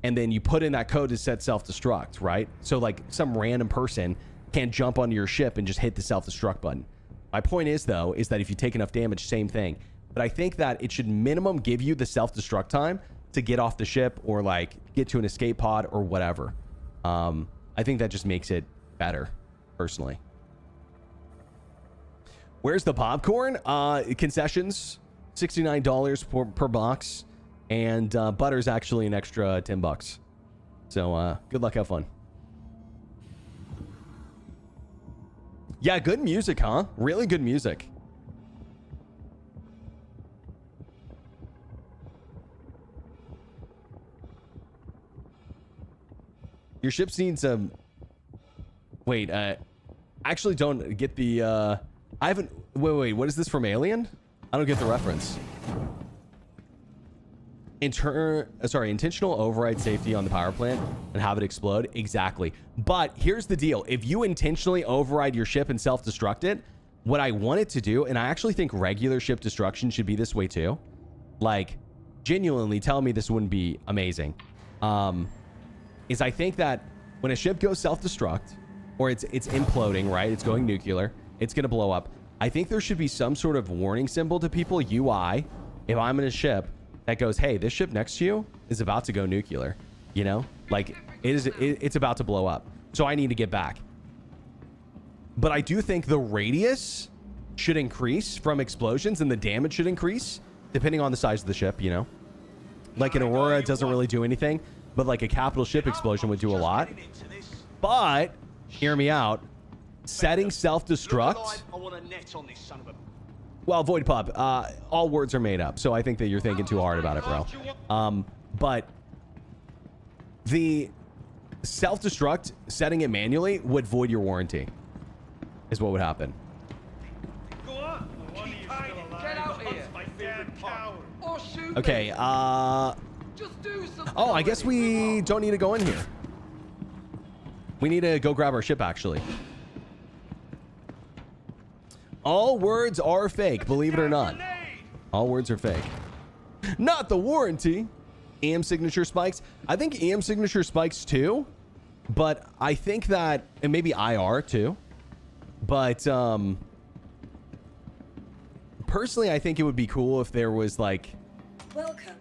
then you put in that code to set self-destruct, right? So like some random person can't jump onto your ship and just hit the self-destruct button. My point is, though, is that if you take enough damage, same thing. But I think that it should minimum give you the self-destruct time to get off the ship or like get to an escape pod or whatever. I think that just makes it better, personally. Where's the popcorn? Concessions, $69 per box, and butter's actually an extra $10. So good luck, have fun. Yeah, good music, huh? Really good music. Your ship's seen some... Wait, actually don't get the... I haven't... Wait, what is this from Alien? I don't get the reference. Intentional override safety on the power plant and have it explode. Exactly. But here's the deal. If you intentionally override your ship and self-destruct it, what I want it to do, and I actually think regular ship destruction should be this way too. Like, genuinely tell me this wouldn't be amazing. Is I think that when a ship goes self-destruct, or it's imploding, right? It's going nuclear. It's going to blow up. I think there should be some sort of warning symbol to people, UI, if I'm in a ship, that goes, hey, this ship next to you is about to go nuclear. You know? Like, it's about to blow up. So I need to get back. But I do think the radius should increase from explosions, and the damage should increase, depending on the size of the ship, you know? Like an Aurora doesn't really do anything, but like a capital ship explosion would do a lot. But, hear me out, setting self-destruct... Well, Void Pop, all words are made up, so I think that you're thinking too hard about it, bro. But the self-destruct, setting it manually, would void your warranty, is what would happen. Get out here. Or shoot Okay, me. Just do something oh, I guess we don't need to go in here. We need to go grab our ship, actually. All words are fake, believe it or not. All words are fake. Not the warranty. EM signature spikes. I think EM signature spikes too, but I think that, and maybe IR too, but personally, I think it would be cool if there was like Welcome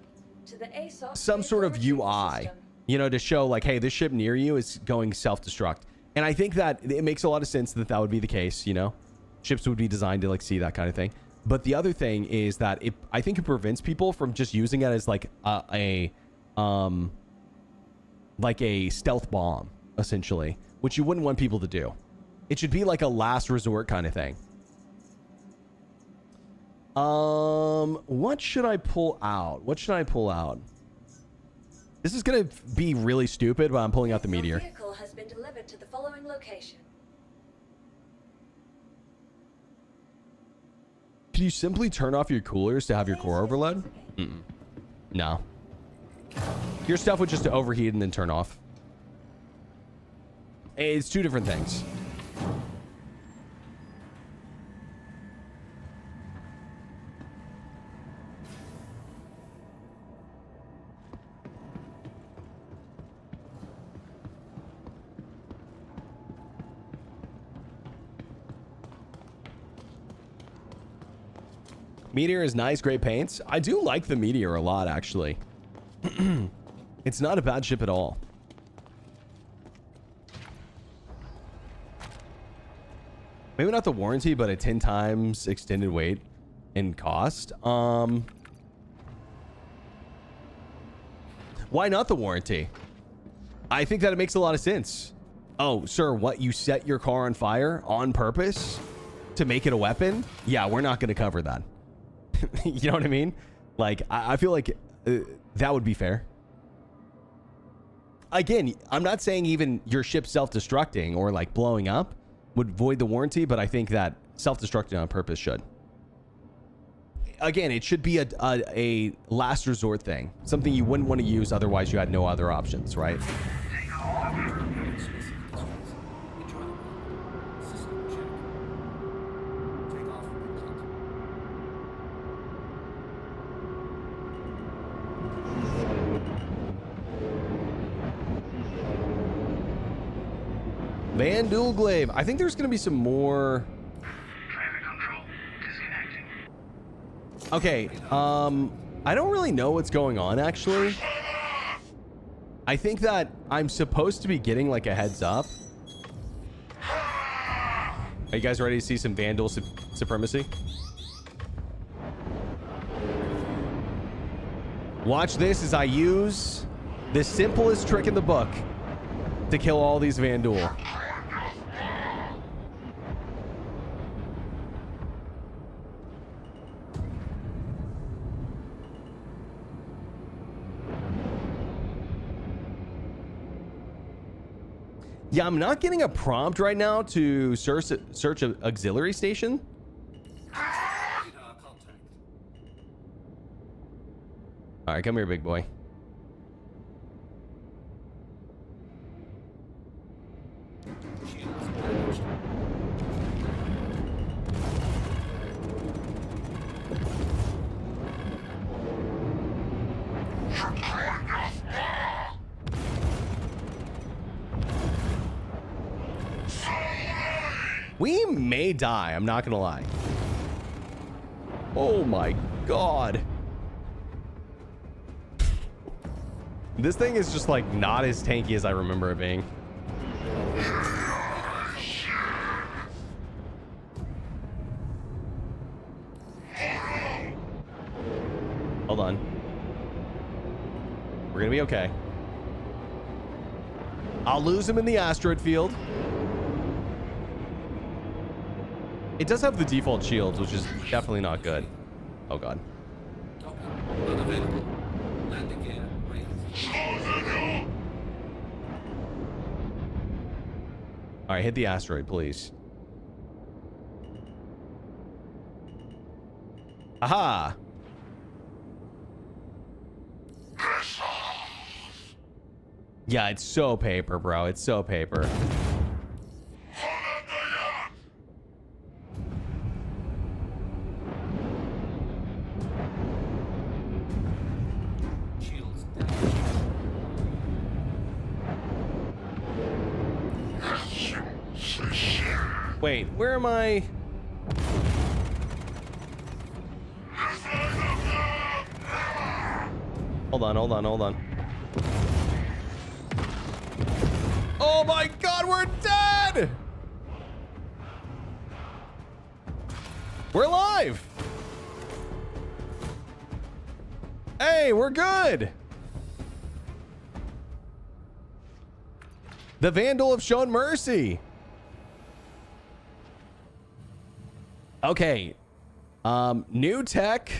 to the ASOS some sort of vehicle retrieval UI, system. you know, to show like, hey, this ship near you is going self-destruct. And I think that it makes a lot of sense that that would be the case, you know? Ships would be designed to like see that kind of thing. But the other thing is that I think it prevents people from just using it as like a stealth bomb, essentially, which you wouldn't want people to do. It should be like a last resort kind of thing. What should I pull out? What should I pull out? This is gonna be really stupid, but I'm pulling out the meteor. Your vehicle has been delivered to the following location. Can you simply turn off your coolers to have your core overload? No. Your stuff would just overheat and then turn off. It's two different things. Meteor is nice, great paints. I do like the Meteor a lot, actually. It's not a bad ship at all. Maybe not the warranty, but a 10 times extended wait in cost. Why not the warranty? I think that it makes a lot of sense. Oh, sir, what? You set your car on fire on purpose to make it a weapon? Yeah, we're not going to cover that. You know what I mean? Like, I feel like that would be fair. Again, I'm not saying even your ship self-destructing or like blowing up would void the warranty, but I think that self-destructing on purpose should. Again, it should be a last resort thing. Something you wouldn't want to use, otherwise you had no other options, right? Van Duelglaive. I think there's going to be some more. Okay. I don't really know what's going on, actually. I think that I'm supposed to be getting like a heads up. Are you guys ready to see some Vandal supremacy? Watch this as I use the simplest trick in the book to kill all these Vandal. Yeah, I'm not getting a prompt right now to search an auxiliary station. All right, come here, big boy. We may die, I'm not gonna lie. Oh my god. This thing is just like not as tanky as I remember it being. Hold on. We're gonna be okay. I'll lose him in the asteroid field. It does have the default shields, which is definitely not good. Oh god. All right, hit the asteroid, please. Aha! Yeah, it's so paper, bro. It's so paper. Shields. Wait, where am I? Hold on, hold on, hold on. Oh my God, we're dead! We're alive! Hey, we're good! The Vandal have shown mercy. Okay. New tech.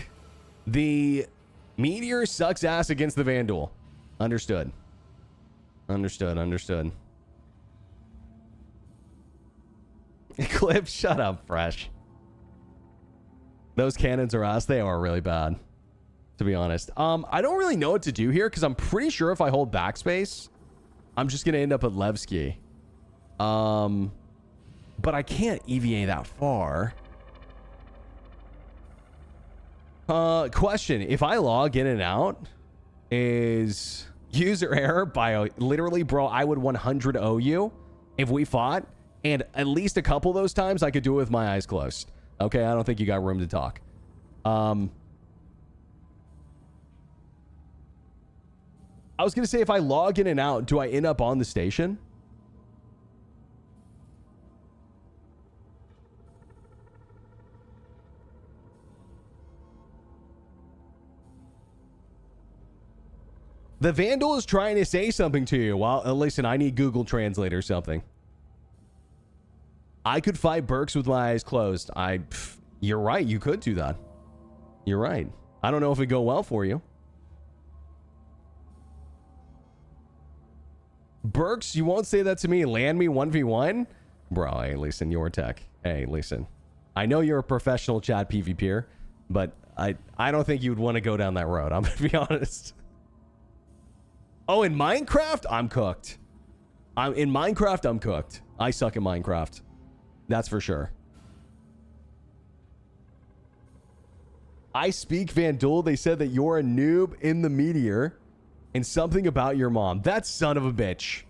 The Meteor sucks ass against the Vandal. Understood. Understood, understood. Eclipse, shut up, Fresh. Those cannons are us. They are really bad, to be honest. I don't really know what to do here because I'm pretty sure if I hold backspace, I'm just going to end up at Levski. But I can't EVA that far. Question. If I log in and out, is user error by literally, bro, I would 100 owe you if we fought. And at least a couple of those times I could do it with my eyes closed. Okay, I don't think you got room to talk. I was going to say, if I log in and out, do I end up on the station? The Vandal is trying to say something to you. Well, listen, I need Google Translate or something. I could fight Berks with my eyes closed. You're right. You could do that. You're right. I don't know if it'd go well for you. Berks, you won't say that to me. Land me 1v1? Bro, hey, listen, your tech. Hey, listen. I know you're a professional chat PvPer, but I don't think you'd want to go down that road. I'm going to be honest. Oh, in Minecraft? I'm cooked. In Minecraft, I'm cooked. I suck at Minecraft. That's for sure. I speak Vandal. They said that you're a noob in the Meteor and something about your mom. That son of a bitch.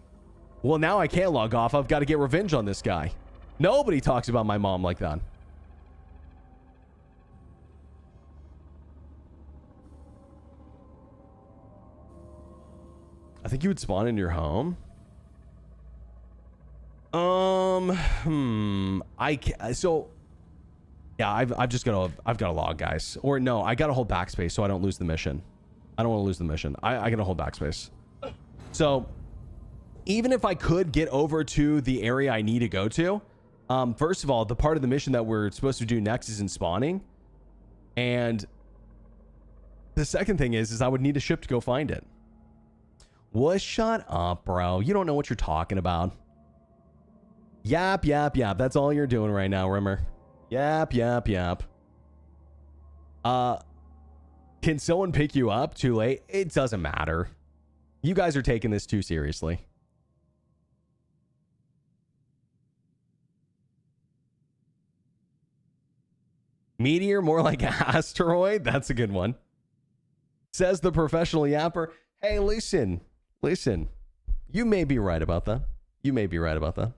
Well, now I can't log off. I've got to get revenge on this guy. Nobody talks about my mom like that. I think you would spawn in your home. Yeah, I've got to log, guys. Or no, I got to hold backspace so I don't lose the mission. I don't want to lose the mission. I got to hold backspace. So even if I could get over to the area I need to go to, first of all, the part of the mission that we're supposed to do next is in spawning. And the second thing is I would need a ship to go find it. Well, shut up, bro. You don't know what you're talking about. Yap, yap, yap. That's all you're doing right now, Rimmer. Yap, yap, yap. Can someone pick you up too late? It doesn't matter. You guys are taking this too seriously. Meteor, more like an asteroid? That's a good one. Says the professional yapper. Hey, listen. Listen. You may be right about that. You may be right about that.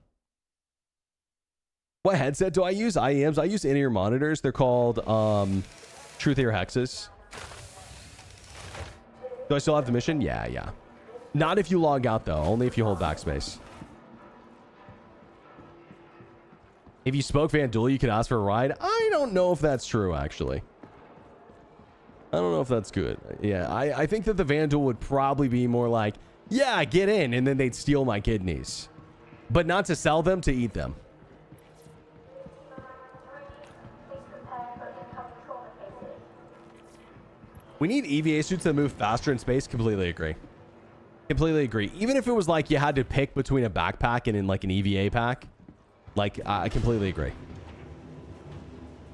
What headset do I use? IEMs. I use in-ear monitors. They're called Truth Ear Hexes. Do I still have the mission? Yeah, yeah. Not if you log out, though. Only if you hold backspace. If you spoke Vandal, you could ask for a ride. I don't know if that's true, actually. I don't know if that's good. Yeah, I think that the Vandal would probably be more like, yeah, get in, and then they'd steal my kidneys. But not to sell them, to eat them. We need EVA suits that move faster in space. Completely agree. Completely agree. Even if it was like you had to pick between a backpack and in like an EVA pack. Like, I completely agree.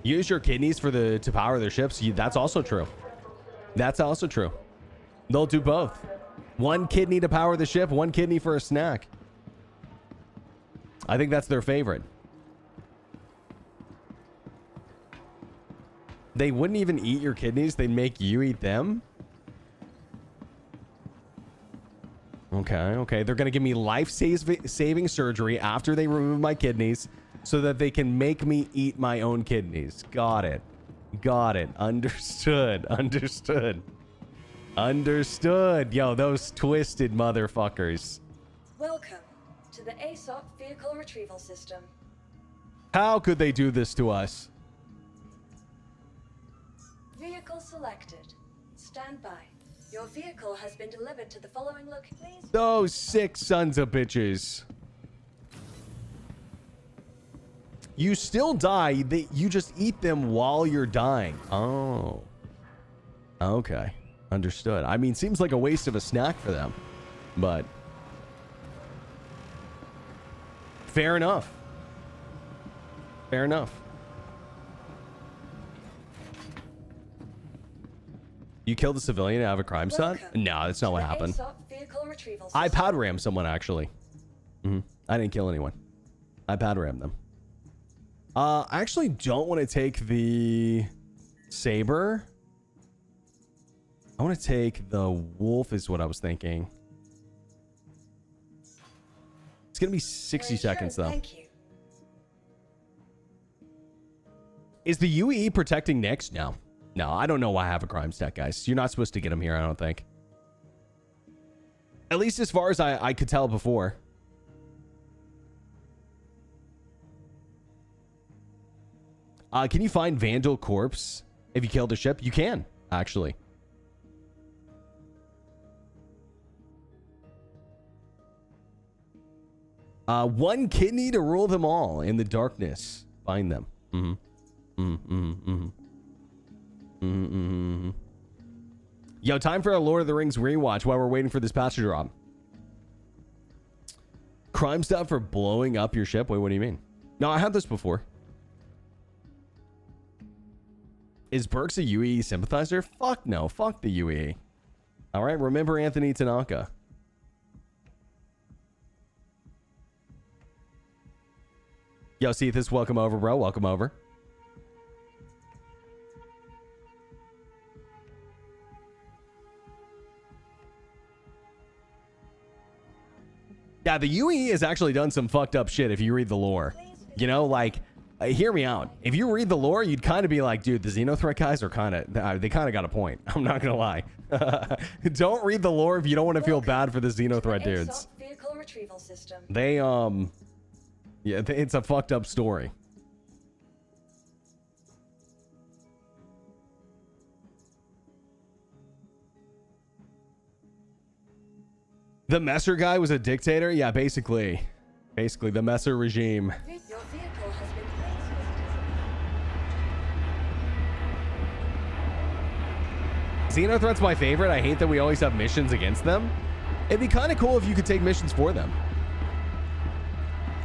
Use your kidneys to power their ships. That's also true. That's also true. They'll do both. 1 kidney to power the ship, 1 kidney for a snack. I think that's their favorite. They wouldn't even eat your kidneys. They'd make you eat them. Okay. They're going to give me life-saving surgery after they remove my kidneys so that they can make me eat my own kidneys. Got it. Understood. Yo, those twisted motherfuckers. Welcome to the ASOP Vehicle Retrieval System. How could they do this to us? Vehicle selected. Stand by. Your vehicle has been delivered to the following location. Those sick sons of bitches. You still die. You just eat them while you're dying. Oh. Okay. Understood. I mean, seems like a waste of a snack for them. But fair enough. You killed a civilian and have a crime stunt? No, that's not what happened. I pad rammed someone, actually. I didn't kill anyone. I pad rammed them. I actually don't want to take the saber. I want to take the wolf is what I was thinking. It's going to be 60 seconds, though. Thank you. Is the UE protecting Nyx? No. No, I don't know why I have a crime stat, guys. You're not supposed to get him here, I don't think. At least as far as I could tell before. Can you find Vandal corpse if you killed a ship? You can, actually. One kidney to rule them all in the darkness. Find them. Yo, time for a Lord of the Rings rewatch while we're waiting for this patch to drop. Crime stuff for blowing up your ship? Wait, what do you mean? No, I had this before. Is Berks a UE sympathizer? Fuck no. Fuck the UE. All right, remember Anthony Tanaka. Yo, Cephas, welcome over, bro. Welcome over. Yeah, the UE has actually done some fucked up shit if you read the lore. You know, like, hear me out. If you read the lore, you'd kind of be like, dude, the Xenothreat guys are kind of, they kind of got a point. I'm not going to lie. Don't read the lore if you don't want to feel bad for the Xenothreat dudes. Vehicle retrieval system. They, yeah, it's a fucked up story. The Messer guy was a dictator? Yeah, basically. Basically, the Messer regime. Your vehicle has been placed. Xenothreat's my favorite. I hate that we always have missions against them. It'd be kind of cool if you could take missions for them.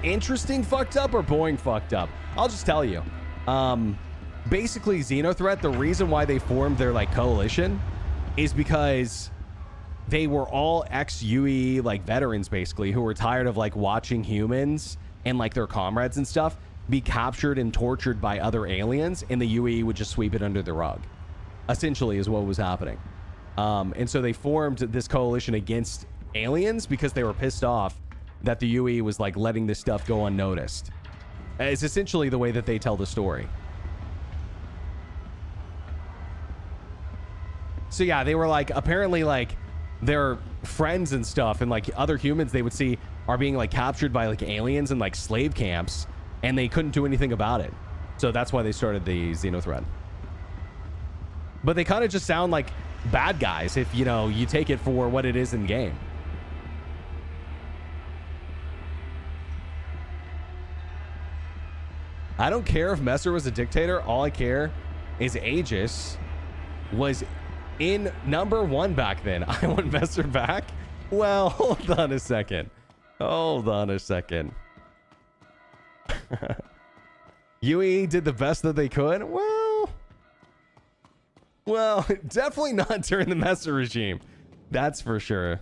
Interesting fucked up or boring fucked up? I'll just tell you. Basically, Xenothreat, the reason why they formed their, like, coalition is because they were all ex-UE, like, veterans, basically, who were tired of, like, watching humans and, like, their comrades and stuff be captured and tortured by other aliens, and the UE would just sweep it under the rug. Essentially is what was happening. And so they formed this coalition against aliens because they were pissed off that the UE was, like, letting this stuff go unnoticed. It's essentially the way that they tell the story. So, yeah, they were, like, apparently, like, their friends and stuff and, like, other humans they would see are being, like, captured by, like, aliens and, like, slave camps, and they couldn't do anything about it. So that's why they started the Xenothreat. But they kind of just sound like bad guys if, you know, you take it for what it is in game. I don't care if Messer was a dictator. All I care is Aegis was in #1 back then. I want Messer back? Well, hold on a second. Hold on a second. UE did the best that they could? Well, definitely not during the Messer regime. That's for sure.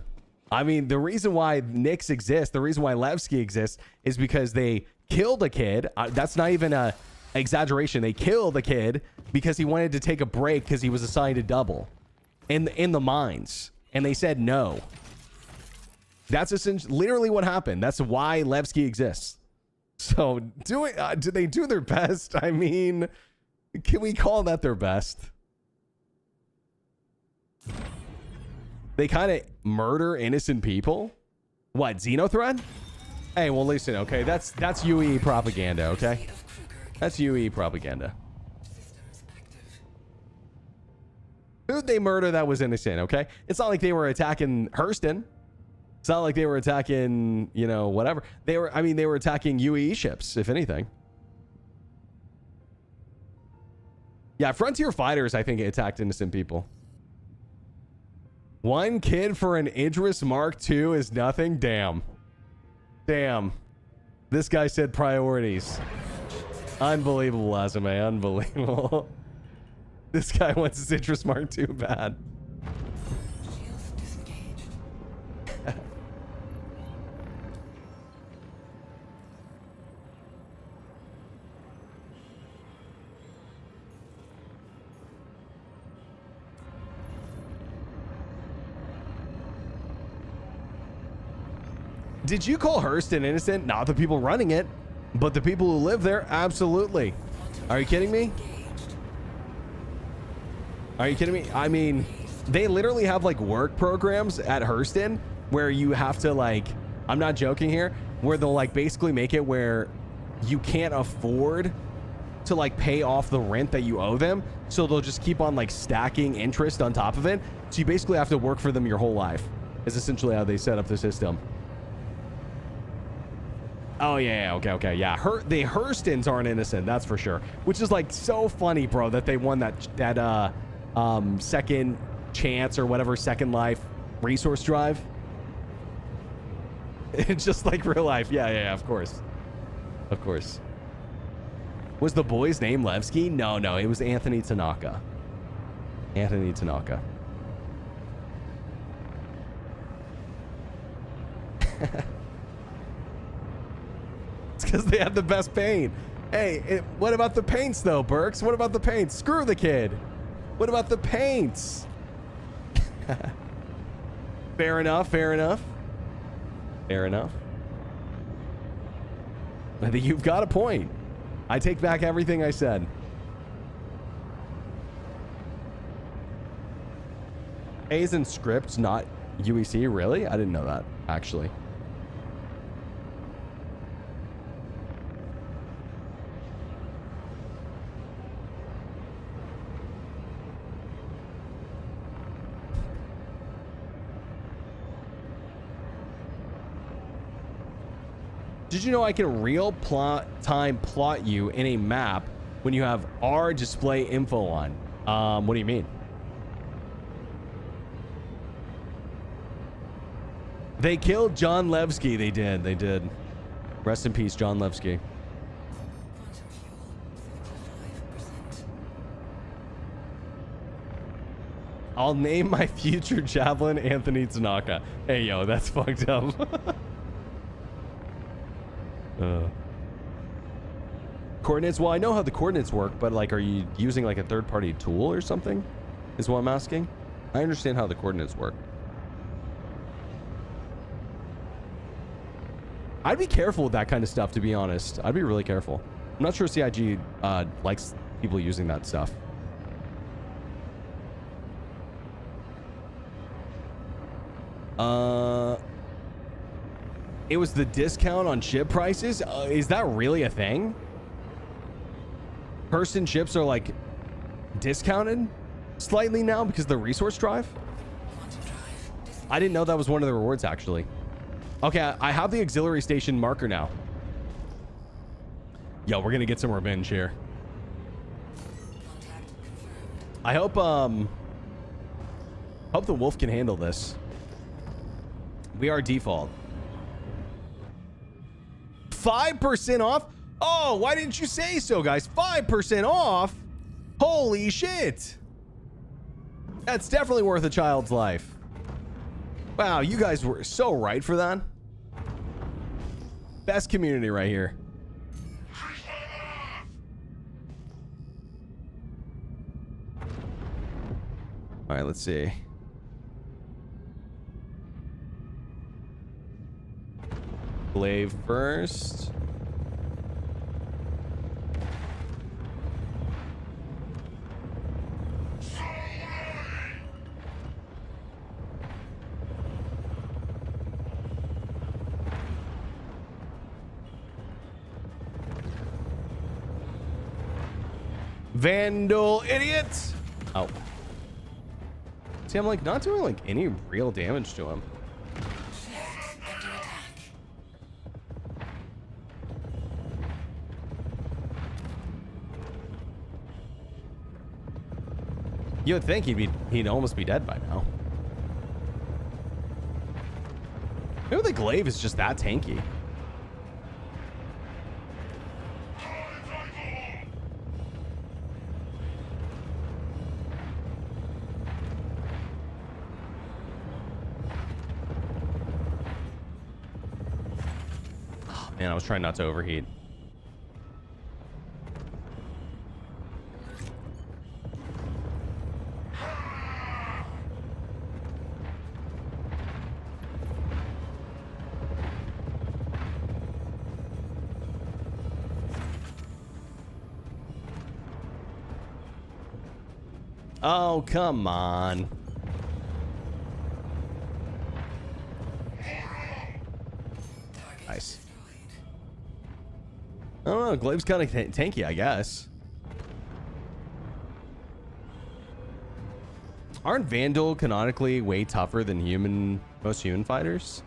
I mean, the reason why Nix exists, the reason why Levski exists, is because they killed a kid. That's not even a exaggeration. They killed a kid because he wanted to take a break because he was assigned a double in the mines, and they said no. That's essentially literally what happened. That's why Levski exists. So did they do their best? I mean, can we call that their best? They kind of murder innocent people. What, Xenothread? Hey, well, listen, okay, that's UE propaganda, okay? That's UE propaganda. Who'd they murder that was innocent, okay? It's not like they were attacking Hurston. It's not like they were attacking, you know, whatever. They were attacking UE ships, if anything. Yeah, Frontier Fighters, I think, attacked innocent people. One kid for an Idris Mark II is nothing? Damn. Damn. This guy said priorities. Unbelievable, Azame. Unbelievable. This guy wants his Idris Mark II bad. Did you call Hurston innocent? Not the people running it, but the people who live there, absolutely. Are you kidding me? Are you kidding me? I mean, they literally have like work programs at Hurston where you have to like, I'm not joking here, where they'll like basically make it where you can't afford to like pay off the rent that you owe them. So they'll just keep on like stacking interest on top of it. So you basically have to work for them your whole life. Is essentially how they set up the system. Oh, yeah, okay, yeah. The Hurstons aren't innocent, that's for sure. Which is, like, so funny, bro, that they won that second chance or whatever, second life resource drive. It's just like real life. Yeah, of course. Of course. Was the boy's name Levski? No, it was Anthony Tanaka. Anthony Tanaka. It's because they had the best paint. Hey, what about the paints, though, Berks? What about the paints? Screw the kid. What about the paints? Fair enough. I think you've got a point. I take back everything I said. A's and scripts, not UEC, really? I didn't know that, actually. Did you know I can real-time plot you in a map when you have R display info on? What do you mean? They killed John Levski. They did. Rest in peace, John Levski. I'll name my future javelin Anthony Tanaka. Hey, yo, that's fucked up. Coordinates? Well, I know how the coordinates work, but like, are you using like a third-party tool or something? Is what I'm asking. I understand how the coordinates work. I'd be careful with that kind of stuff, to be honest. I'd be really careful. I'm not sure CIG likes people using that stuff. It was the discount on ship prices? Is that really a thing? Person ships are like discounted slightly now because of the resource drive? I didn't know that was one of the rewards, actually. Okay, I have the auxiliary station marker now. Yo, we're gonna get some revenge here. I hope the wolf can handle this. We are default. 5% off? Oh, why didn't you say so, guys? 5% off? Holy shit. That's definitely worth a child's life. Wow, you guys were so right for that. Best community right here. All right, let's see. Glaive first. Vandal idiots. Oh. See, I'm like not doing like any real damage to him. You would think he'd almost be dead by now. Maybe the glaive is just that tanky. Oh, man, I was trying not to overheat. Oh, come on. Nice. I don't know. Glaive's kind of tanky, I guess. Aren't Vandal canonically way tougher than most human fighters?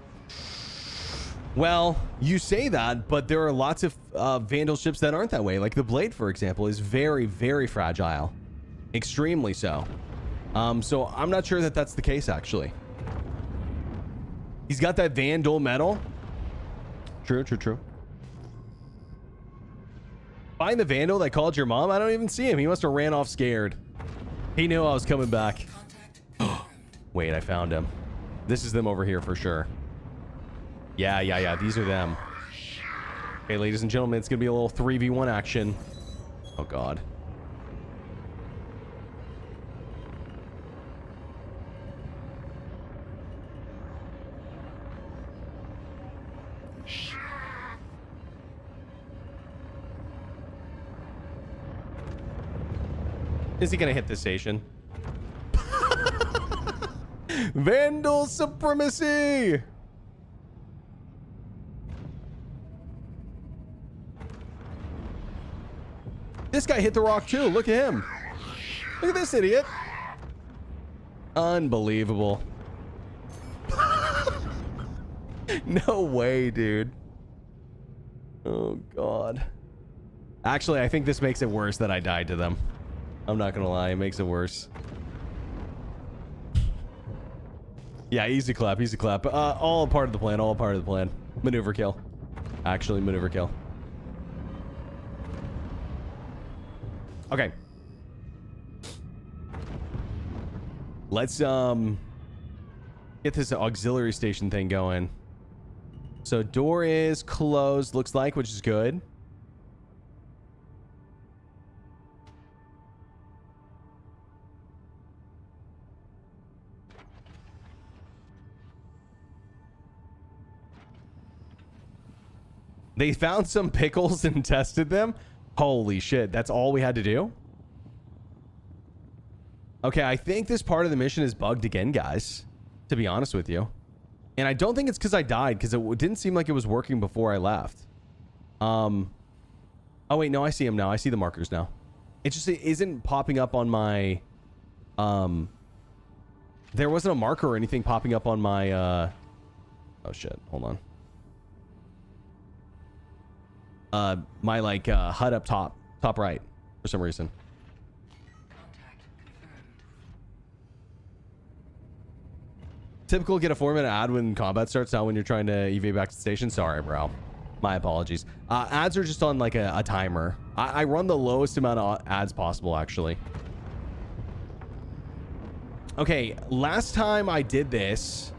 Well, you say that, but there are lots of Vandal ships that aren't that way. Like the Blade, for example, is very, very fragile. Extremely so. So I'm not sure that that's the case, actually. He's got that Vandal metal. True, true, true. Find the Vandal that called your mom? I don't even see him. He must have ran off scared. He knew I was coming back. Wait, I found him. This is them over here for sure. Yeah. These are them. Okay, ladies and gentlemen, it's going to be a little 3v1 action. Oh, God. Is he gonna hit this station? Vandal supremacy! This guy hit the rock too. Look at him. Look at this idiot. Unbelievable. No way, dude. Oh, God. Actually, I think this makes it worse that I died to them. I'm not gonna lie, it makes it worse. Yeah, easy clap, easy clap. All part of the plan, all part of the plan. Maneuver kill. Actually, maneuver kill. Okay. Let's get this auxiliary station thing going. So door is closed, looks like, which is good. They found some pickles and tested them. Holy shit, that's all we had to do? Okay, I think this part of the mission is bugged again, guys, to be honest with you. And I don't think it's because I died, because it didn't seem like it was working before I left. Oh, wait, no, I see them now. I see the markers now. It just isn't popping up on my... There wasn't a marker or anything popping up on my... Oh, shit. Hold on. My like HUD up top right for some reason. Typical get a 4-minute ad when combat starts, not when you're trying to EV back to the station. Sorry, bro. My apologies. Ads are just on like a timer. I run the lowest amount of ads possible, actually. Okay, last time I did this,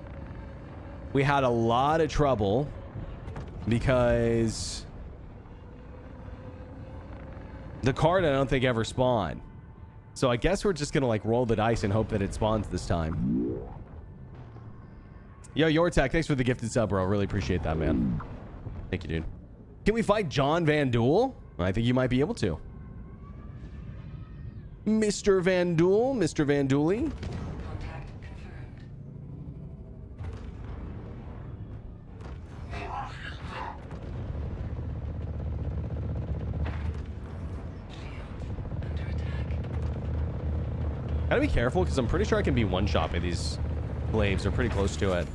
we had a lot of trouble because the card I don't think ever spawned. So I guess we're just gonna like roll the dice and hope that it spawns this time. Yo, Yortek, thanks for the gifted sub, bro. Really appreciate that, man. Thank you, dude. Can we fight John Van Duel? I think you might be able to. Mr. Van Duel, Mr. Van Dooley. Contact confirmed. Under attack. Gotta be careful because I'm pretty sure I can be one-shot by these glaives. They're pretty close to it.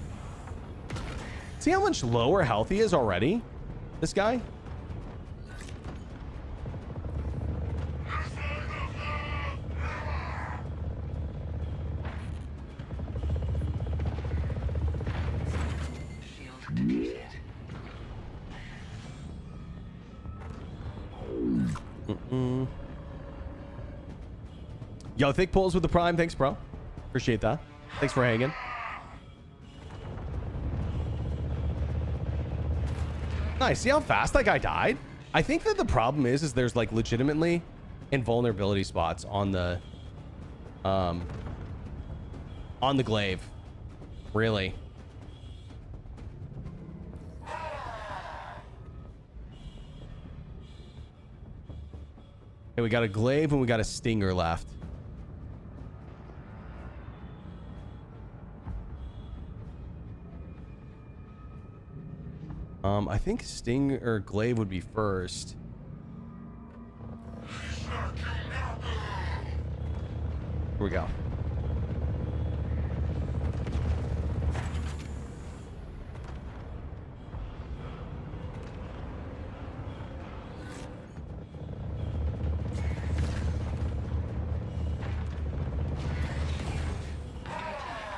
See how much lower health he is already? This guy? Shield depleted. Yo, thick pulls with the prime. Thanks, bro. Appreciate that. Thanks for hanging. Nice. See how fast that guy died? I think that the problem is there's like legitimately invulnerability spots on the glaive. Really. Okay, we got a glaive and we got a stinger left. I think Sting or Glaive would be first. Here we go.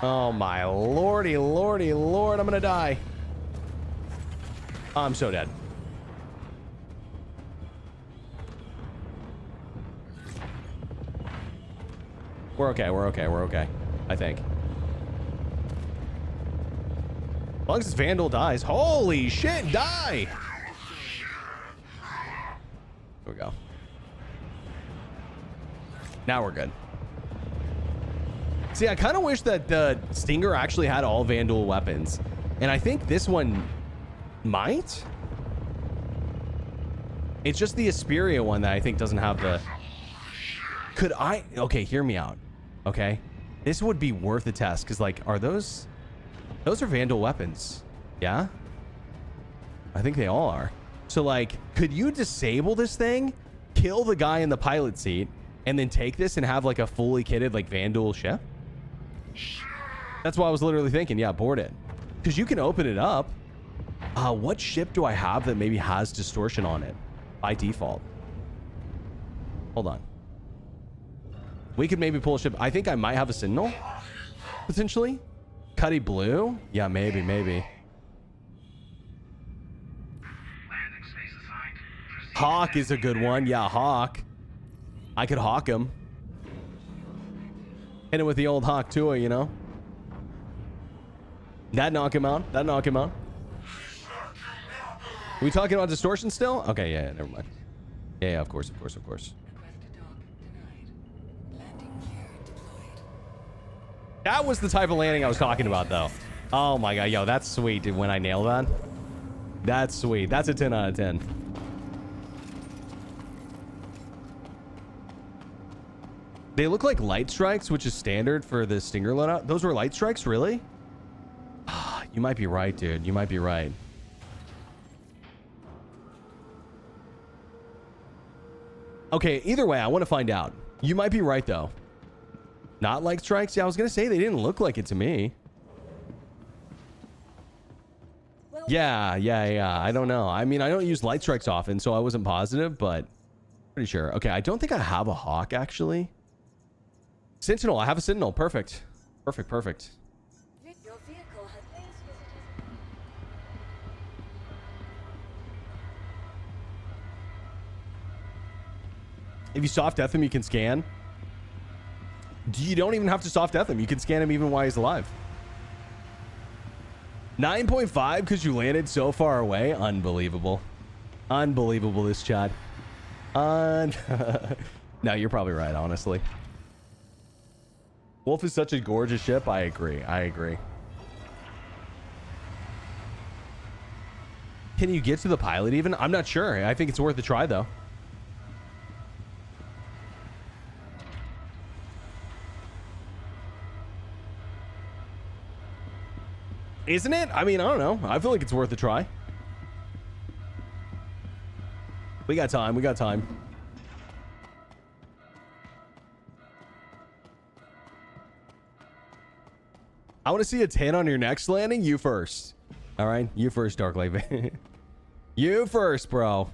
Oh my lordy, lordy, lord, I'm gonna die. I'm so dead. We're okay, we're okay, we're okay. I think. As long as this Vandal dies. Holy shit, die! Here we go. Now we're good. See, I kind of wish that the Stinger actually had all Vandal weapons. And I think this one might. It's just the Asperia one that I think doesn't have the... Could I... Okay, hear me out. Okay? This would be worth a test. Because, like, are those... Those are Vandal weapons. Yeah? I think they all are. So, like, could you disable this thing, kill the guy in the pilot seat, and then take this and have, like, a fully kitted, like, Vandal ship? That's what I was literally thinking. Yeah, board it. Because you can open it up. What ship do I have that maybe has distortion on it by default? Hold on. We could maybe pull a ship. I think I might have a Sentinel, potentially. Cuddy Blue? Yeah, maybe, maybe. Hawk is a good one. Yeah, Hawk. I could Hawk him. Hit him with the old Hawk Tua, you know? That knock him out. That knock him out. Are we talking about distortion still? Okay, yeah, never mind. Yeah, of course, of course, of course. That was the type of landing I was talking about, though. Oh my god, yo, that's sweet, dude, when I nail that. That's sweet. That's a 10 out of 10. They look like light strikes, which is standard for the Stinger loadout. Those were light strikes, really? You might be right, dude. You might be right. Okay, either way, I want to find out. You might be right, though. Not like strikes? Yeah, I was going to say they didn't look like it to me. Yeah. I don't know. I mean, I don't use light strikes often, so I wasn't positive, but pretty sure. Okay, I don't think I have a Hawk, actually. Sentinel. I have a Sentinel. Perfect. Perfect, perfect. Your vehicle has base visitors. If you soft death him, you can scan. You don't even have to soft death him. You can scan him even while he's alive. 9.5 because you landed so far away. Unbelievable. Unbelievable, this Chad. No, you're probably right, honestly. Wolf is such a gorgeous ship. I agree. I agree. Can you get to the pilot even? I'm not sure. I think it's worth a try, though. Isn't it? I mean, I don't know. I feel like it's worth a try. We got time. We got time. I want to see a 10 on your next landing. You first. All right. You first, Dark Lake. You first, bro.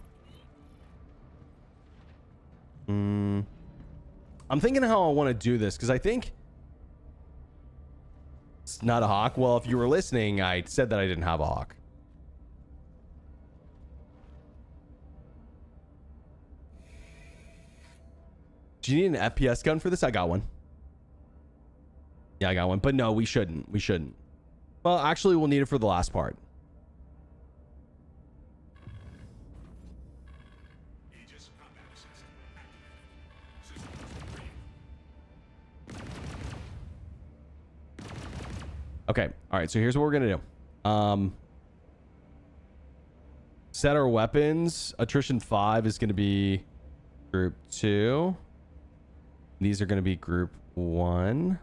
I'm thinking how I want to do this because I think it's not a hawk. Well, if you were listening, I said that I didn't have a hawk. Do you need an FPS gun for this? I got one. Yeah, I got one. But no, we shouldn't. We shouldn't. Well, actually, we'll need it for the last part. Okay. All right. So here's what we're going to do. Set our weapons. Attrition 5 is going to be group 2. These are going to be group 1.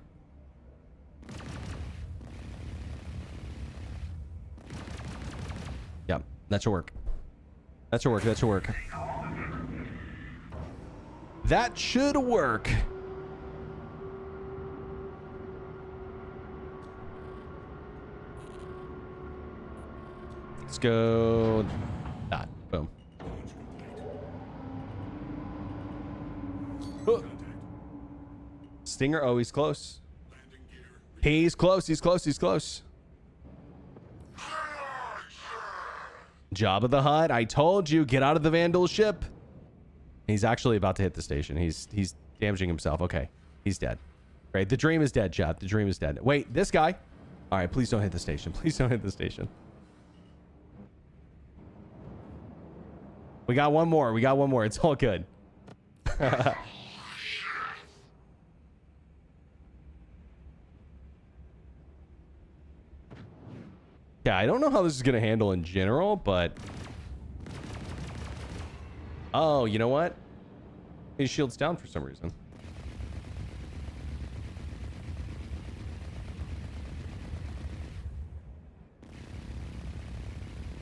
Yep. That should work. That should work. That should work. That should work. Let's go. That. Boom. Oh. Stinger. Oh, he's close. He's close. He's close. He's close. Job of the Hutt. I told you, get out of the Vandal ship. He's actually about to hit the station. He's damaging himself. Okay. He's dead. Right. The dream is dead, chat. The dream is dead. Wait, this guy. All right. Please don't hit the station. Please don't hit the station. We got one more. We got one more. It's all good. Yeah, I don't know how this is going to handle in general, but... Oh, you know what? His shield's down for some reason.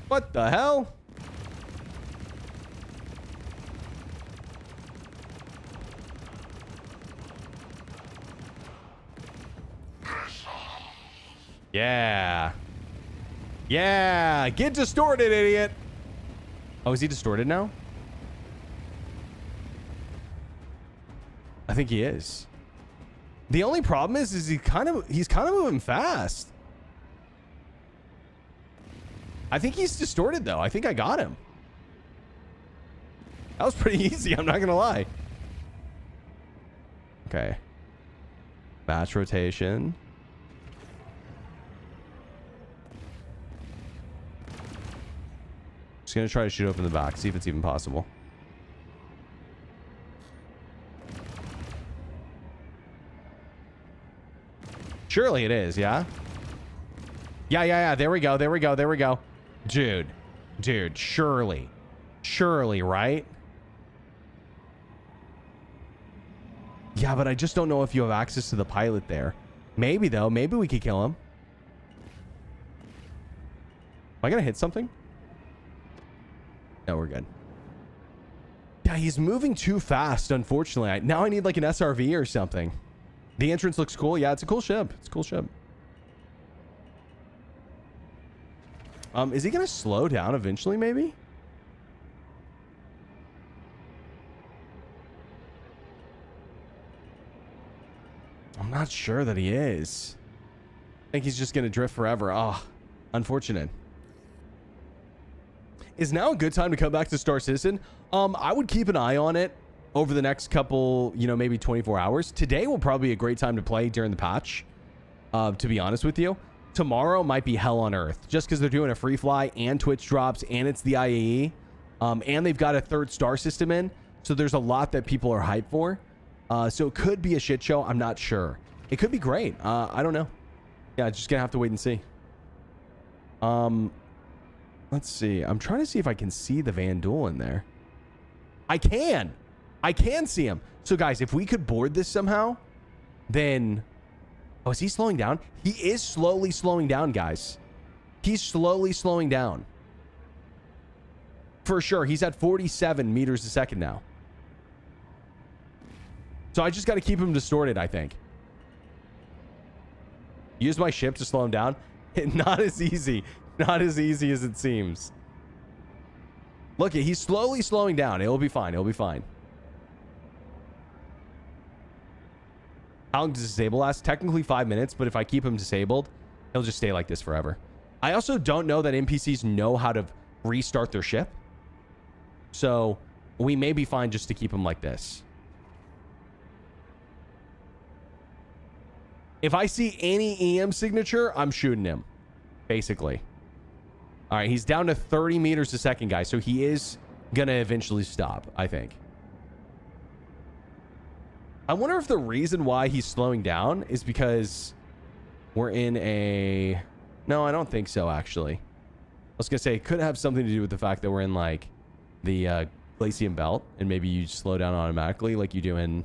What the hell? Yeah. Yeah. Get distorted, idiot. Oh, is he distorted now? I think he is. The only problem is he's kind of moving fast. I think he's distorted though. I think I got him. That was pretty easy. I'm not gonna lie. Okay. Batch rotation. Just gonna try to shoot open the back, see if it's even possible. Surely it is, yeah? Yeah. There we go. There we go. There we go. Dude, surely, right? Yeah, but I just don't know if you have access to the pilot there. Maybe though. Maybe we could kill him. Am I gonna hit something? No, we're good. Yeah, he's moving too fast, unfortunately. Now I need like an SRV or something. The entrance looks cool. Yeah, it's a cool ship. It's a cool ship. Is he going to slow down eventually, maybe? I'm not sure that he is. I think he's just going to drift forever. Oh, unfortunate. Is now a good time to come back to Star Citizen? I would keep an eye on it over the next couple, maybe 24 hours. Today will probably be a great time to play during the patch, to be honest with you. tomorrow might be hell on earth just because they're doing a free fly and Twitch drops and it's the IAE. And they've got a 3rd star system in. So there's a lot that people are hyped for. So it could be a shit show. I'm not sure. It could be great. I don't know. Yeah, just gonna have to wait and see. Let's see. I'm trying to see if I can see the Vandal in there. I can see him. So guys, if we could board this somehow, then... Oh, is he slowing down? He is slowly slowing down, guys. He's slowly slowing down. For sure. He's at 47 meters a second now. So I just got to keep him distorted, I think. Use my ship to slow him down. Not as easy. Not as easy as it seems. Look, he's slowly slowing down. It'll be fine. It'll be fine. How long does disable last? Technically 5 minutes, but if I keep him disabled, he'll just stay like this forever. I also don't know that NPCs know how to restart their ship. So we may be fine just to keep him like this. If I see any EM signature, I'm shooting him. Basically. All right, he's down to 30 meters a second, guys. So he is going to eventually stop, I think. I wonder if the reason why he's slowing down is because we're in a... No, I don't think so, actually. I was going to say, it could have something to do with the fact that we're in, like, the Glacium Belt, and maybe you slow down automatically like you do in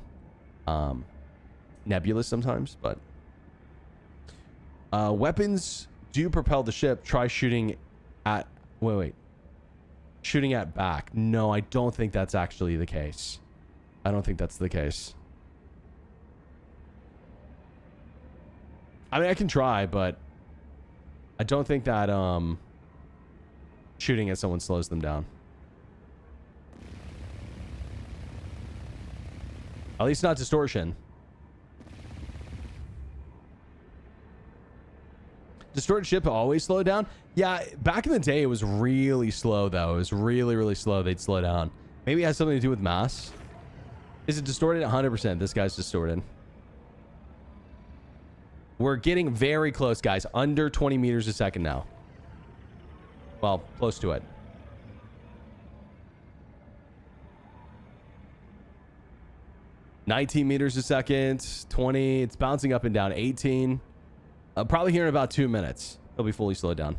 Nebulous sometimes, but... weapons do propel the ship. Try shooting at... Wait. Shooting at back. No, I don't think that's actually the case. I don't think that's the case. I mean, I can try, but I don't think that shooting at someone slows them down. At least not distortion. Distorted ship always slow down? Yeah, back in the day, it was really slow, though. It was really, really slow. They'd slow down. Maybe it has something to do with mass. Is it distorted? 100%. This guy's distorted. We're getting very close, guys. Under 20 meters a second now. Well, close to it. $19 meters a second. 20. It's bouncing up and down. 18. Probably here in about 2 minutes. It'll be fully slowed down.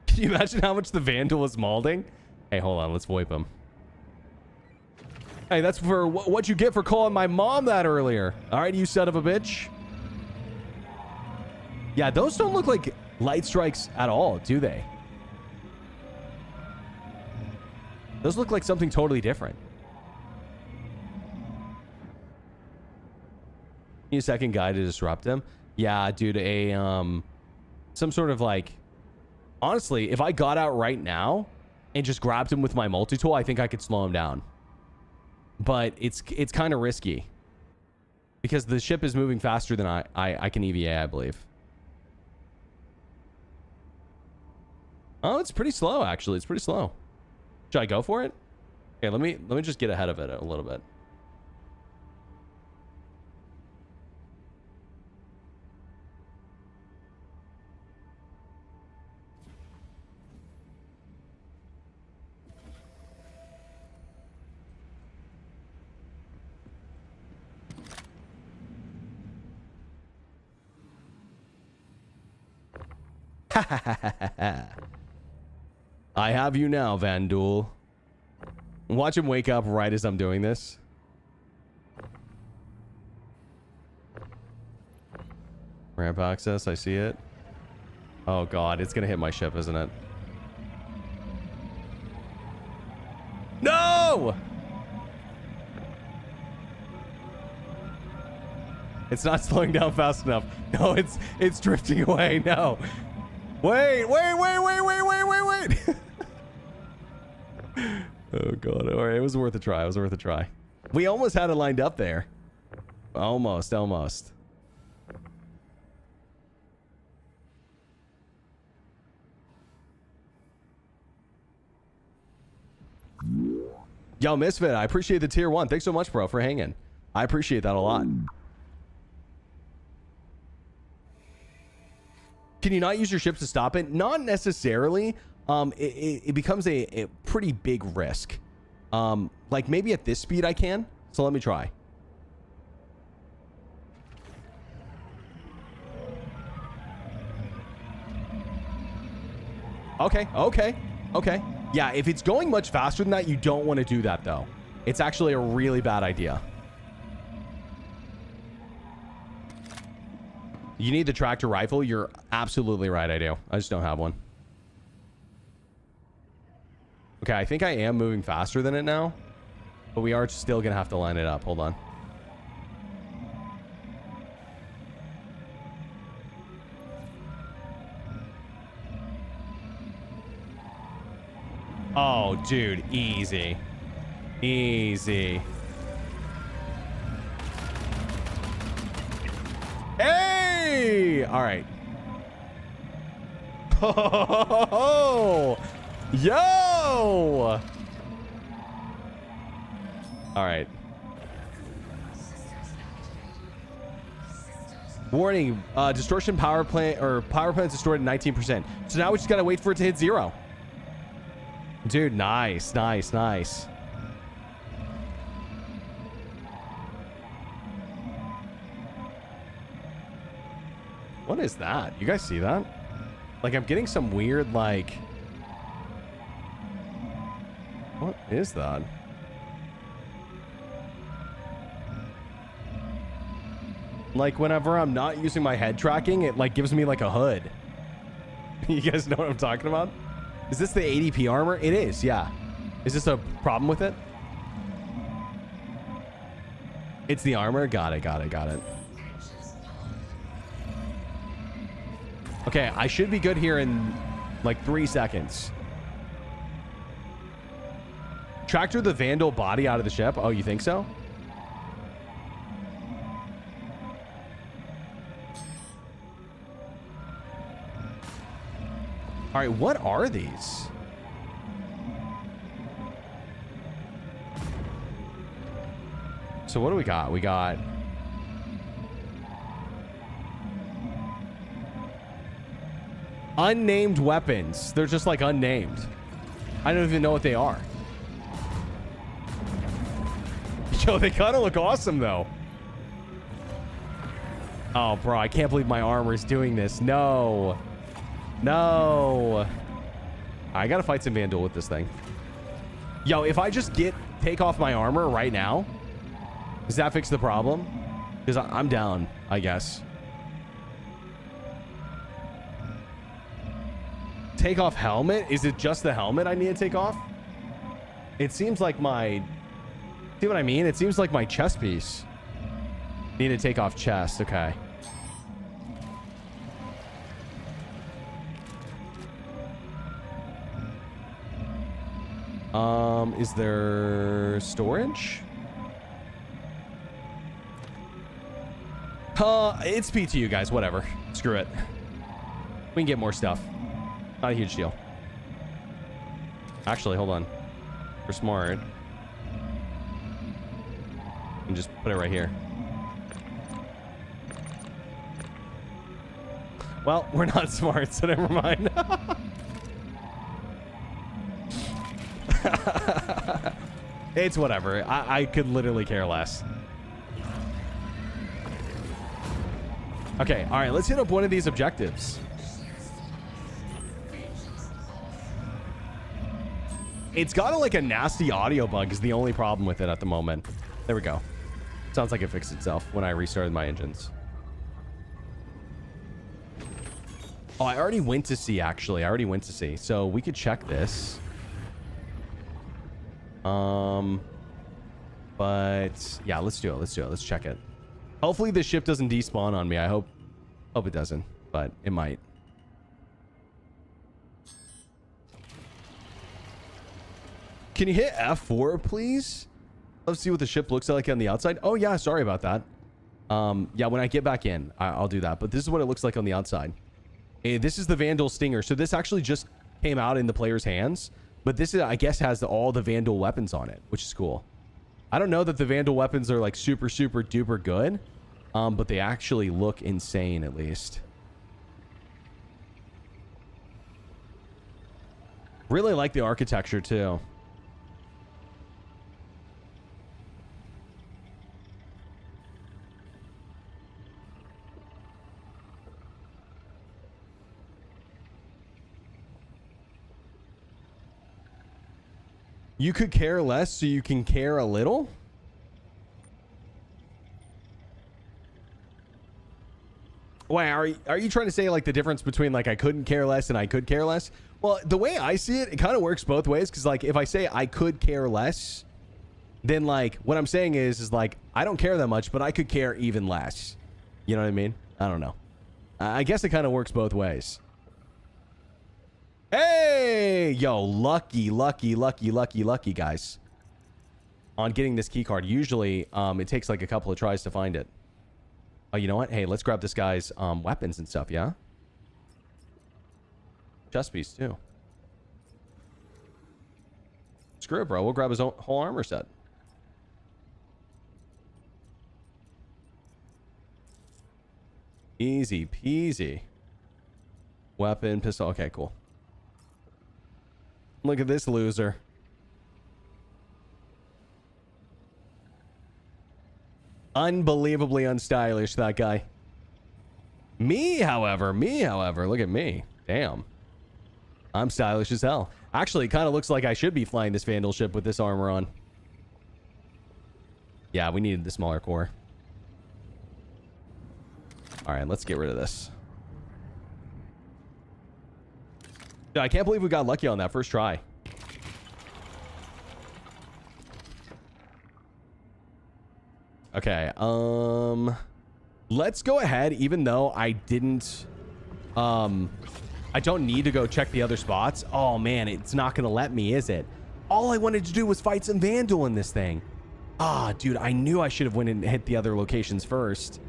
Can you imagine how much the Vandal was mauling? Hey, hold on. Let's VoIP him. Hey, that's for what you get for calling my mom that earlier. All right, you son of a bitch. Yeah, those don't look like light strikes at all, do they? Those look like something totally different. Need a second guy to disrupt him? Yeah, dude, some sort of like... Honestly, if I got out right now and just grabbed him with my multi-tool, I think I could slow him down. But it's kind of risky. Because the ship is moving faster than I can EVA, I believe. Oh, it's pretty slow, actually. It's pretty slow. Should I go for it? Okay, let me just get ahead of it a little bit. I have you now, Vandal. Watch him wake up right as I'm doing this. Ramp access, I see it. Oh god, it's gonna hit my ship, isn't it? No! It's not slowing down fast enough. No, it's drifting away. No. Wait. Oh god. All right, it was worth a try. It was worth a try. We almost had it lined up there. Almost. Yo, Misfit, I appreciate the tier 1. Thanks so much, bro, for hanging. I appreciate that a lot. Can you not use your ships to stop it? Not necessarily. It becomes a pretty big risk. Like maybe at this speed I can. So let me try. Okay. Yeah, if it's going much faster than that, you don't want to do that though. It's actually a really bad idea. You need the tractor rifle. You're absolutely right. I do. I just don't have one. Okay, I think I am moving faster than it now, but we are still gonna have to line it up. Hold on. Oh, dude, easy. Easy. Hey! All right. Oh, yo! All right. Warning, distortion power plant or power plant distorted 19%. So now we just gotta wait for it to hit 0. Dude, nice. What is that? You guys see that? Like, I'm getting some weird, like... What is that? Like, whenever I'm not using my head tracking, it, like, gives me, like, a hood. You guys know what I'm talking about? Is this the ADP armor? It is, yeah. Is this a problem with it? It's the armor? Got it. Okay, I should be good here in like 3 seconds. Tractor the Vandal body out of the ship? Oh, you think so? All right, what are these? So what do we got? We got... unnamed weapons. They're just like unnamed. I don't even know what they are. Yo, they kind of look awesome though. Oh, bro, I can't believe my armor is doing this. No. I gotta fight some Vandal with this thing. Yo, if I just take off my armor right now, does that fix the problem? Because I'm down, I guess. Take off helmet? Is it just the helmet I need to take off? It seems like my... See what I mean? It seems like my chest piece. Need to take off chest. Okay. Is there storage? It's P2, guys. Whatever. Screw it. We can get more stuff. Not a huge deal. Actually, hold on. We're smart. And just put it right here. Well, we're not smart, so never mind. It's whatever. I could literally care less. Okay, all right. Let's hit up one of these objectives. It's got like a nasty audio bug is the only problem with it at the moment. There we go. Sounds like it fixed itself when I restarted my engines. Oh, I already went to sea, actually. I already went to sea. So we could check this. But yeah, let's do it. Let's check it. Hopefully this ship doesn't despawn on me. I hope it doesn't, but it might. Can you hit F4, please? Let's see what the ship looks like on the outside. Oh yeah, sorry about that. Yeah, when I get back in, I'll do that. But this is what it looks like on the outside. This is the Vandal Stinger. So this actually just came out in the player's hands. But this is, I guess, has all the Vandal weapons on it, which is cool. I don't know that the Vandal weapons are like super duper good, but they actually look insane at least. Really like the architecture too. You could care less so you can care a little? Why are you trying to say like the difference between like I couldn't care less and I could care less? Well, the way I see it, it kind of works both ways, because like if I say I could care less, then like what I'm saying is like I don't care that much, but I could care even less. You know what I mean? I don't know. I guess it kind of works both ways. Hey, yo, lucky guys on getting this key card. Usually it takes like a couple of tries to find it. Oh, you know what? Hey, let's grab this guy's weapons and stuff. Yeah, chest piece too. Screw it, bro. We'll grab his whole armor set. Easy peasy. Weapon, pistol. Okay, cool. Look at this loser. Unbelievably unstylish, that guy. Me, however, look at me. Damn. I'm stylish as hell. Actually, it kind of looks like I should be flying this Vandal ship with this armor on. Yeah, we needed the smaller core. All right, let's get rid of this. Dude, I can't believe we got lucky on that first try. Okay, let's go ahead, even though I didn't, I don't need to go check the other spots. Oh man, it's not gonna let me, is it? All I wanted to do was fight some Vandal in this thing. Ah, dude, I knew I should have went and hit the other locations first.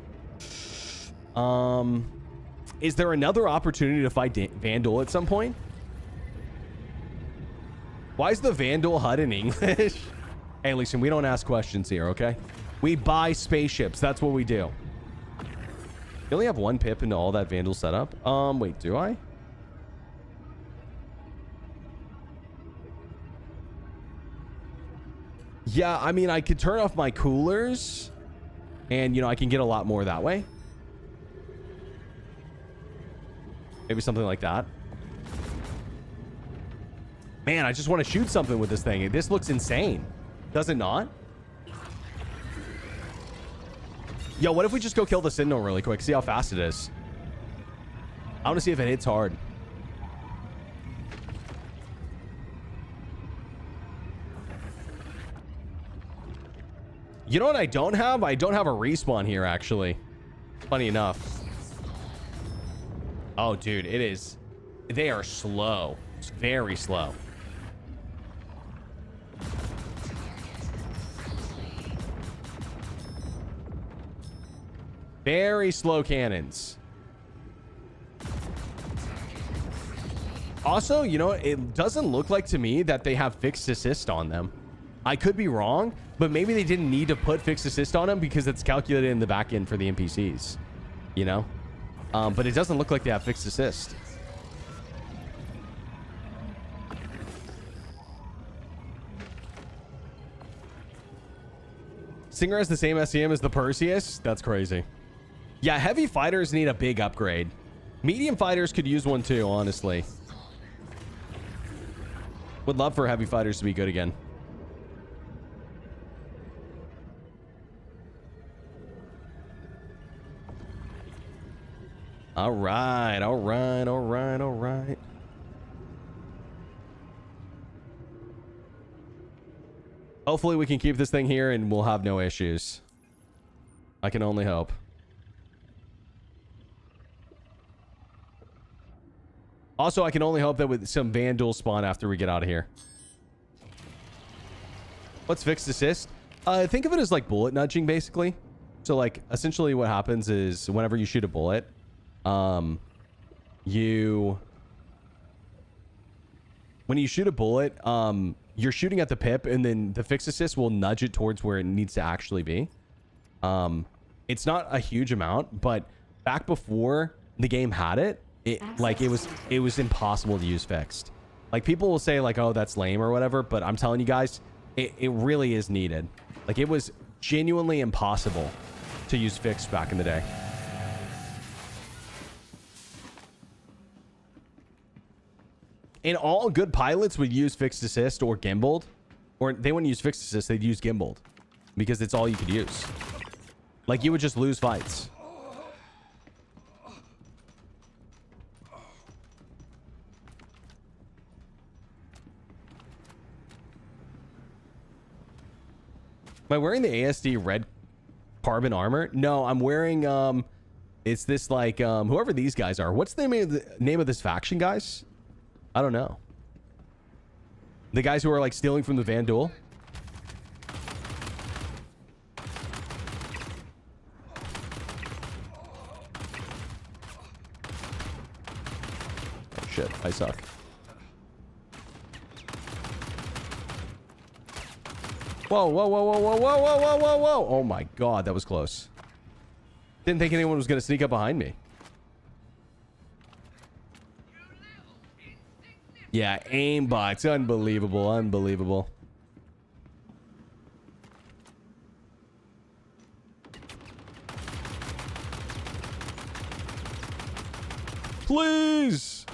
Is there another opportunity to fight Vandal at some point? Why is the Vandal HUD in English? Hey, listen, we don't ask questions here, okay? We buy spaceships. That's what we do. You only have one pip into all that Vandal setup? Wait, do I? Yeah, I mean, I could turn off my coolers and, you know, I can get a lot more that way. Maybe something like that. Man, I just want to shoot something with this thing. This looks insane. Does it not? Yo, what if we just go kill the Sentinel really quick? See how fast it is. I want to see if it hits hard. You know what I don't have? I don't have a respawn here, actually. Funny enough. Oh, dude, it is. They are slow. It's very slow. Very slow cannons. Also, you know, it doesn't look like to me that they have fixed assist on them. I could be wrong, but maybe they didn't need to put fixed assist on them because it's calculated in the back end for the NPCs, you know? But it doesn't look like they have fixed assist. Singer has the same SCM as the Perseus? That's crazy. Yeah, heavy fighters need a big upgrade. Medium fighters could use one too, honestly. Would love for heavy fighters to be good again. All right, all right, all right, all right. Hopefully we can keep this thing here and we'll have no issues. I can only hope. Also, I can only hope that with some Vandals spawn after we get out of here. What's fixed assist? Think of it as like bullet nudging, basically. So like essentially what happens is whenever you shoot a bullet, when you shoot a bullet, you're shooting at the pip, and then the fixed assist will nudge it towards where it needs to actually be. It's not a huge amount, but back before the game had it, it was impossible to use fixed. Like, people will say like, oh, that's lame or whatever, but I'm telling you guys, it really is needed. Like, it was genuinely impossible to use fixed back in the day. And all good pilots would use fixed assist or gimbaled, or they wouldn't use fixed assist, they'd use gimbaled because it's all you could use. Like, you would just lose fights. Am I wearing the ASD red carbon armor? No, I'm wearing it's this like whoever these guys are. What's the name of this faction, guys? I don't know. The guys who are like stealing from the Vandal. Oh shit, I suck. Whoa, whoa, whoa, whoa, whoa, whoa, whoa, whoa, whoa, whoa. Oh my god, that was close. Didn't think anyone was going to sneak up behind me. Yeah, aimbots. Unbelievable, unbelievable. Please.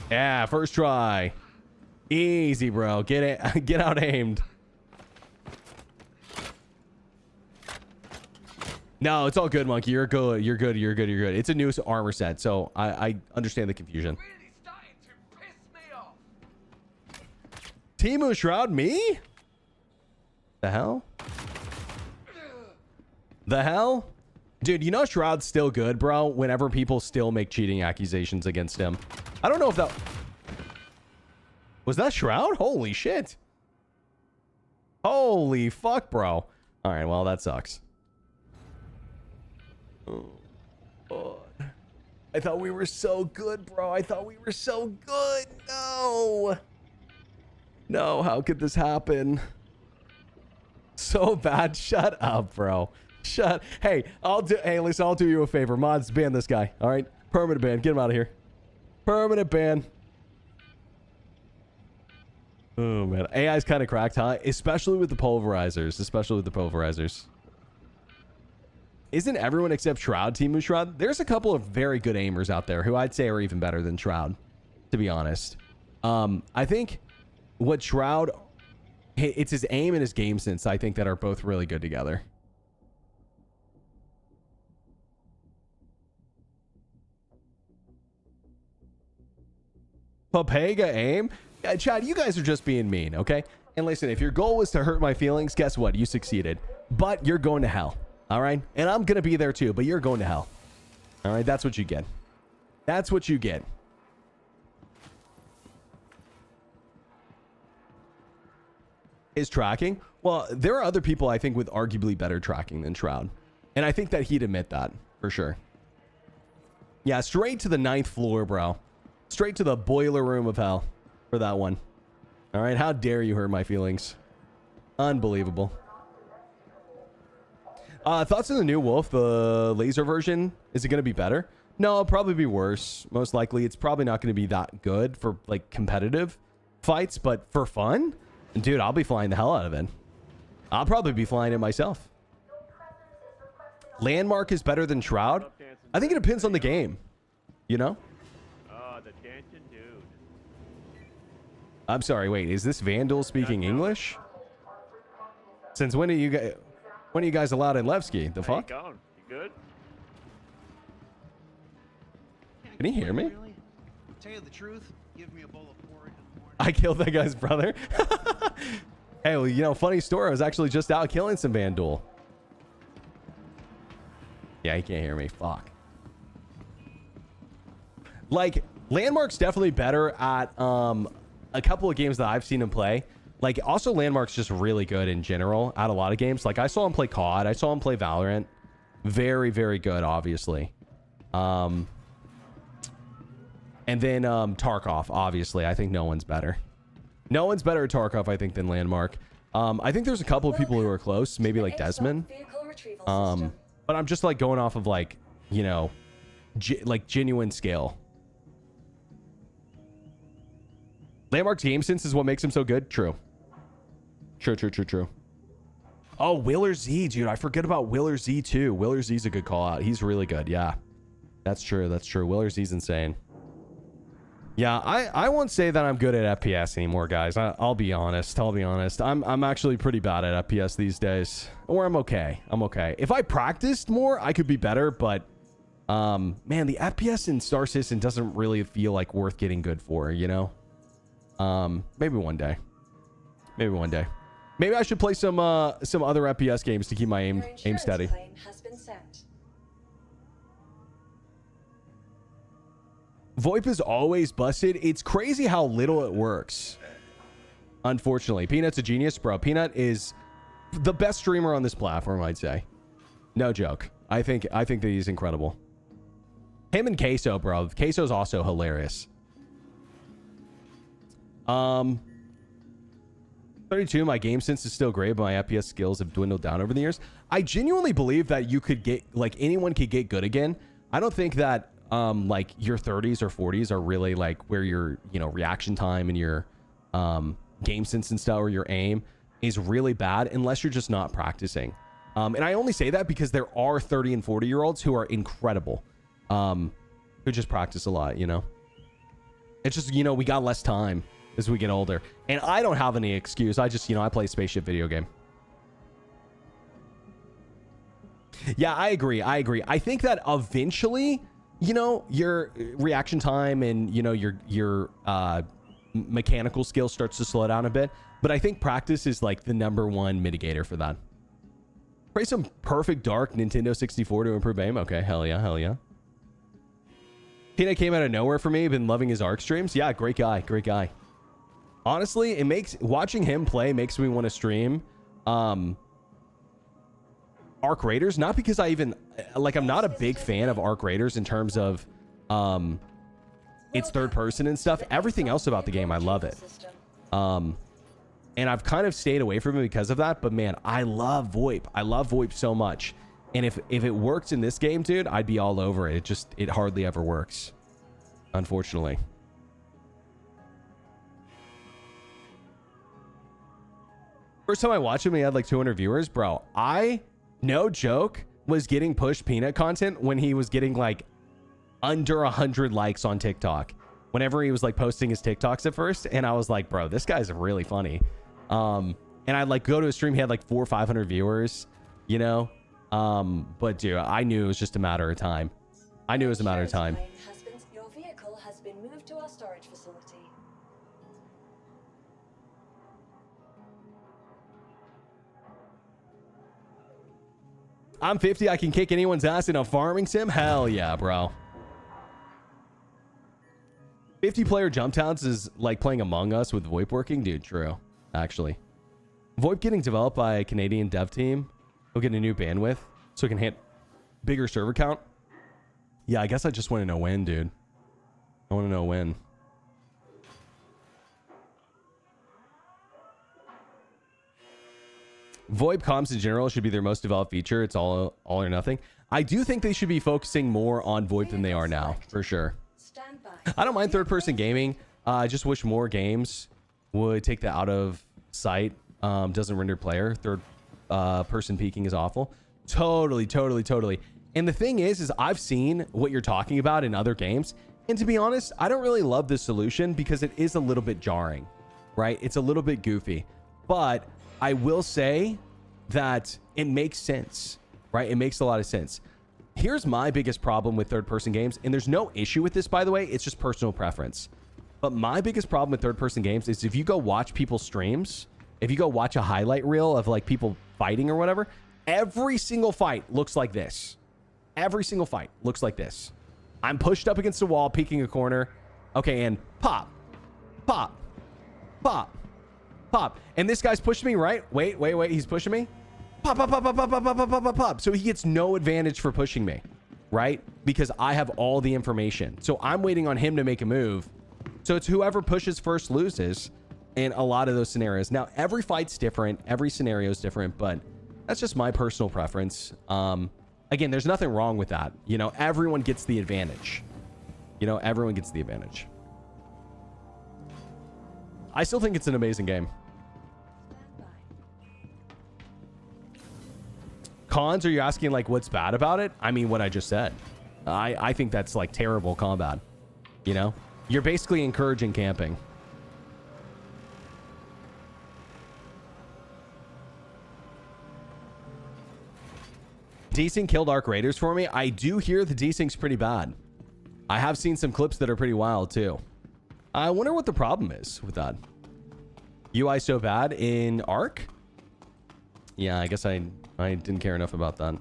Yeah, first try. Easy, bro. Get it. Get out aimed. No, it's all good, Monkey. You're good. You're good. You're good. You're good. It's a new armor set, so I understand the confusion. Really starting to piss me off. Timu Shroud me? The hell? The hell? Dude, you know Shroud's still good, bro, whenever people still make cheating accusations against him. I don't know if that... Was that Shroud? Holy shit. Holy fuck, bro. All right, well, that sucks. Oh, God. I thought we were so good, bro. I thought we were so good. No. No, how could this happen? So bad. Shut up, bro. Shut. Hey, listen, I'll do you a favor. Mods, ban this guy. All right? Permanent ban. Get him out of here. Permanent ban. Oh, man. AI's kind of cracked, huh? Especially with the pulverizers. Especially with the pulverizers. Isn't everyone except Shroud Timu Shroud? There's a couple of very good aimers out there who I'd say are even better than Shroud, to be honest. I think what Shroud... It's his aim and his game sense, I think, that are both really good together. Papega aim? Yeah, Chad, you guys are just being mean, okay? And listen, if your goal was to hurt my feelings, guess what? You succeeded. But you're going to hell, all right? And I'm going to be there too, but you're going to hell. All right? That's what you get. That's what you get. Is tracking? Well, there are other people, I think, with arguably better tracking than Shroud. And I think that he'd admit that, for sure. Yeah, straight to the 9th floor, bro. Straight to the boiler room of hell for that one. All right, how dare you hurt my feelings? Unbelievable. Thoughts on the new Wolf, the laser version? Is it going to be better? No, it'll probably be worse. Most likely, it's probably not going to be that good for like competitive fights, but for fun, dude, I'll be flying the hell out of it. I'll probably be flying it myself. Landmark is better than Shroud. I think it depends on the game. You know? I'm sorry, wait, is this Vandal speaking English? Since when are you guys allowed in Levski? The fuck? You good? Can he hear me? Tell you the truth, give me a bowl of porridge in the morning. I killed that guy's brother. Hey, well, you know, funny story. I was actually just out killing some Vandal. Yeah, he can't hear me. Fuck. Like, Landmark's definitely better at a couple of games that I've seen him play. Like, also Landmark's just really good in general at a lot of games. Like, I saw him play COD. I saw him play Valorant. Very, very good, obviously. And then Tarkov, obviously. I think no one's better. No one's better at Tarkov, I think, than Landmark. I think there's a couple of people who are close, maybe like Desmond. But I'm just like going off of like, you know, like genuine skill. Landmark's game sense is what makes him so good. True. True. Oh, Willer Z, dude. I forget about Willer Z too. Willer Z's a good call out. He's really good. Yeah, that's true. Willer Z's insane. Yeah, I won't say that I'm good at FPS anymore, guys. I'll be honest. I'm actually pretty bad at FPS these days. Or I'm okay. If I practiced more, I could be better. But man, the FPS in Star Citizen doesn't really feel like worth getting good for, you know? Maybe one day. Maybe I should play some other FPS games to keep my aim steady. VoIP is always busted. It's crazy how little it works. Unfortunately, Peanut's a genius, bro. Peanut is the best streamer on this platform, I'd say. No joke. I think that he's incredible. Him and Queso, bro. Queso's also hilarious. 32, my game sense is still great, but my FPS skills have dwindled down over the years. I genuinely believe that you could get, like, anyone could get good again. I don't think that like your 30s or 40s are really like where your, you know, reaction time and your game sense and stuff, or your aim is really bad unless you're just not practicing. And I only say that because there are 30 and 40 year olds who are incredible, who just practice a lot, you know. It's just, you know, we got less time as we get older, and I don't have any excuse. I just, you know, I play a spaceship video game. Yeah, I agree. I think that eventually, you know, your reaction time and, you know, your mechanical skill starts to slow down a bit. But I think practice is like the #1 mitigator for that. Play some Perfect Dark Nintendo 64 to improve aim. Okay, hell yeah. Peanut came out of nowhere for me. Been loving his Arc streams. Yeah, great guy. Honestly, it makes watching him play makes me want to stream Arc Raiders, not because I even like, I'm not a big fan of Arc Raiders in terms of it's third person and stuff. Everything else about the game, I love it. And I've kind of stayed away from it because of that. But man, I love VoIP. I love VoIP so much. And if it worked in this game, dude, I'd be all over it. It hardly ever works, unfortunately. First time I watched him, he had like 200 viewers, bro. No joke, was getting pushed Peanut content when he was getting like under 100 likes on TikTok. Whenever he was like posting his TikToks at first, and I was like, bro, this guy's really funny. And I'd like go to a stream, he had like 400 or 500 viewers, you know. But dude, I knew it was just a matter of time. Your vehicle has been moved to our storage facility. I'm 50. I can kick anyone's ass in a farming sim. Hell yeah, bro. 50-player jump towns is like playing Among Us with VoIP working. Dude, true. Actually. VoIP getting developed by a Canadian dev team. We'll get a new bandwidth so it can hit bigger server count. Yeah, I guess I just want to know when, dude. I want to know when. VoIP comms in general should be their most developed feature. It's all or nothing. I do think they should be focusing more on VoIP than they are now, for sure. I don't mind third-person gaming. I just wish more games would take the out of sight, doesn't render player. Third person peeking is awful. Totally. And the thing is I've seen what you're talking about in other games, and to be honest, I don't really love this solution because it is a little bit jarring, right? It's a little bit goofy, but I will say that it makes sense, right? It makes a lot of sense. Here's my biggest problem with third-person games, and there's no issue with this, by the way. It's just personal preference. But my biggest problem with third-person games is if you go watch people's streams, if you go watch a highlight reel of like people fighting or whatever, every single fight looks like this. Every single fight looks like this. I'm pushed up against a wall, peeking a corner. Okay, and pop. And this guy's pushing me, right? Wait. He's pushing me. Pop. So he gets no advantage for pushing me, right? because I have all the information. So I'm waiting on him to make a move. So it's whoever pushes first loses in a lot of those scenarios. Now, every fight's different. Every scenario is different, but that's just my personal preference. Again, there's nothing wrong with that. You know, everyone gets the advantage. You know, everyone gets the advantage. I still think it's an amazing game. Cons, are you asking like what's bad about it? I mean, what I just said. I think that's like terrible combat. You know, you're basically encouraging camping. Desync killed Arc Raiders for me. I do hear the desync's pretty bad. I have seen some clips that are pretty wild too. I wonder what the problem is with that. UI so bad in Arc? Yeah, I guess I didn't care enough about that.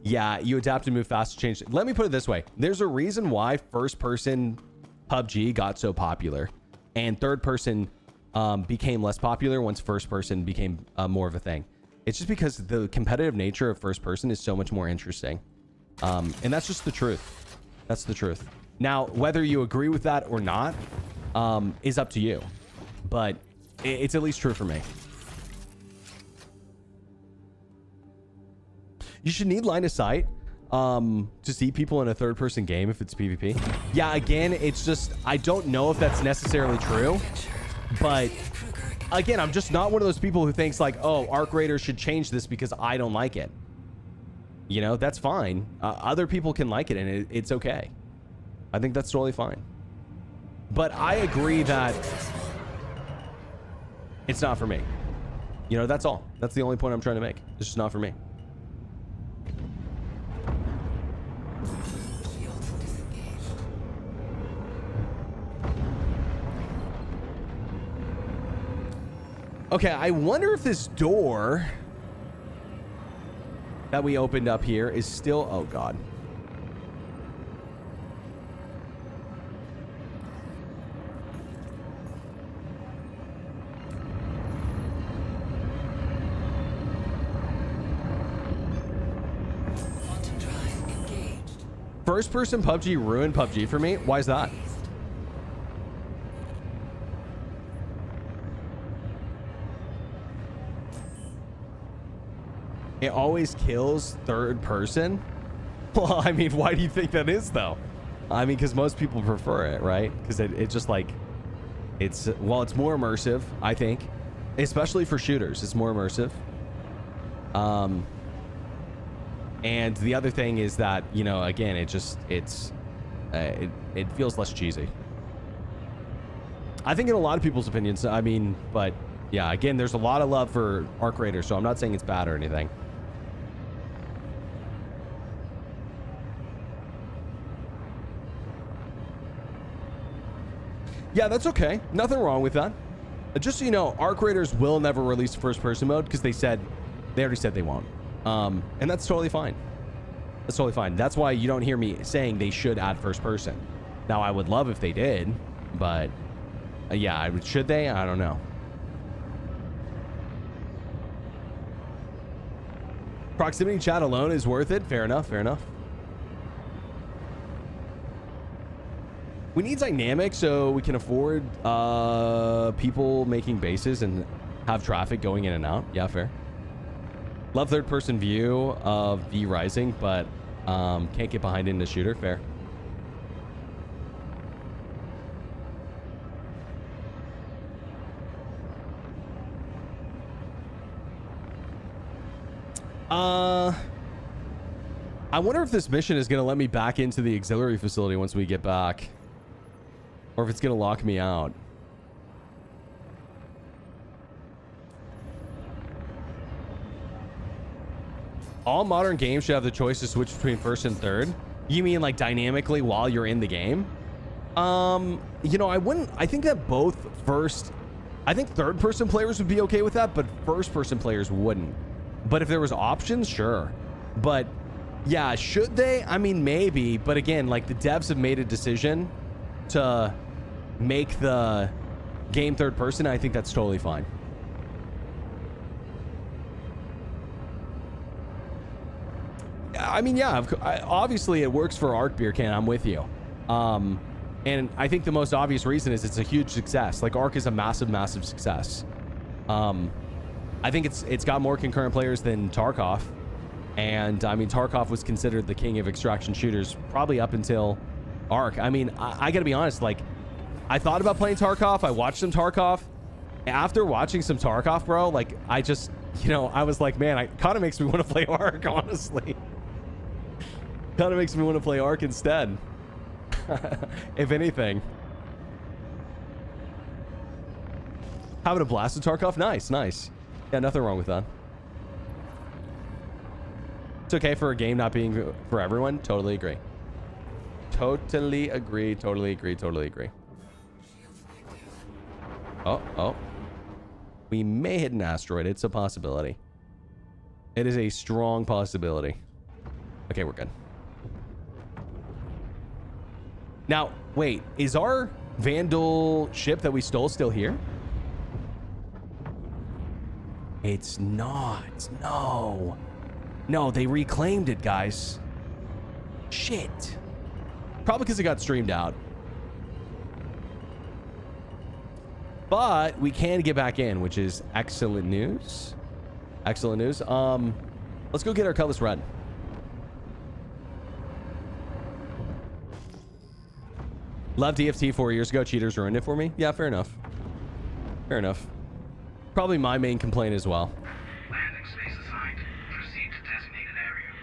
Yeah, you adapt and move fast to change. Let me put it this way. There's a reason why first person PUBG got so popular and third person became less popular once first person became more of a thing. It's just because the competitive nature of first person is so much more interesting. And that's just the truth. That's the truth. Now, whether you agree with that or not is up to you. But it's at least true for me. You should need line of sight to see people in a third person game if it's PvP. Yeah, again, it's just, I don't know if that's necessarily true. But again, I'm just not one of those people who thinks like, oh, Arc Raiders should change this because I don't like it. You know, that's fine. Other people can like it and it's okay. I think that's totally fine. But I agree that it's not for me. You know, that's all. That's the only point I'm trying to make. It's just not for me. Okay, I wonder if this door that we opened up here is still... Oh, God. First person PUBG ruined PUBG for me? Why is that? It always kills third person? Well, I mean, why do you think that is, though? I mean, because most people prefer it, right? Because it just like, it's, well, it's more immersive, I think. Especially for shooters, it's more immersive. And the other thing is that, you know, again, it just, it feels less cheesy. I think in a lot of people's opinions, I mean, but yeah, again, there's a lot of love for Arc Raiders, so I'm not saying it's bad or anything. Yeah, that's okay. Nothing wrong with that. Just so you know, Arc Raiders will never release first person mode because they already said they won't. And that's totally fine. That's totally fine. That's why you don't hear me saying they should add first person. Now, I would love if they did, but yeah, should they? I don't know. Proximity chat alone is worth it. Fair enough. Fair enough. We need dynamic so we can afford people making bases and have traffic going in and out. Yeah, fair. Love third person view of V Rising, but can't get behind it in the shooter. Fair. I wonder if this mission is going to let me back into the auxiliary facility once we get back. Or if it's going to lock me out. All modern games should have the choice to switch between first and third. You mean like dynamically while you're in the game? You know, I think that both I think third person players would be okay with that, but first person players wouldn't. But if there was options, sure. But yeah, should they? I mean, maybe. But again, like the devs have made a decision to make the game third person. I think that's totally fine. I mean, yeah, obviously it works for Ark Beer Can. I'm with you. And I think the most obvious reason is it's a huge success. Like Ark is a massive, massive success. I think it's got more concurrent players than Tarkov. And I mean, Tarkov was considered the king of extraction shooters probably up until Ark. I mean, I gotta be honest, like I thought about playing Tarkov. I watched some Tarkov. After watching some Tarkov, bro, like I just, you know, I was like, man, it kind of makes me want to play Ark, honestly. Kind of makes me want to play Ark instead. If anything. Having a blast with Tarkov? Nice, nice. Yeah, nothing wrong with that. It's okay for a game not being for everyone. Totally agree. Totally agree. Totally agree. Totally agree. Oh. We may hit an asteroid. It's a possibility. It is a strong possibility. Okay, we're good. Now, wait. Is our Vandal ship that we stole still here? It's not. No. No, they reclaimed it, guys. Shit. Probably because it got streamed out. But we can get back in, which is excellent news. Excellent news. Let's go get our colorless red. Loved EFT 4 years ago. Cheaters ruined it for me. Yeah, fair enough. Fair enough. Probably my main complaint as well. Landing space assigned. Proceed to designated area.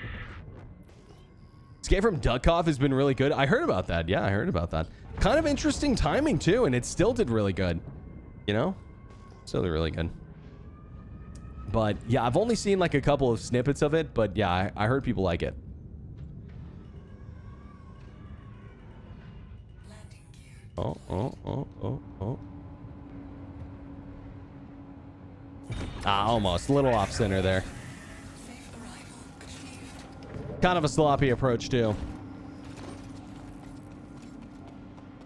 Escape from Duckov has been really good. I heard about that. Yeah, I heard about that. Kind of interesting timing too, and it still did really good. You know? Still did really good. But yeah, I've only seen like a couple of snippets of it, but yeah, I heard people like it. Oh. Ah, almost. A little off center there. Kind of a sloppy approach too.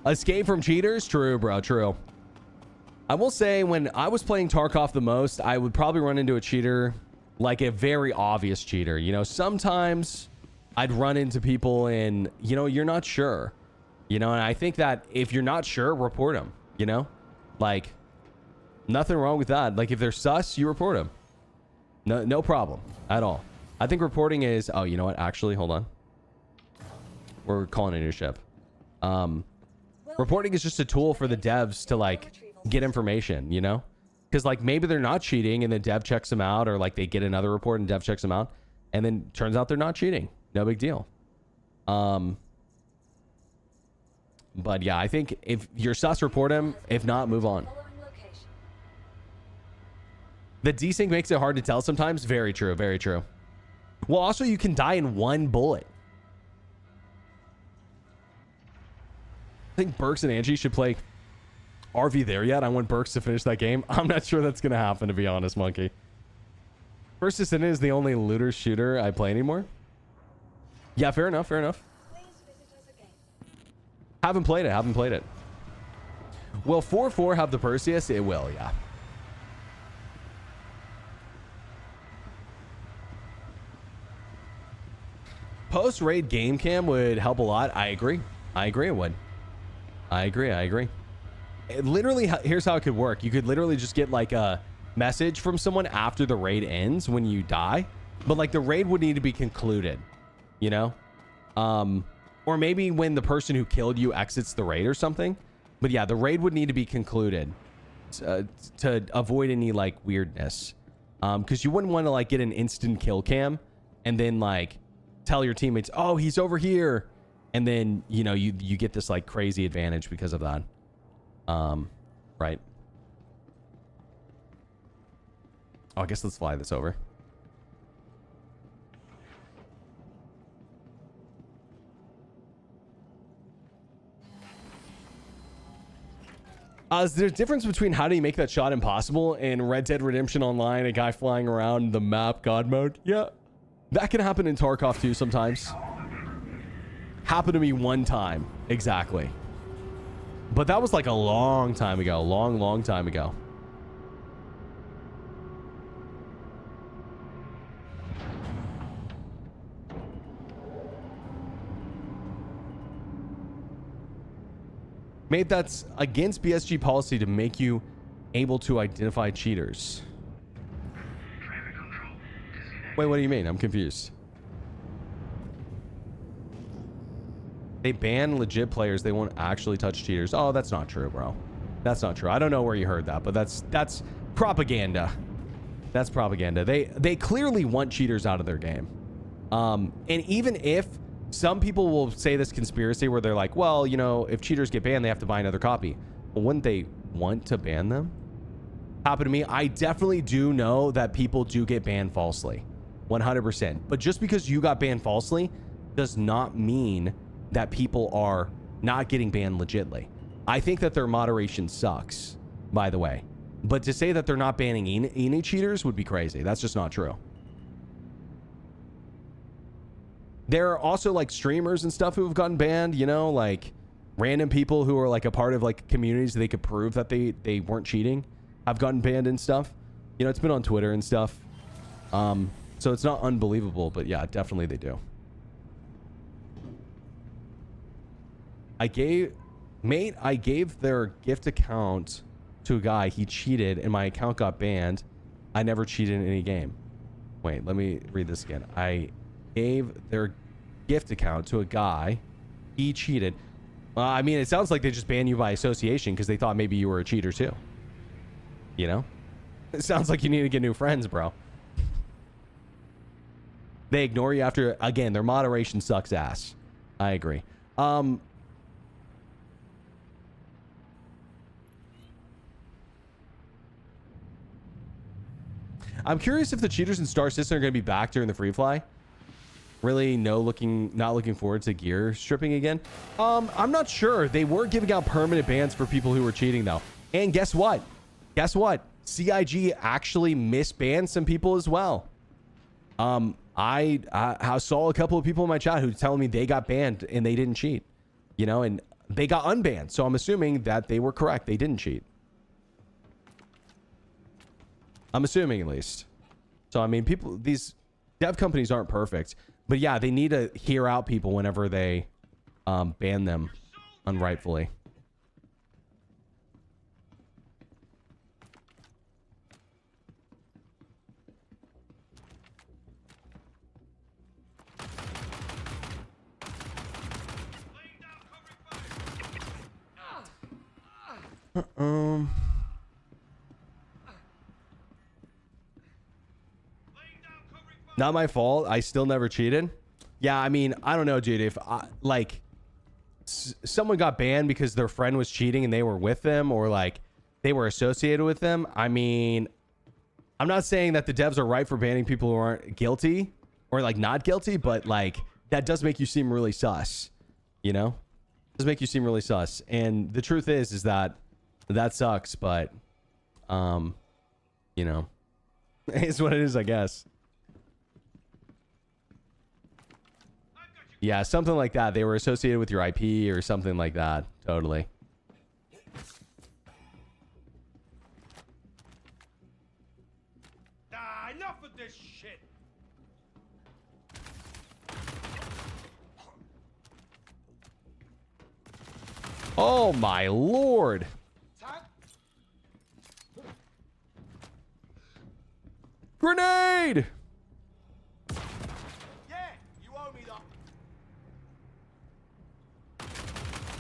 Escape from cheaters? True, bro. True. I will say when I was playing Tarkov the most, I would probably run into a cheater, like a very obvious cheater. You know, sometimes I'd run into people and, you know, you're not sure. You know, and I think that if you're not sure, report them. You know? Like, nothing wrong with that. Like, if they're sus, you report them. No problem at all. I think reporting is... Oh, you know what? Actually, hold on. We're calling a new ship. Reporting is just a tool for the devs to, like, get information, you know? Because, like, maybe they're not cheating and the dev checks them out, or, like, they get another report and dev checks them out, and then turns out they're not cheating. No big deal. But, yeah, I think if you're sus, report them. If not, move on. The desync makes it hard to tell sometimes. Very true. Very true. Well, also, you can die in one bullet. I think Berks and Angie should play RV there yet. I want Berks to finish that game. I'm not sure that's going to happen, to be honest, Monkey. First Ascendant is the only looter shooter I play anymore. Yeah, fair enough. Fair enough. Haven't played it. Will 4-4 have the Perseus? It will, yeah. Post-raid game cam would help a lot. I agree it would. I agree. It literally, here's how it could work. You could literally just get like a message from someone after the raid ends when you die. But like the raid would need to be concluded, you know? Or maybe when the person who killed you exits the raid or something. But yeah, the raid would need to be concluded to avoid any like weirdness. Because you wouldn't want to like get an instant kill cam and then like tell your teammates, oh, he's over here. And then, you know, you get this like crazy advantage because of that. Right. Oh, I guess let's fly this over. There's a difference between how do you make that shot impossible in Red Dead Redemption Online, a guy flying around the map, God mode. Yeah, that can happen in Tarkov too sometimes. Happened to me one time, exactly. But that was like a long time ago, long time ago. Mate, that's against BSG policy to make you able to identify cheaters. Wait, what do you mean? I'm confused. They ban legit players. They won't actually touch cheaters. Oh, that's not true, bro. That's not true. I don't know where you heard that, but that's propaganda. That's propaganda. They clearly want cheaters out of their game. And even if some people will say this conspiracy where they're like, well, you know, if cheaters get banned, they have to buy another copy. Well, wouldn't they want to ban them? Happened to me. I definitely do know that people do get banned falsely. 100%. But just because you got banned falsely does not mean that people are not getting banned legitly. I think that their moderation sucks, by the way. But to say that they're not banning any cheaters would be crazy. That's just not true. There are also like streamers and stuff who have gotten banned, you know, like random people who are like a part of like communities they could prove that they weren't cheating have gotten banned and stuff. You know, it's been on Twitter and stuff. So it's not unbelievable, but yeah, definitely they do. I gave their gift account to a guy. He cheated and my account got banned. I never cheated in any game. Wait, let me read this again. I gave their gift account to a guy. He cheated. I mean, it sounds like they just banned you by association because they thought maybe you were a cheater too. You know? It sounds like you need to get new friends, bro. They ignore you after, again, their moderation sucks ass. I agree. I'm curious if the cheaters in Star Citizen are going to be back during the free fly. Really not looking forward to gear stripping again. I'm not sure. They were giving out permanent bans for people who were cheating though. And guess what? Guess what? CIG actually misbanned some people as well. I saw a couple of people in my chat who telling me they got banned and they didn't cheat, you know, and they got unbanned. So I'm assuming that they were correct. They didn't cheat. I'm assuming at least. So, I mean, these dev companies aren't perfect, but yeah, they need to hear out people whenever they ban them unrightfully. Not my fault. I still never cheated. Yeah, I mean, I don't know, dude. If someone got banned because their friend was cheating and they were with them, or like they were associated with them, I mean, I'm not saying that the devs are right for banning people who aren't guilty or like not guilty, but like that does make you seem really sus, you know? Does make you seem really sus. And the truth is that sucks, but you know, it's what it is, I guess. Yeah, something like that. They were associated with your IP or something like that. Totally. Enough of this shit. Oh my lord. Grenade!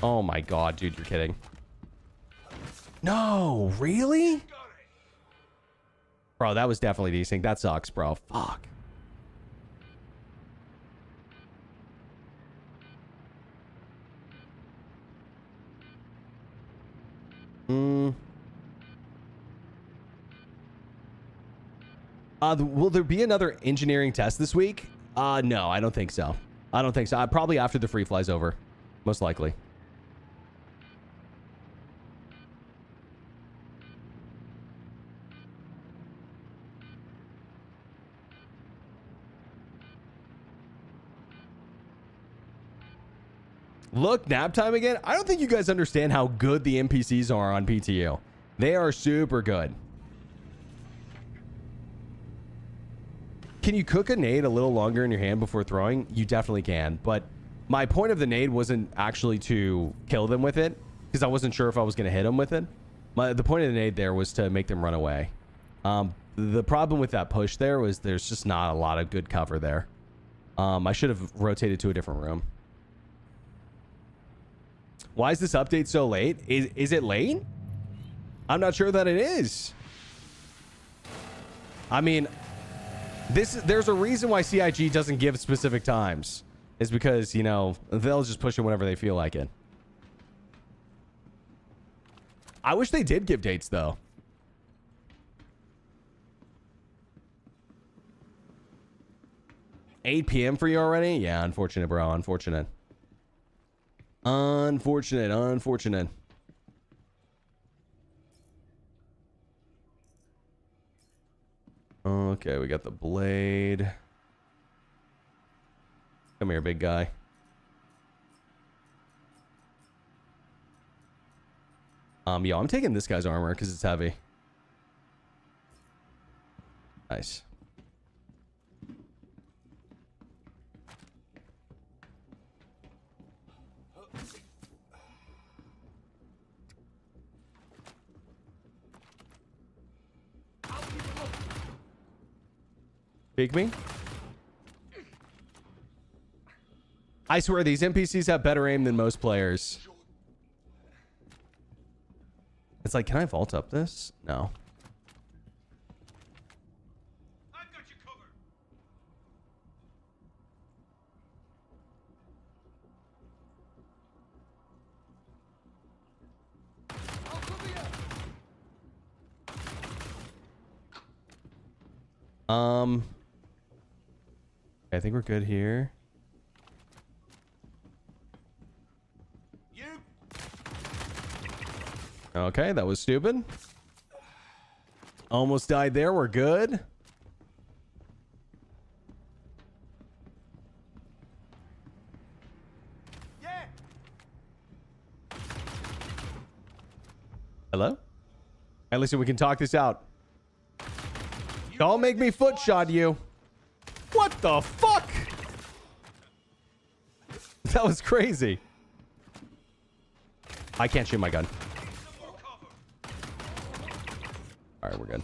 Oh my god, dude, you're kidding. No, really? Bro, that was definitely decent. That sucks, bro. Fuck. Will there be another engineering test this week? No, I don't think so. I don't think so. Probably after the free fly's over. Most likely. Look, nap time again. I don't think you guys understand how good the NPCs are on PTU. They are super good. Can you cook a nade a little longer in your hand before throwing? You definitely can. But my point of the nade wasn't actually to kill them with it. because I wasn't sure if I was going to hit them with it. The point of the nade there was to make them run away. The problem with that push there was there's just not a lot of good cover there. I should have rotated to a different room. Why is this update so late? Is it late? I'm not sure that it is. I mean, there's a reason why CIG doesn't give specific times. It's because, you know, they'll just push it whenever they feel like it. I wish they did give dates, though. $8 p.m. for you already? Yeah, unfortunate, bro. Unfortunate. Unfortunate. Okay, we got the blade. Come here, big guy. Yo, I'm taking this guy's armor because it's heavy. Nice. Peek me. I swear these NPCs have better aim than most players. It's like, can I vault up this? No. I've got you covered. I'll cover you. I think we're good here. Okay, that was stupid. Almost died there. We're good. Yeah. Hello? Hey, listen, we can talk this out. Don't make me foot shot you. What the fuck? That was crazy. I can't shoot my gun. All right, we're good.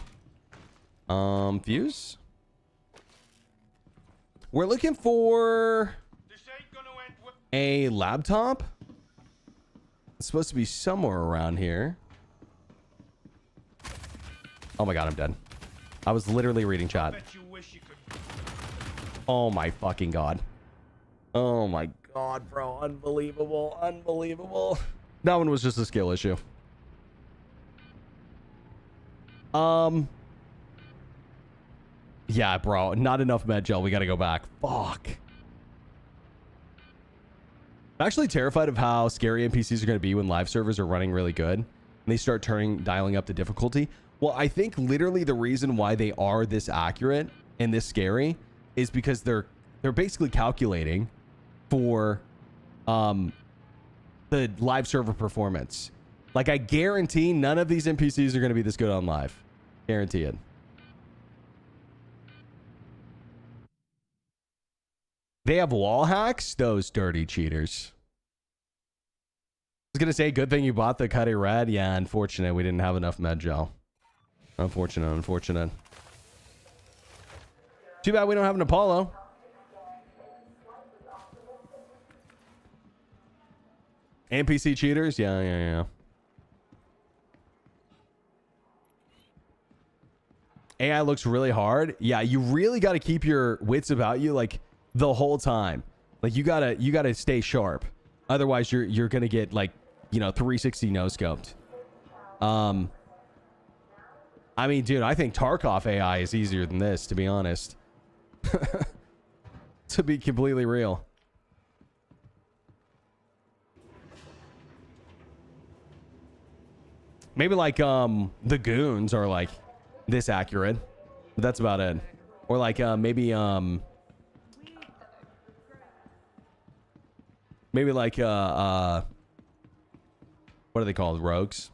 Fuse. We're looking for a laptop. It's supposed to be somewhere around here. Oh my god, I'm dead. I was literally reading chat. Oh my fucking god. Oh my god, bro. Unbelievable. Unbelievable. That one was just a skill issue. Yeah, bro. Not enough med gel. We gotta go back. Fuck. I'm actually terrified of how scary NPCs are gonna be when live servers are running really good and they start dialing up the difficulty. Well, I think literally the reason why they are this accurate and this scary is because they're basically calculating for the live server performance. Like, I guarantee none of these NPCs are going to be this good on live. Guarantee it. They have wall hacks? Those dirty cheaters. I was going to say, good thing you bought the Cutty Red. Yeah, unfortunate. We didn't have enough med gel. Unfortunate. Too bad we don't have an Apollo. NPC cheaters? Yeah. AI looks really hard. Yeah, you really got to keep your wits about you like the whole time. Like you gotta stay sharp. Otherwise you're gonna get like, you know, 360 no scoped. I mean, dude, I think Tarkov AI is easier than this, to be honest. To be completely real. Maybe like the goons are like this accurate, but that's about it. Or like maybe like what are they called? Rogues.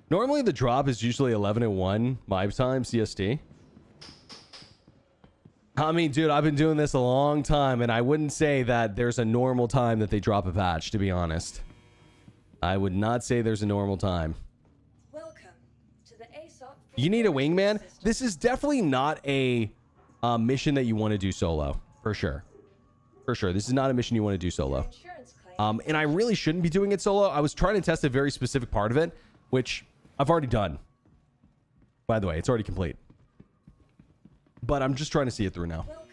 Normally the drop is usually 11:01 my time CST. I mean, dude, I've been doing this a long time, and I wouldn't say that there's a normal time that they drop a patch, to be honest. I would not say there's a normal time. Welcome to the ASOP. You need a wingman? This is definitely not a mission that you want to do solo, for sure. For sure. This is not a mission you want to do solo. Insurance claim. And I really shouldn't be doing it solo. I was trying to test a very specific part of it, which I've already done. By the way, it's already complete. But I'm just trying to see it through now. Welcome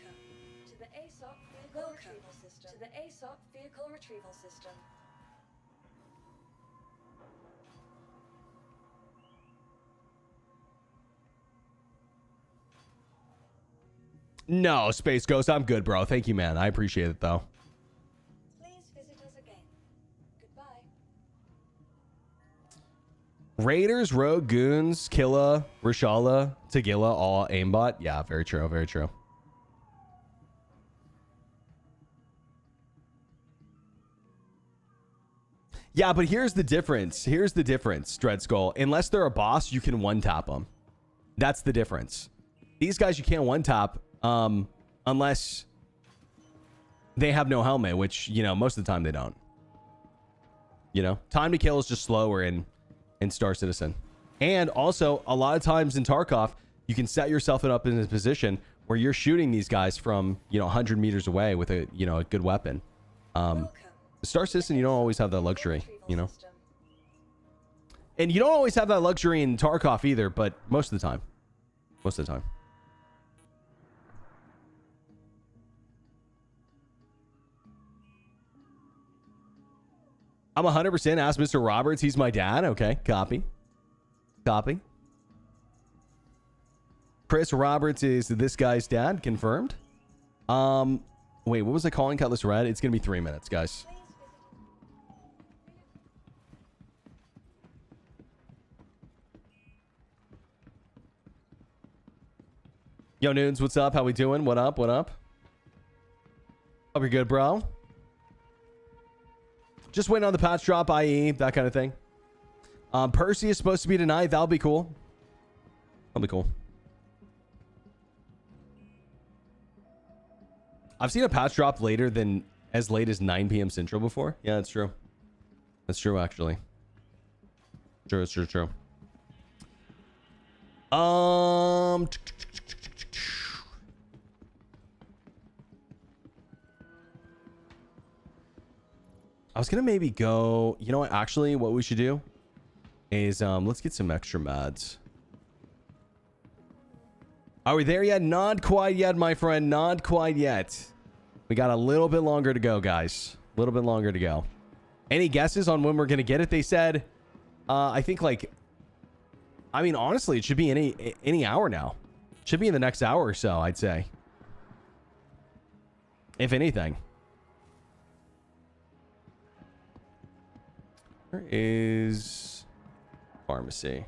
to the ASOP vehicle retrieval system. To the ASOP vehicle retrieval system. No, Space Ghost, I'm good, bro. Thank you, man. I appreciate it, though. Please visit us again. Goodbye. Raiders, Rogue, Goons, Killa, Rashala, Tagilla, all aimbot. Yeah, very true. Very true. Yeah, but here's the difference. Here's the difference, Dread Skull. Unless they're a boss, you can one-tap them. That's the difference. These guys you can't one-tap unless they have no helmet, which, you know, most of the time they don't. You know, time to kill is just slower in Star Citizen. And also, a lot of times in Tarkov, you can set yourself up in a position where you're shooting these guys from, you know, 100 meters away with a, you know, a good weapon. Star Citizen, you don't always have that luxury, you know. And you don't always have that luxury in Tarkov either, but most of the time. Most of the time. I'm 100% ask Mr. Roberts. He's my dad. Okay, copy. Copy. Chris Roberts is this guy's dad. Confirmed. Wait, what was I calling Cutlass Red? It's going to be 3 minutes, guys. Yo, Nunes, what's up? How we doing? What up? What up? Hope you're good, bro. Just waiting on the patch drop, IE, that kind of thing. Percy is supposed to be tonight. That'll be cool. That'll be cool. I've seen a patch drop later than as late as 9 p.m. Central before. Yeah, that's true. That's true, actually. True, it's true, true. I was gonna maybe go, you know what, actually what we should do is let's get some extra mods. Are we there yet? Not quite yet, my friend. Not quite yet. We got a little bit longer to go, guys. A little bit longer to go. Any guesses on when we're gonna get it? They said I think, like, I mean, honestly, it should be any hour now. It should be in the next hour or so, I'd say. If anything. Where is pharmacy?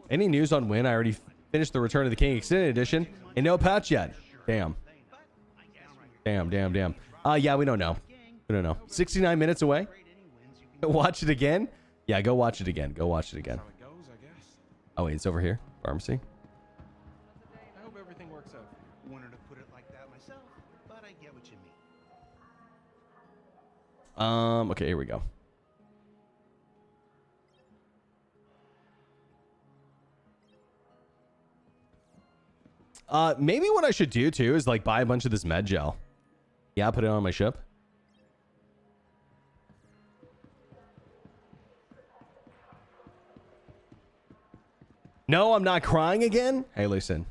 Any news on when? I already finished the Return of the King Extended Edition and no patch yet. Damn. Damn, damn, damn. Yeah, we don't know. We don't know. 69 minutes away. Watch it again? Yeah, go watch it again. Go watch it again. Oh, wait, it's over here. Pharmacy. I hope everything works out. Wanted to put it like that myself, but I get what you mean. Okay, here we go. Maybe what I should do too is like buy a bunch of this med gel. Yeah, put it on my ship. No, I'm not crying again. Hey, listen.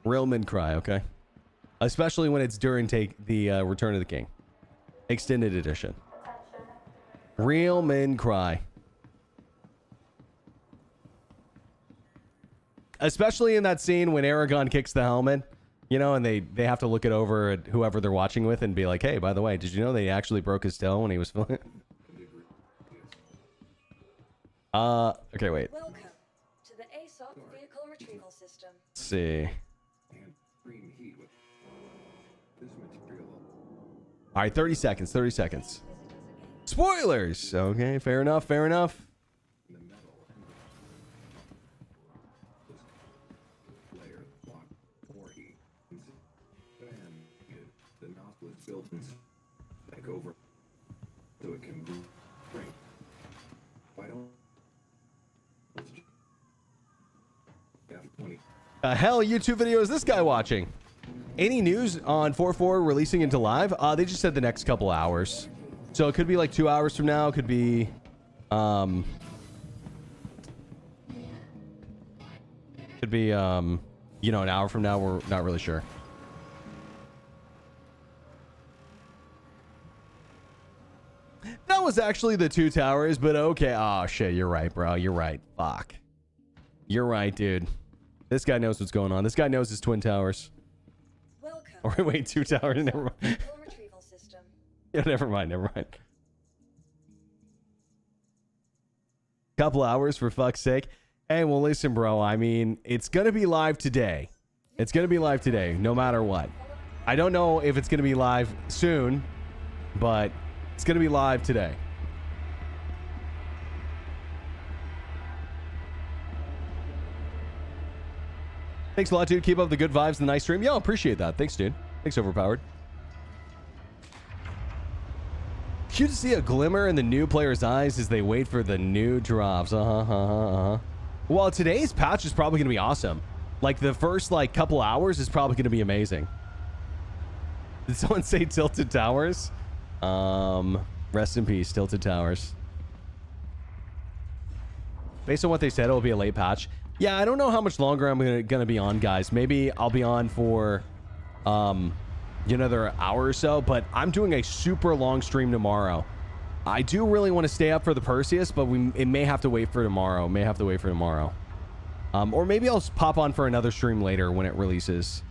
Real men cry, okay? Especially when it's during the Return of the King Extended Edition. Real men cry. Especially in that scene when Aragon kicks the helmet, you know, and they have to look it over at whoever they're watching with and be like, hey, by the way, did you know they actually broke his toe when he was filming? Okay, wait. Welcome to the ASOP vehicle retrieval system. Let's see. All right, 30 seconds, 30 seconds. Spoilers! Okay, fair enough, fair enough. buildings back over so it can move. Right. Why don't hell YouTube video is this guy watching? Any news on 4-4 releasing into live? They just said the next couple hours. So it could be like 2 hours from now. It could be, an hour from now. We're not really sure. That was actually the 2 towers, but okay. Oh shit, you're right, bro. You're right. Fuck. You're right, dude. This guy knows what's going on. This guy knows his twin towers. Welcome. Or wait, 2 towers. Never mind. Retrieval system. Yeah, never mind. Never mind. Couple hours for fuck's sake. Hey, well, listen, bro. I mean, it's gonna be live today. It's gonna be live today, no matter what. I don't know if it's gonna be live soon, but it's gonna be live today. Thanks a lot, dude. Keep up the good vibes and the nice stream. Yo, appreciate that. Thanks, dude. Thanks, Overpowered. Cute to see a glimmer in the new players' eyes as they wait for the new drops. Well, today's patch is probably going to be awesome. Like, the first, couple hours is probably going to be amazing. Did someone say Tilted Towers? Rest in peace, Tilted Towers. Based on what they said, it will be a late patch. Yeah, I don't know how much longer I'm gonna be on, guys. Maybe I'll be on for another hour or so, but I'm doing a super long stream tomorrow. I do really want to stay up for the Perseus, but it may have to wait for tomorrow. Or maybe I'll pop on for another stream later when it releases.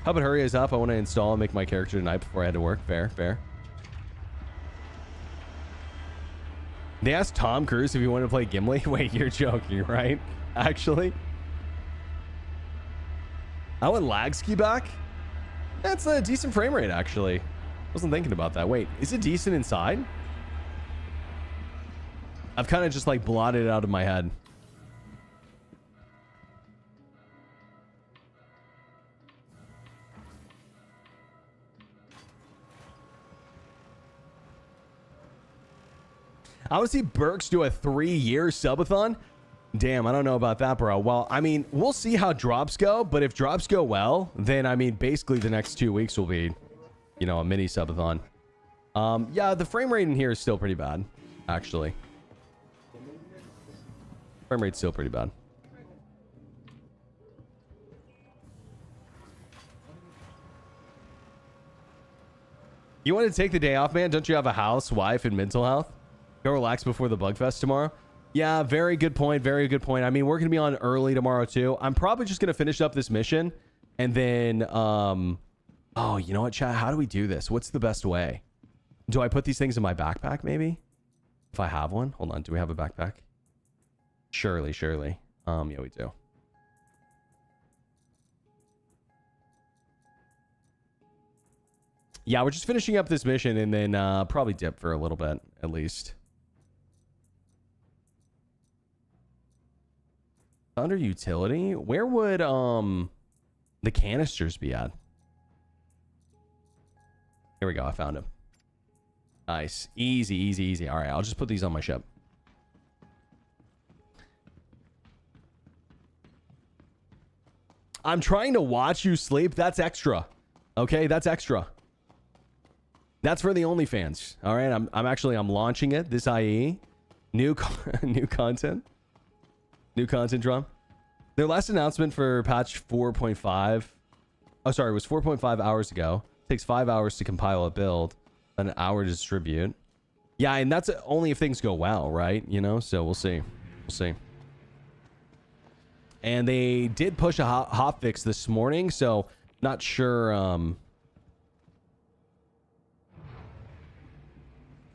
How about Hurry is up? I want to install and make my character tonight before I head to work. Fair. They asked Tom Cruise if he wanted to play Gimli. Wait, you're joking, right? Actually, I want lag ski back. That's a decent frame rate, actually. Wasn't thinking about that. Wait, is it decent inside? I've kind of just blotted it out of my head. I want to see Berks do a 3-year subathon. Damn, I don't know about that, bro. Well, I mean, we'll see how drops go, but if drops go well, then I mean, basically the next 2 weeks will be, a mini subathon. Yeah, the frame rate in here is still pretty bad, actually. Frame rate's still pretty bad. You want to take the day off, man? Don't you have a house, wife, and mental health? Go relax before the Bugfest tomorrow. Yeah, very good point. Very good point. I mean, we're going to be on early tomorrow, too. I'm probably just going to finish up this mission. And then, oh, you know what, chat? How do we do this? What's the best way? Do I put these things in my backpack, maybe? If I have one? Hold on. Do we have a backpack? Surely. Yeah, we do. Yeah, we're just finishing up this mission and then probably dip for a little bit, at least. Under utility, where would the canisters be at? Here we go. I found them. Nice. Easy. All right, I'll just put these on my ship. I'm trying to watch you sleep. That's extra. Okay, that's extra. That's for the OnlyFans. All right, I'm launching it. This IE, new content drop. Their last announcement for patch 4.5. Oh, sorry, it was 4.5 hours ago. Takes 5 hours to compile a build, an hour to distribute. Yeah, and that's only if things go well, right? So we'll see. And they did push a hot fix this morning, so not sure.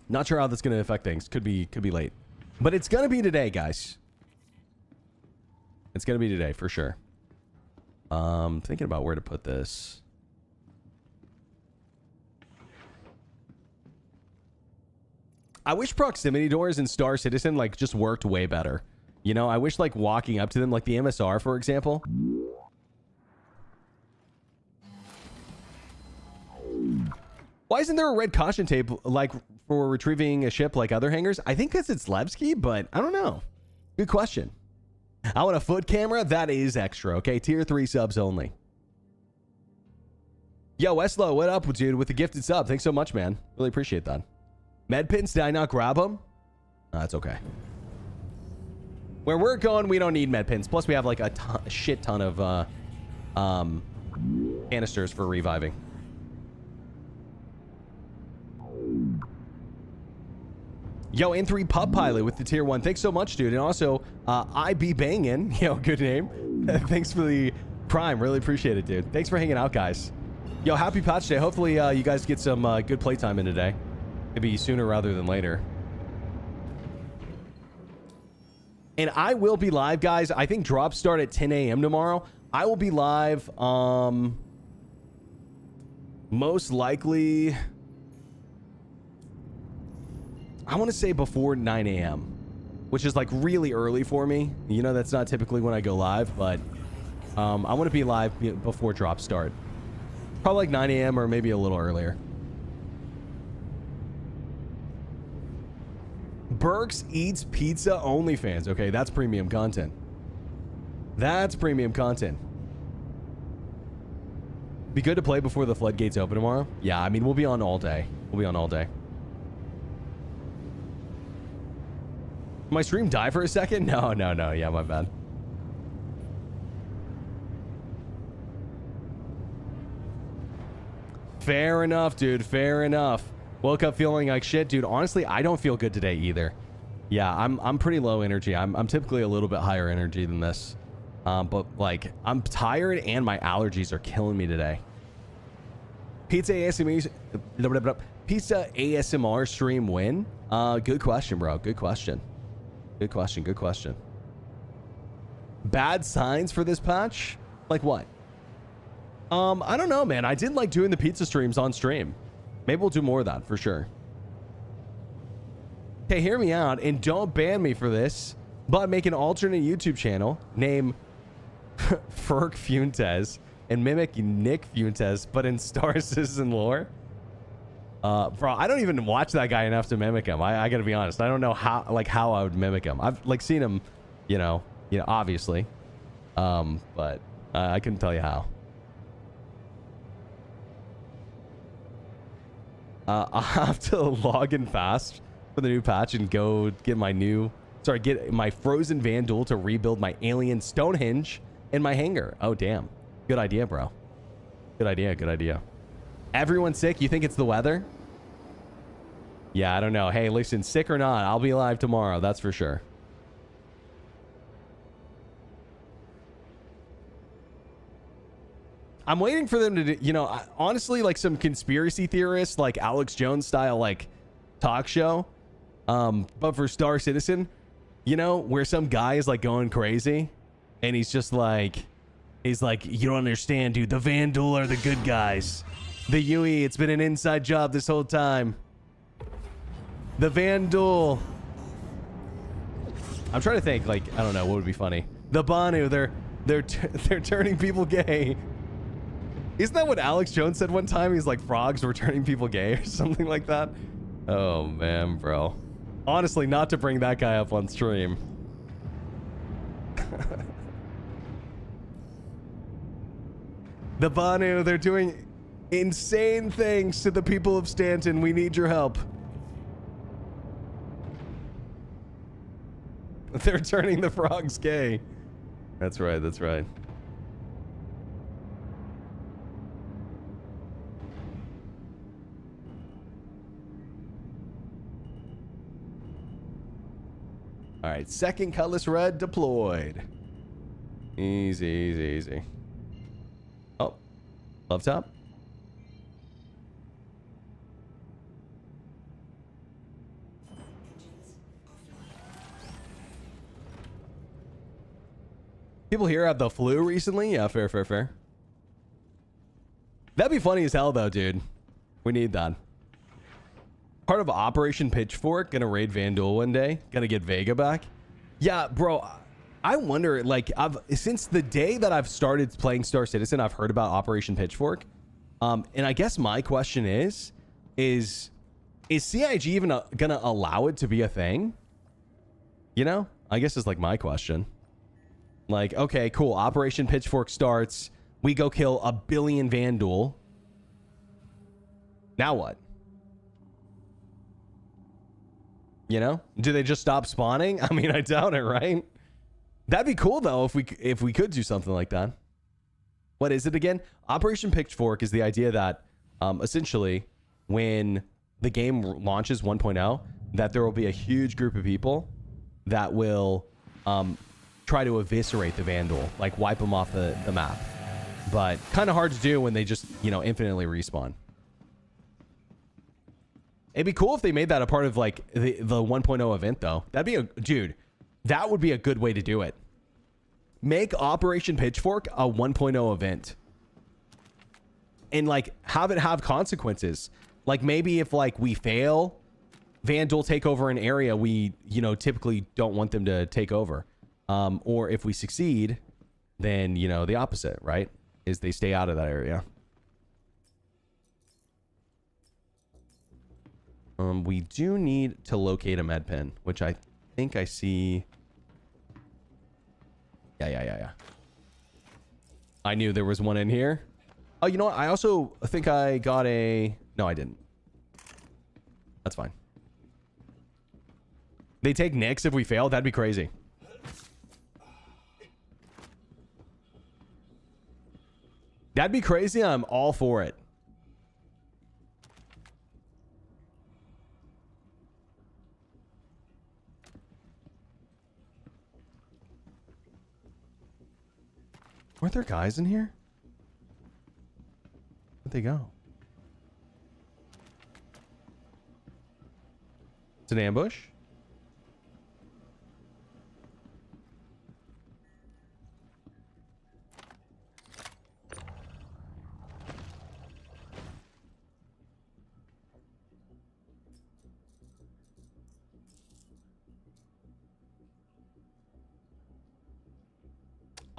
Not sure how that's going to affect things. Could be late, but it's going to be today, guys. It's going to be today for sure. Thinking about where to put this. I wish proximity doors in Star Citizen just worked way better. I wish walking up to them, like the MSR, for example. Why isn't there a red caution tape like for retrieving a ship like other hangars? I think because it's Levski, but I don't know. Good question. I want a foot camera. That is extra. Okay, tier 3 subs only. Yo, Westlow, what up, dude? With the gifted sub. Thanks so much, man. Really appreciate that. Med pins, did I not grab them? That's okay. Where we're going, we don't need med pins. Plus, we have like a shit ton of canisters for reviving. Yo, N3 Pub Pilot with the tier 1. Thanks so much, dude. And also, I Be Bangin'. Yo, good name. Thanks for the prime. Really appreciate it, dude. Thanks for hanging out, guys. Yo, happy patch day. Hopefully, you guys get some good playtime in today. Maybe sooner rather than later. And I will be live, guys. I think drops start at 10 a.m. tomorrow. I will be live, most likely, I want to say before 9 a.m., which is like really early for me. You know, that's not typically when I go live, but I want to be live before drops start. Probably like 9 a.m. or maybe a little earlier. Berks eats pizza OnlyFans. Okay, that's premium content. That's premium content. Be good to play before the floodgates open tomorrow. Yeah, I mean, we'll be on all day. We'll be on all day. My stream die for a second? No. Yeah, my bad. Fair enough, dude. Fair enough. Woke up feeling like shit, dude. Honestly, I don't feel good today either. Yeah, I'm pretty low energy. I'm typically a little bit higher energy than this. But like, I'm tired and my allergies are killing me today. Pizza ASMR stream win? Good question, bro. Good question. Good question. Bad signs for this patch? Like what? I don't know, man. I did like doing the pizza streams on stream. Maybe we'll do more of that for sure. Okay, hear me out and don't ban me for this, but make an alternate YouTube channel named Ferk Fuentes and mimic Nick Fuentes, but in Star Citizen lore. Bro, I don't even watch that guy enough to mimic him. I gotta be honest. I don't know how I would mimic him. I've like seen him, you know, obviously. But I couldn't tell you how. I'll have to log in fast for the new patch and go get get my frozen Vandal to rebuild my alien Stonehenge in my hangar. Oh, damn. Good idea, bro. Good idea. Everyone's sick? You think it's the weather? Yeah, I don't know. Hey, listen, sick or not, I'll be live tomorrow. That's for sure. I'm waiting for them to do, honestly, like some conspiracy theorists, like Alex Jones style, like talk show. But for Star Citizen, where some guy is like going crazy and he's like, you don't understand, dude. The Vandal are the good guys. The UE, it's been an inside job this whole time. The Vandal. I'm trying to think, I don't know, what would be funny. The Banu, they're turning people gay. Isn't that what Alex Jones said one time? He's like, frogs were turning people gay or something like that. Oh, man, bro. Honestly, not to bring that guy up on stream. The Banu, they're doing insane things to the people of Stanton. We need your help. They're turning the frogs gay. That's right. All right, second Cutlass Red deployed. Easy. Oh, love top. People here have the flu recently? Yeah, fair. That'd be funny as hell, though, dude. We need that. Part of Operation Pitchfork, gonna raid Vandal one day, gonna get Vega back. Yeah, bro, I wonder, since the day that I've started playing Star Citizen, I've heard about Operation Pitchfork. And I guess my question is, is CIG even gonna allow it to be a thing? You know, I guess is like my question. Like, okay, cool. Operation Pitchfork starts. We go kill 1 billion Vandal. Now what? You know, do they just stop spawning? I mean, I doubt it, right? That'd be cool though if we could do something like that. What is it again? Operation Pitchfork is the idea that essentially when the game launches 1.0, that there will be a huge group of people that will try to eviscerate the Vandal, like wipe them off the map. But kind of hard to do when they just, you know, infinitely respawn. It'd be cool if they made that a part of like the 1.0 event though. That'd be dude, that would be a good way to do it. Make Operation Pitchfork a 1.0 event. And like have it have consequences. Like maybe if like we fail, Vandal take over an area we, you know, typically don't want them to take over. Or if we succeed, then, you know, the opposite, right? Is they stay out of that area. We do need to locate a med pen, which I think I see. Yeah. I knew there was one in here. Oh, you know what? I also think I got a... No, I didn't. That's fine. They take nicks if we fail? That'd be crazy. That'd be crazy. I'm all for it. Weren't there guys in here? Where'd they go? It's an ambush.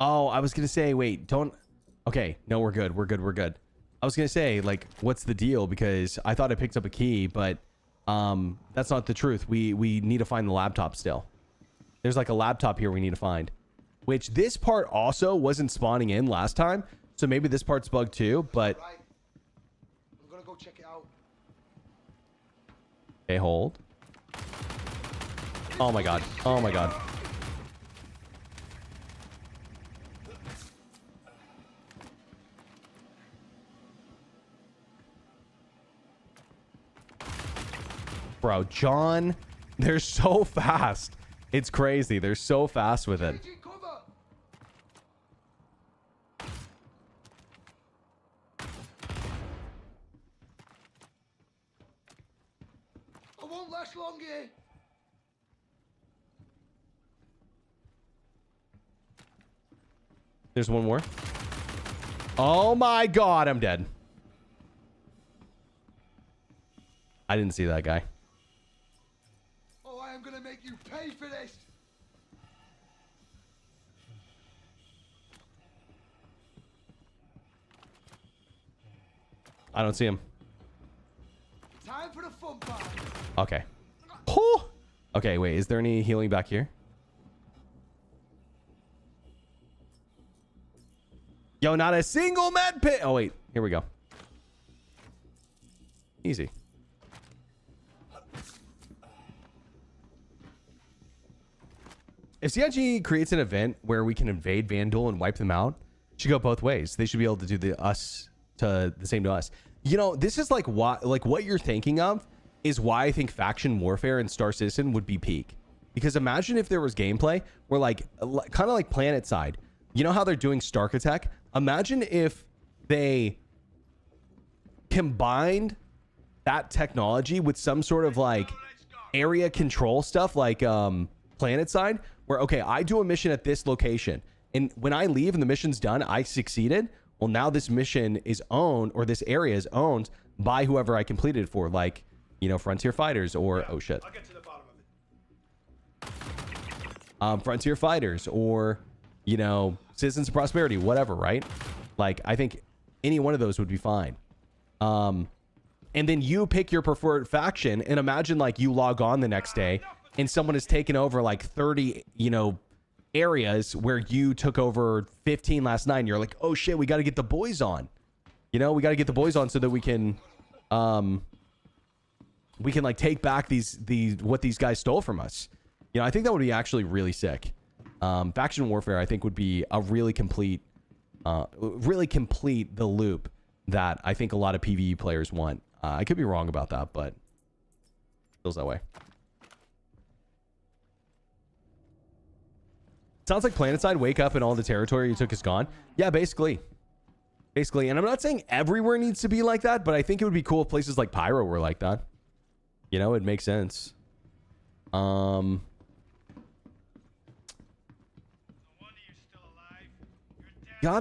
Oh, I was going to say, wait, don't... Okay, no, we're good. We're good. I was going to say, like, what's the deal? Because I thought I picked up a key, but that's not the truth. We need to find the laptop still. There's like a laptop here we need to find. Which this part also wasn't spawning in last time. So maybe this part's bugged too, but... Right. I'm gonna go check it out. Okay, hold. Oh my god. Oh my god. Bro, John, they're so fast. It's crazy. They're so fast with it. I won't last long here. There's one more. Oh my god, I'm dead. I didn't see that guy. Oh, I am gonna make you pay for this. I don't see him. Time for the fun part. Okay. Oh! Okay, wait. Is there any healing back here? Yo, not a single med pit. Oh, wait. Here we go. Easy. If CIG creates an event where we can invade Vandal and wipe them out, it should go both ways. They should be able to do the same to us. You know, this is like what you're thinking of is why I think faction warfare in Star Citizen would be peak. Because imagine if there was gameplay where like kind of like Planet Side. You know how they're doing Stark Attack? Imagine if they combined that technology with some sort of like area control stuff like Planet Side, where okay, I do a mission at this location, and when I leave and the mission's done, I succeeded. Well, now this mission is owned, or this area is owned by whoever I completed it for, like, you know, Frontier Fighters or oh shit, I'll get to the bottom of it. Frontier Fighters or, you know, Citizens of Prosperity, whatever, right? Like, I think any one of those would be fine. and then you pick your preferred faction, and imagine like you log on the next day and someone has taken over like 30, you know, areas where you took over 15 last night, and you're like, oh shit, we got to get the boys on. You know, we got to get the boys on so that we can like take back what these guys stole from us. You know, I think that would be actually really sick. Faction warfare, I think, would be a really complete the loop that I think a lot of PvE players want. I could be wrong about that, but feels that way. Sounds like Planetside, wake up and all the territory you took is gone. Yeah, basically. Basically, and I'm not saying everywhere needs to be like that, but I think it would be cool if places like Pyro were like that. You know, it makes sense. Gotta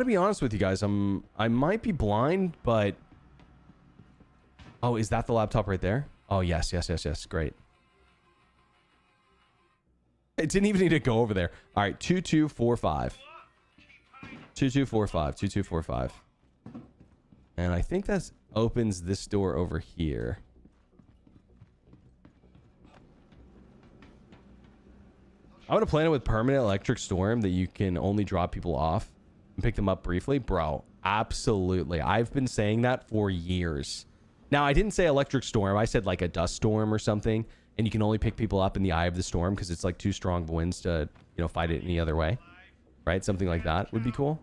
be honest with you guys, I might be blind, but oh, is that the laptop right there? Oh, yes, great. It didn't even need to go over there. All right, 2245. 2245, 2245. And I think that opens this door over here. I want to plan it with permanent electric storm that you can only drop people off and pick them up briefly. Bro, absolutely. I've been saying that for years. Now, I didn't say electric storm. I said like a dust storm or something. And you can only pick people up in the eye of the storm because it's like too strong of winds to, you know, fight it any other way. Right? Something like that would be cool.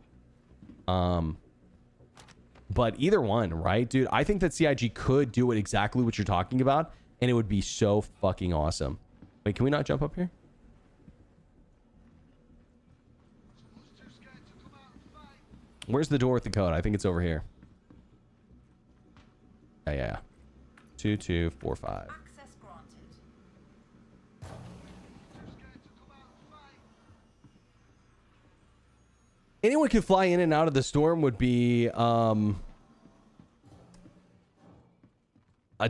But either one, right? Dude, I think that CIG could do it exactly what you're talking about. And it would be so fucking awesome. Wait, can we not jump up here? Where's the door with the code? I think it's over here. Yeah. 2245. Access granted. Anyone could fly in and out of the storm would be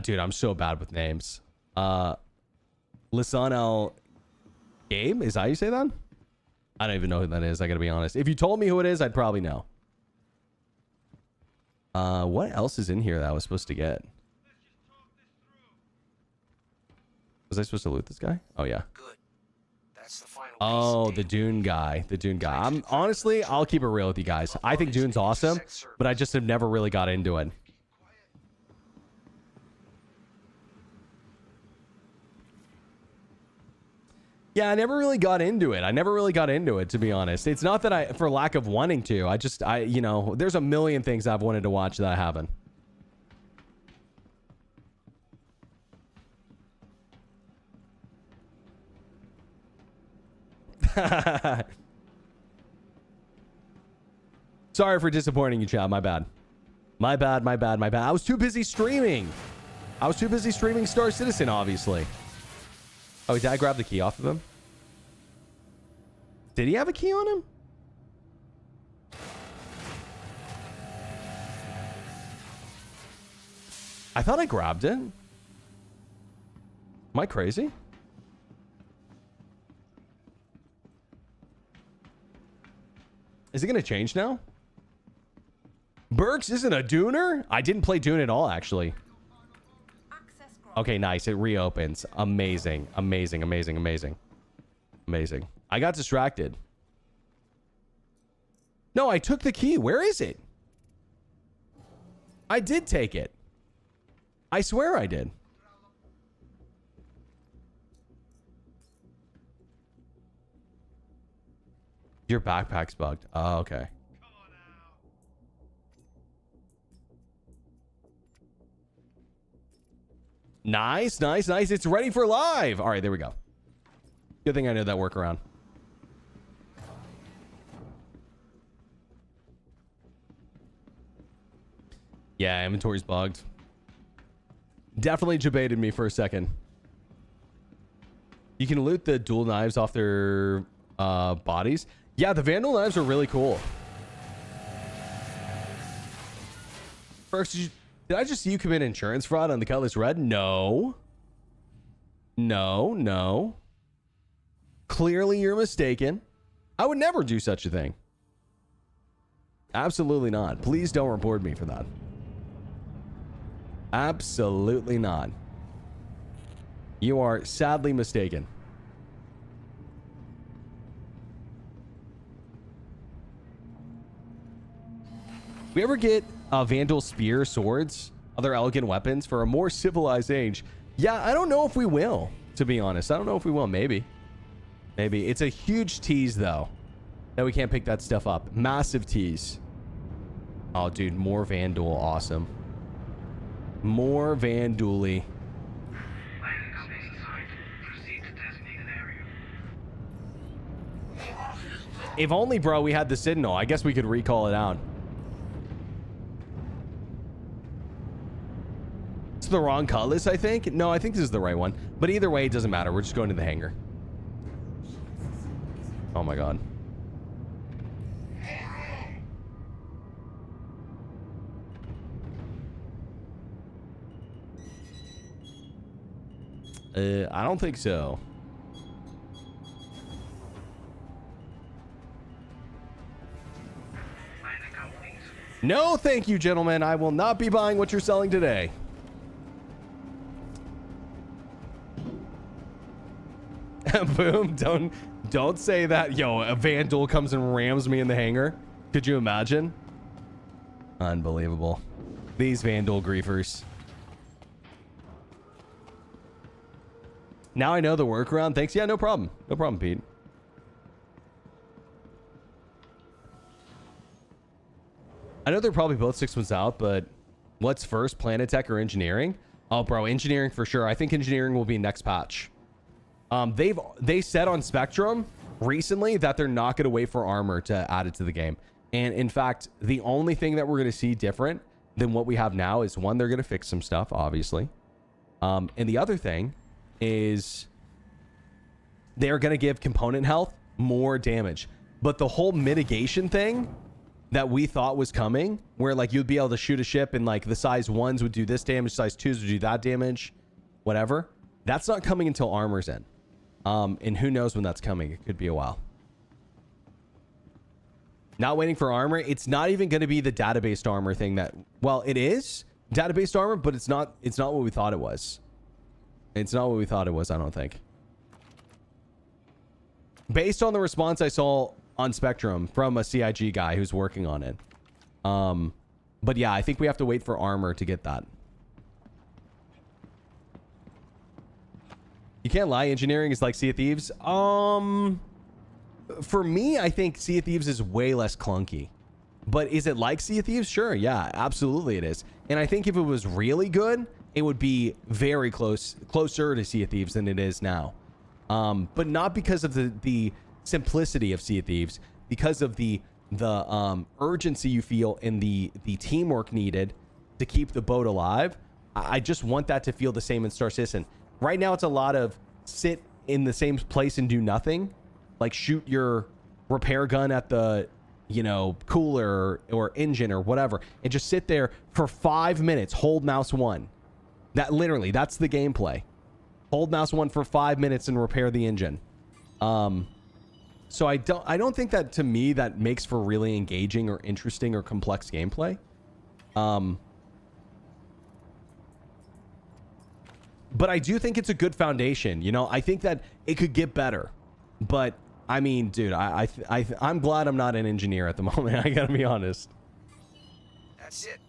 dude, I'm so bad with names. Lisan El Game? Is that how you say that? I don't even know who that is, I gotta be honest. If you told me who it is, I'd probably know. What else is in here that I was supposed to get? Was I supposed to loot this guy? Oh, yeah. Good. That's the final Oh, piece, the Dune guy. The Dune guy. I'm honestly, I'll keep it real with you guys. I think Dune's awesome, but I just have never really got into it. Yeah, I never really got into it. To be honest. It's not that for lack of wanting to. You know, there's a million things I've wanted to watch that I haven't. Sorry for disappointing you, Chad. My bad. I was too busy streaming. Star Citizen, obviously. Oh, did I grab the key off of him? Did he have a key on him? I thought I grabbed it. Am I crazy? Is it going to change now? Berks isn't a Duner? I didn't play Dune at all, actually. Okay, nice. It reopens. Amazing. I got distracted. No, I took the key. Where is it? I did take it. I swear I did. Your backpack's bugged. Oh, okay. Nice. It's ready for live. All right, there we go. Good thing I know that workaround. Yeah, inventory's bugged. Definitely debated me for a second. You can loot the dual knives off their bodies. Yeah, the Vandal knives are really cool. First, did I just see you commit insurance fraud on the Cutlass Red? No. Clearly you're mistaken. I would never do such a thing. Absolutely not. Please don't report me for that. Absolutely not. You are sadly mistaken. We ever get Vandal spear swords, other elegant weapons for a more civilized age? Yeah, I don't know if we will, to be honest. I don't know if we will. Maybe. Maybe. It's a huge tease, though, that we can't pick that stuff up. Massive tease. Oh, dude, more Vandal. Awesome. More Vanduli. If only, bro, we had the signal. I guess we could recall it out. It's the wrong cutlass, I think. No, I think this is the right one. But either way, it doesn't matter. We're just going to the hangar. Oh my god. I don't think so. No, thank you, gentlemen. I will not be buying what you're selling today. Boom. Don't say that. Yo, a Vandal comes and rams me in the hangar. Could you imagine? Unbelievable. These Vandal griefers. Now I know the workaround. Thanks. Yeah, no problem. No problem, Pete. I know they're probably both 6 months out, but what's first, Planet Tech or engineering? Oh, bro, engineering for sure. I think engineering will be next patch. They said on Spectrum recently that they're not going to wait for armor to add it to the game. And in fact, the only thing that we're going to see different than what we have now is, one, they're going to fix some stuff, obviously. And the other thing is they're going to give component health more damage. But the whole mitigation thing that we thought was coming, where like you'd be able to shoot a ship and like the size 1s would do this damage, size 2s would do that damage, whatever, that's not coming until armor's in. And who knows when that's coming. It could be a while. Not waiting for armor. It's not even going to be the database armor thing that, well, it is database armor, but it's not what we thought it was. It's not what we thought it was, I don't think. Based on the response I saw on Spectrum from a CIG guy who's working on it. But yeah, I think we have to wait for armor to get that. You can't lie, engineering is like Sea of Thieves. For me, I think Sea of Thieves is way less clunky. But is it like Sea of Thieves? Sure, yeah, absolutely it is. And I think if it was really good, it would be very closer to Sea of Thieves than it is now. But not because of the simplicity of Sea of Thieves, because of the urgency you feel and the teamwork needed to keep the boat alive. I just want that to feel the same in Star Citizen. Right now, it's a lot of sit in the same place and do nothing, like shoot your repair gun at the, you know, cooler or engine or whatever, and just sit there for 5 minutes. Hold mouse 1. That literally, that's the gameplay. Hold mouse 1 for 5 minutes and repair the engine. So I don't think that, to me, that makes for really engaging or interesting or complex gameplay. But I do think it's a good foundation. You know, I think that it could get better. But I mean, dude, I'm glad I'm not an engineer at the moment. I gotta be honest. That's it.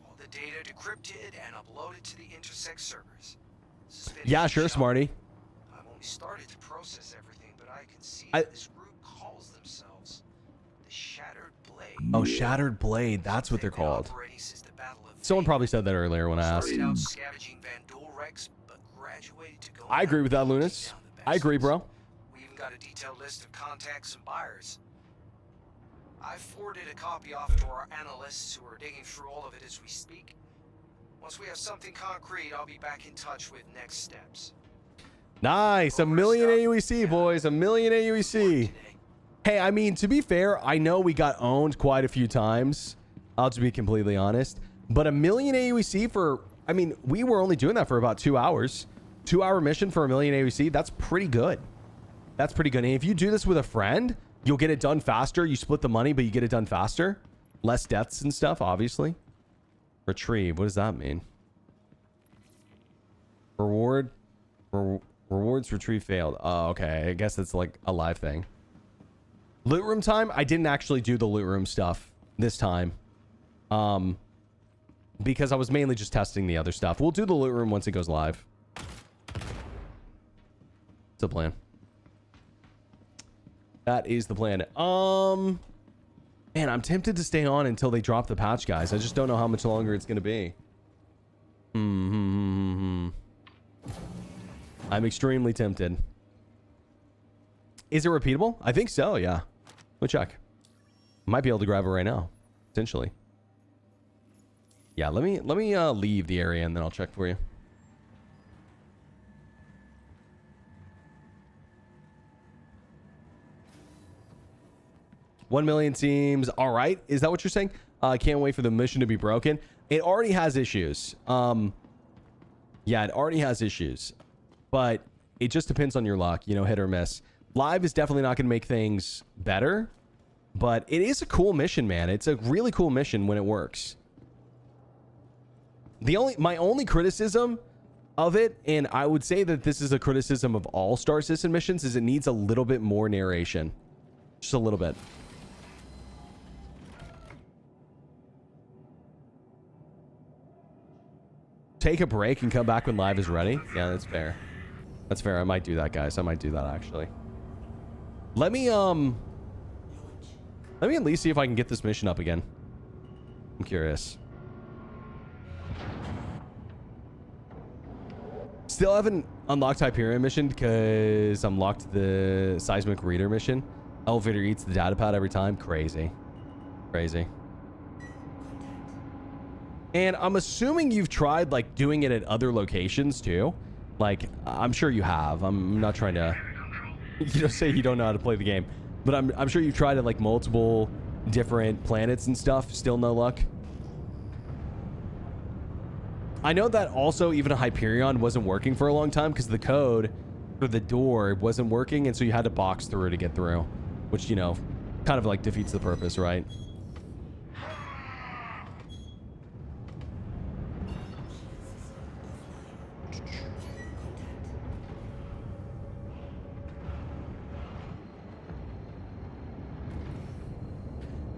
All the data decrypted and uploaded to the Intersect servers. Yeah, sure, Smarty. I've only started to process everything, but I can see this group calls themselves the Shattered Blade. Oh, Shattered Blade. That's what they're called. Someone probably said that earlier when I asked. I agree with that, Lunas. I agree, bro. We even got a detailed list of contacts and buyers. I forwarded a copy off to our analysts who are digging through all of it as we speak. Once we have something concrete, I'll be back in touch with next steps. Nice. A million AUEC, boys. A million AUEC. Hey, I mean, to be fair, I know we got owned quite a few times. I'll just be completely honest. But a million AUEC for, I mean, we were only doing that for about 2 hours. 2-hour mission for a million AUEC. That's pretty good. That's pretty good. And if you do this with a friend, you'll get it done faster. You split the money, but you get it done faster. Less deaths and stuff, obviously. Retrieve. What does that mean? Rewards retrieve failed. Oh, okay. I guess it's like a live thing. Loot room time. I didn't actually do the loot room stuff this time. Because I was mainly just testing the other stuff. We'll do the loot room once it goes live. It's the plan. That is the plan. Man, I'm tempted to stay on until they drop the patch, guys. I just don't know how much longer it's going to be. I'm extremely tempted. Is it repeatable? I think so, yeah. We'll check. Might be able to grab it right now, potentially. Yeah, let me leave the area and then I'll check for you. $1 million seems all right. Is that what you're saying? I can't wait for the mission to be broken. It already has issues. Yeah, it already has issues. But it just depends on your luck, you know, hit or miss. Live is definitely not going to make things better. But it is a cool mission, man. It's a really cool mission when it works. My only criticism of it, and I would say that this is a criticism of all Star Citizen missions, is it needs a little bit more narration. Just a little bit. Take a break and come back when live is ready. Yeah, that's fair. That's fair. I might do that, guys. I might do that, actually. Let me at least see if I can get this mission up again. I'm curious. Still haven't unlocked Hyperion mission because I'm locked the seismic reader mission. Elevator eats the data pad every time. Crazy. Crazy. And I'm assuming you've tried like doing it at other locations too. Like, I'm sure you have. I'm not trying to, you know, say you don't know how to play the game, but I'm sure you've tried it like multiple different planets and stuff. Still no luck. I know that also even a Hyperion wasn't working for a long time because the code for the door wasn't working, and so you had to box through to get through, which, you know, kind of like defeats the purpose, right?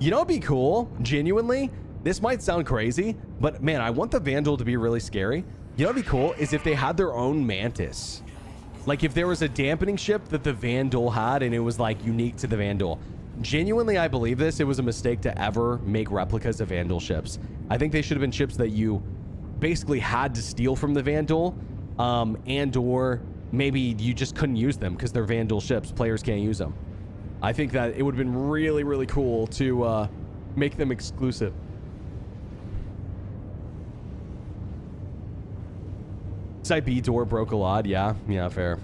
You know, it'd be cool, genuinely. This might sound crazy, but man, I want the Vandal to be really scary. You know what'd be cool is if they had their own Mantis. Like if there was a dampening ship that the Vandal had and it was like unique to the Vandal. Genuinely, I believe this. It was a mistake to ever make replicas of Vandal ships. I think they should have been ships that you basically had to steal from the Vandal, and or maybe you just couldn't use them because they're Vandal ships. Players can't use them. I think that it would have been really, really cool to make them exclusive. Side B door broke a lot. Yeah, fair.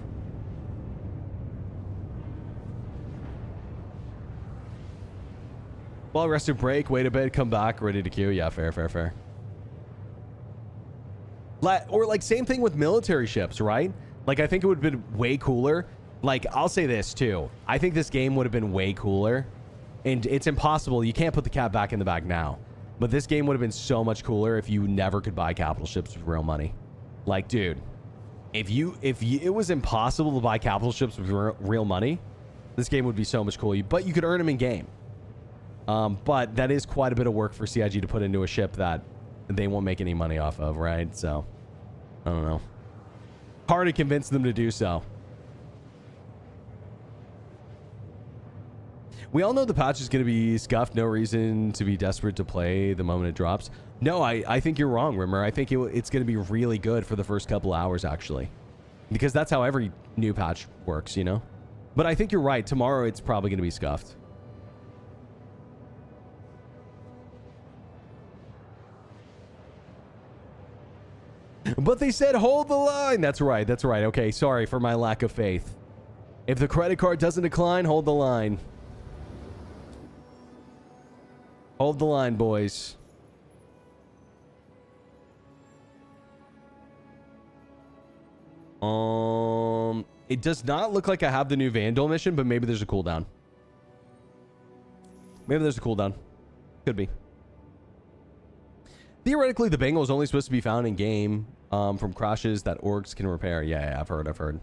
Well rested break, wait a bit, come back, ready to queue. Yeah, fair. Or like same thing with military ships, right? Like I think it would have been way cooler. Like I'll say this too. I think this game would have been way cooler. And it's impossible. You can't put the cat back in the bag now. But this game would have been so much cooler if you never could buy capital ships with real money. Like, dude, if it was impossible to buy capital ships with real money, this game would be so much cooler. But you could earn them in game. But that is quite a bit of work for CIG to put into a ship that they won't make any money off of, right? So, I don't know. Hard to convince them to do so. We all know the patch is going to be scuffed. No reason to be desperate to play the moment it drops. No, I think you're wrong, Rimmer. I think it's going to be really good for the first couple hours, actually. Because that's how every new patch works, you know? But I think you're right. Tomorrow, it's probably going to be scuffed. But they said, hold the line. That's right. That's right. Okay, sorry for my lack of faith. If the credit card doesn't decline, hold the line. Hold the line, boys. It does not look like I have the new Vandal mission, but maybe there's a cooldown. Maybe there's a cooldown. Could be. Theoretically, the Bengal is only supposed to be found in game from crashes that orgs can repair. Yeah, I've heard.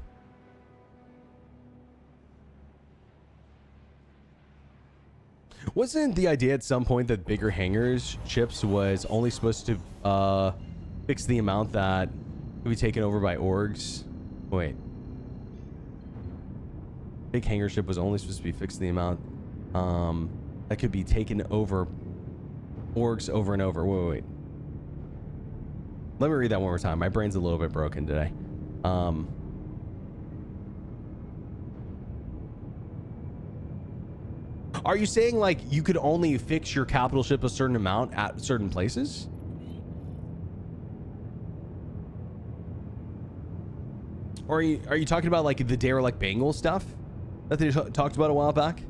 Wasn't the idea at some point that bigger hangars chips was only supposed to fix the amount that could be taken over by orgs? Wait. Big hangar ship was only supposed to be fixed the amount that could be taken over orgs over and over. Wait. Let me read that one more time. My brain's a little bit broken today. Are you saying like you could only fix your capital ship a certain amount at certain places? Or are you talking about like the derelict Bengal stuff that they talked about a while back?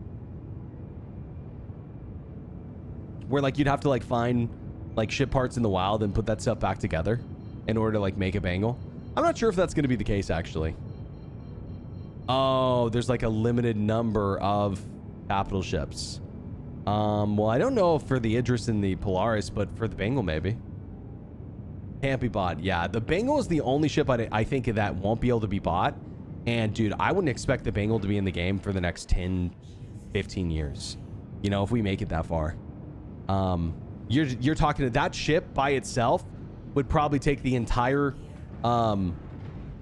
Where like you'd have to like find like ship parts in the wild and put that stuff back together in order to like make a Bengal. I'm not sure if that's going to be the case actually. Oh, there's like a limited number of capital ships. Well, I don't know for the Idris and the Polaris, but for the Bengal maybe. Can't be bought. Yeah, the Bengal is the only ship I think that won't be able to be bought. And dude, I wouldn't expect the Bengal to be in the game for the next 10, 15 years. You know, if we make it that far. You're talking to that ship by itself would probably take the entire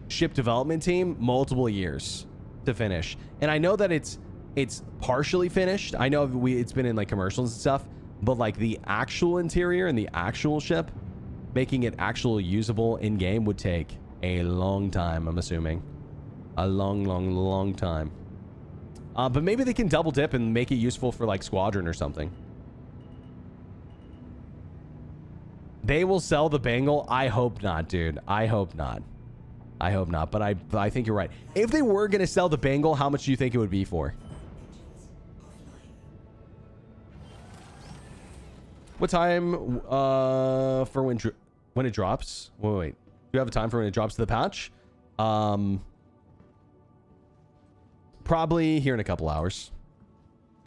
ship development team multiple years to finish. And I know that it's partially finished. I know it's been in like commercials and stuff, but like the actual interior and the actual ship, making it actually usable in game would take a long time, I'm assuming. A long time. But maybe they can double dip and make it useful for like squadron or something. They will sell the Bengal. I hope not, dude. I hope not. But I think you're right. If they were going to sell the Bengal, how much do you think it would be for? What time for when it drops? Wait. Do you have a time for when it drops to the patch? Probably here in a couple hours.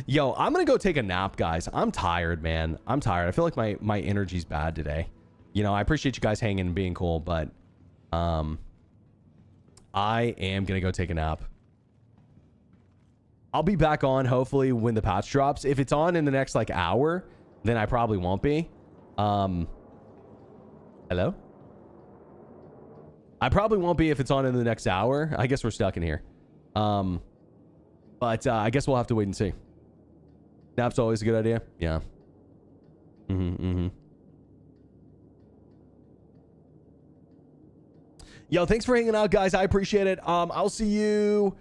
Yo, I'm gonna go take a nap, guys. I'm tired, man. I'm tired. I feel like my energy's bad today. You know, I appreciate you guys hanging and being cool, but I am gonna go take a nap. I'll be back on hopefully when the patch drops. If it's on in the next like hour, then I probably won't be. Hello? I probably won't be if it's on in the next hour. I guess we're stuck in here. But I guess we'll have to wait and see. Nap's always a good idea. Yeah. Yo, thanks for hanging out, guys. I appreciate it. I'll see you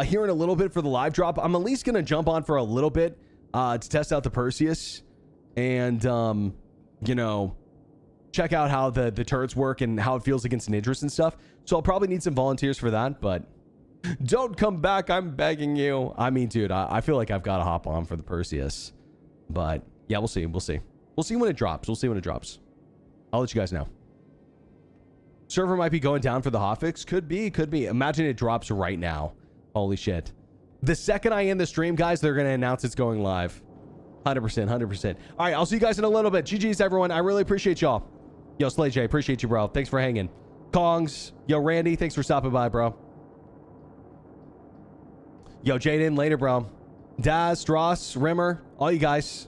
here in a little bit for the live drop. I'm at least gonna jump on for a little bit to test out the Perseus and you know, check out how the turrets work and how it feels against an Idris and stuff. So I'll probably need some volunteers for that, but don't come back, I'm begging you. I mean, dude, I feel like I've got to hop on for the Perseus. But yeah, we'll see. We'll see when it drops. I'll let you guys know. Server might be going down for the hotfix. Could be. Imagine it drops right now. Holy shit. The second I end the stream, guys, they're going to announce it's going live. 100%. All right, I'll see you guys in a little bit. GG's, everyone. I really appreciate y'all. Yo, Slay J, appreciate you, bro. Thanks for hanging. Kongs. Yo, Randy, thanks for stopping by, bro. Yo, Jaden, later, bro. Daz, Dross, Rimmer, all you guys.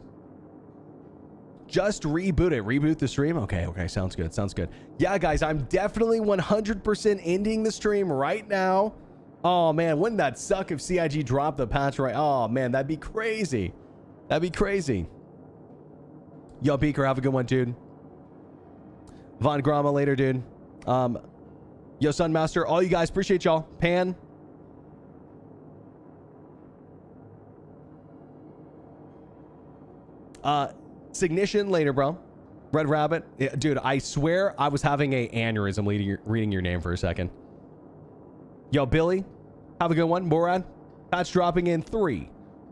Just reboot it. Reboot the stream? Okay, sounds good. Yeah, guys, I'm definitely 100% ending the stream right now. Oh, man, wouldn't that suck if CIG dropped the patch right? Oh, man, that'd be crazy. Yo, Beaker, have a good one, dude. Von Grama, later, dude. Yo, Sunmaster, all you guys, appreciate y'all. Pan. Signition later, bro. Red Rabbit. Yeah, dude, I swear I was having a aneurysm reading your name for a second. Yo, Billy, have a good one. Morad, patch dropping in 3,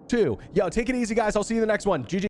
2. Yo, take it easy, guys. I'll see you in the next one. GG.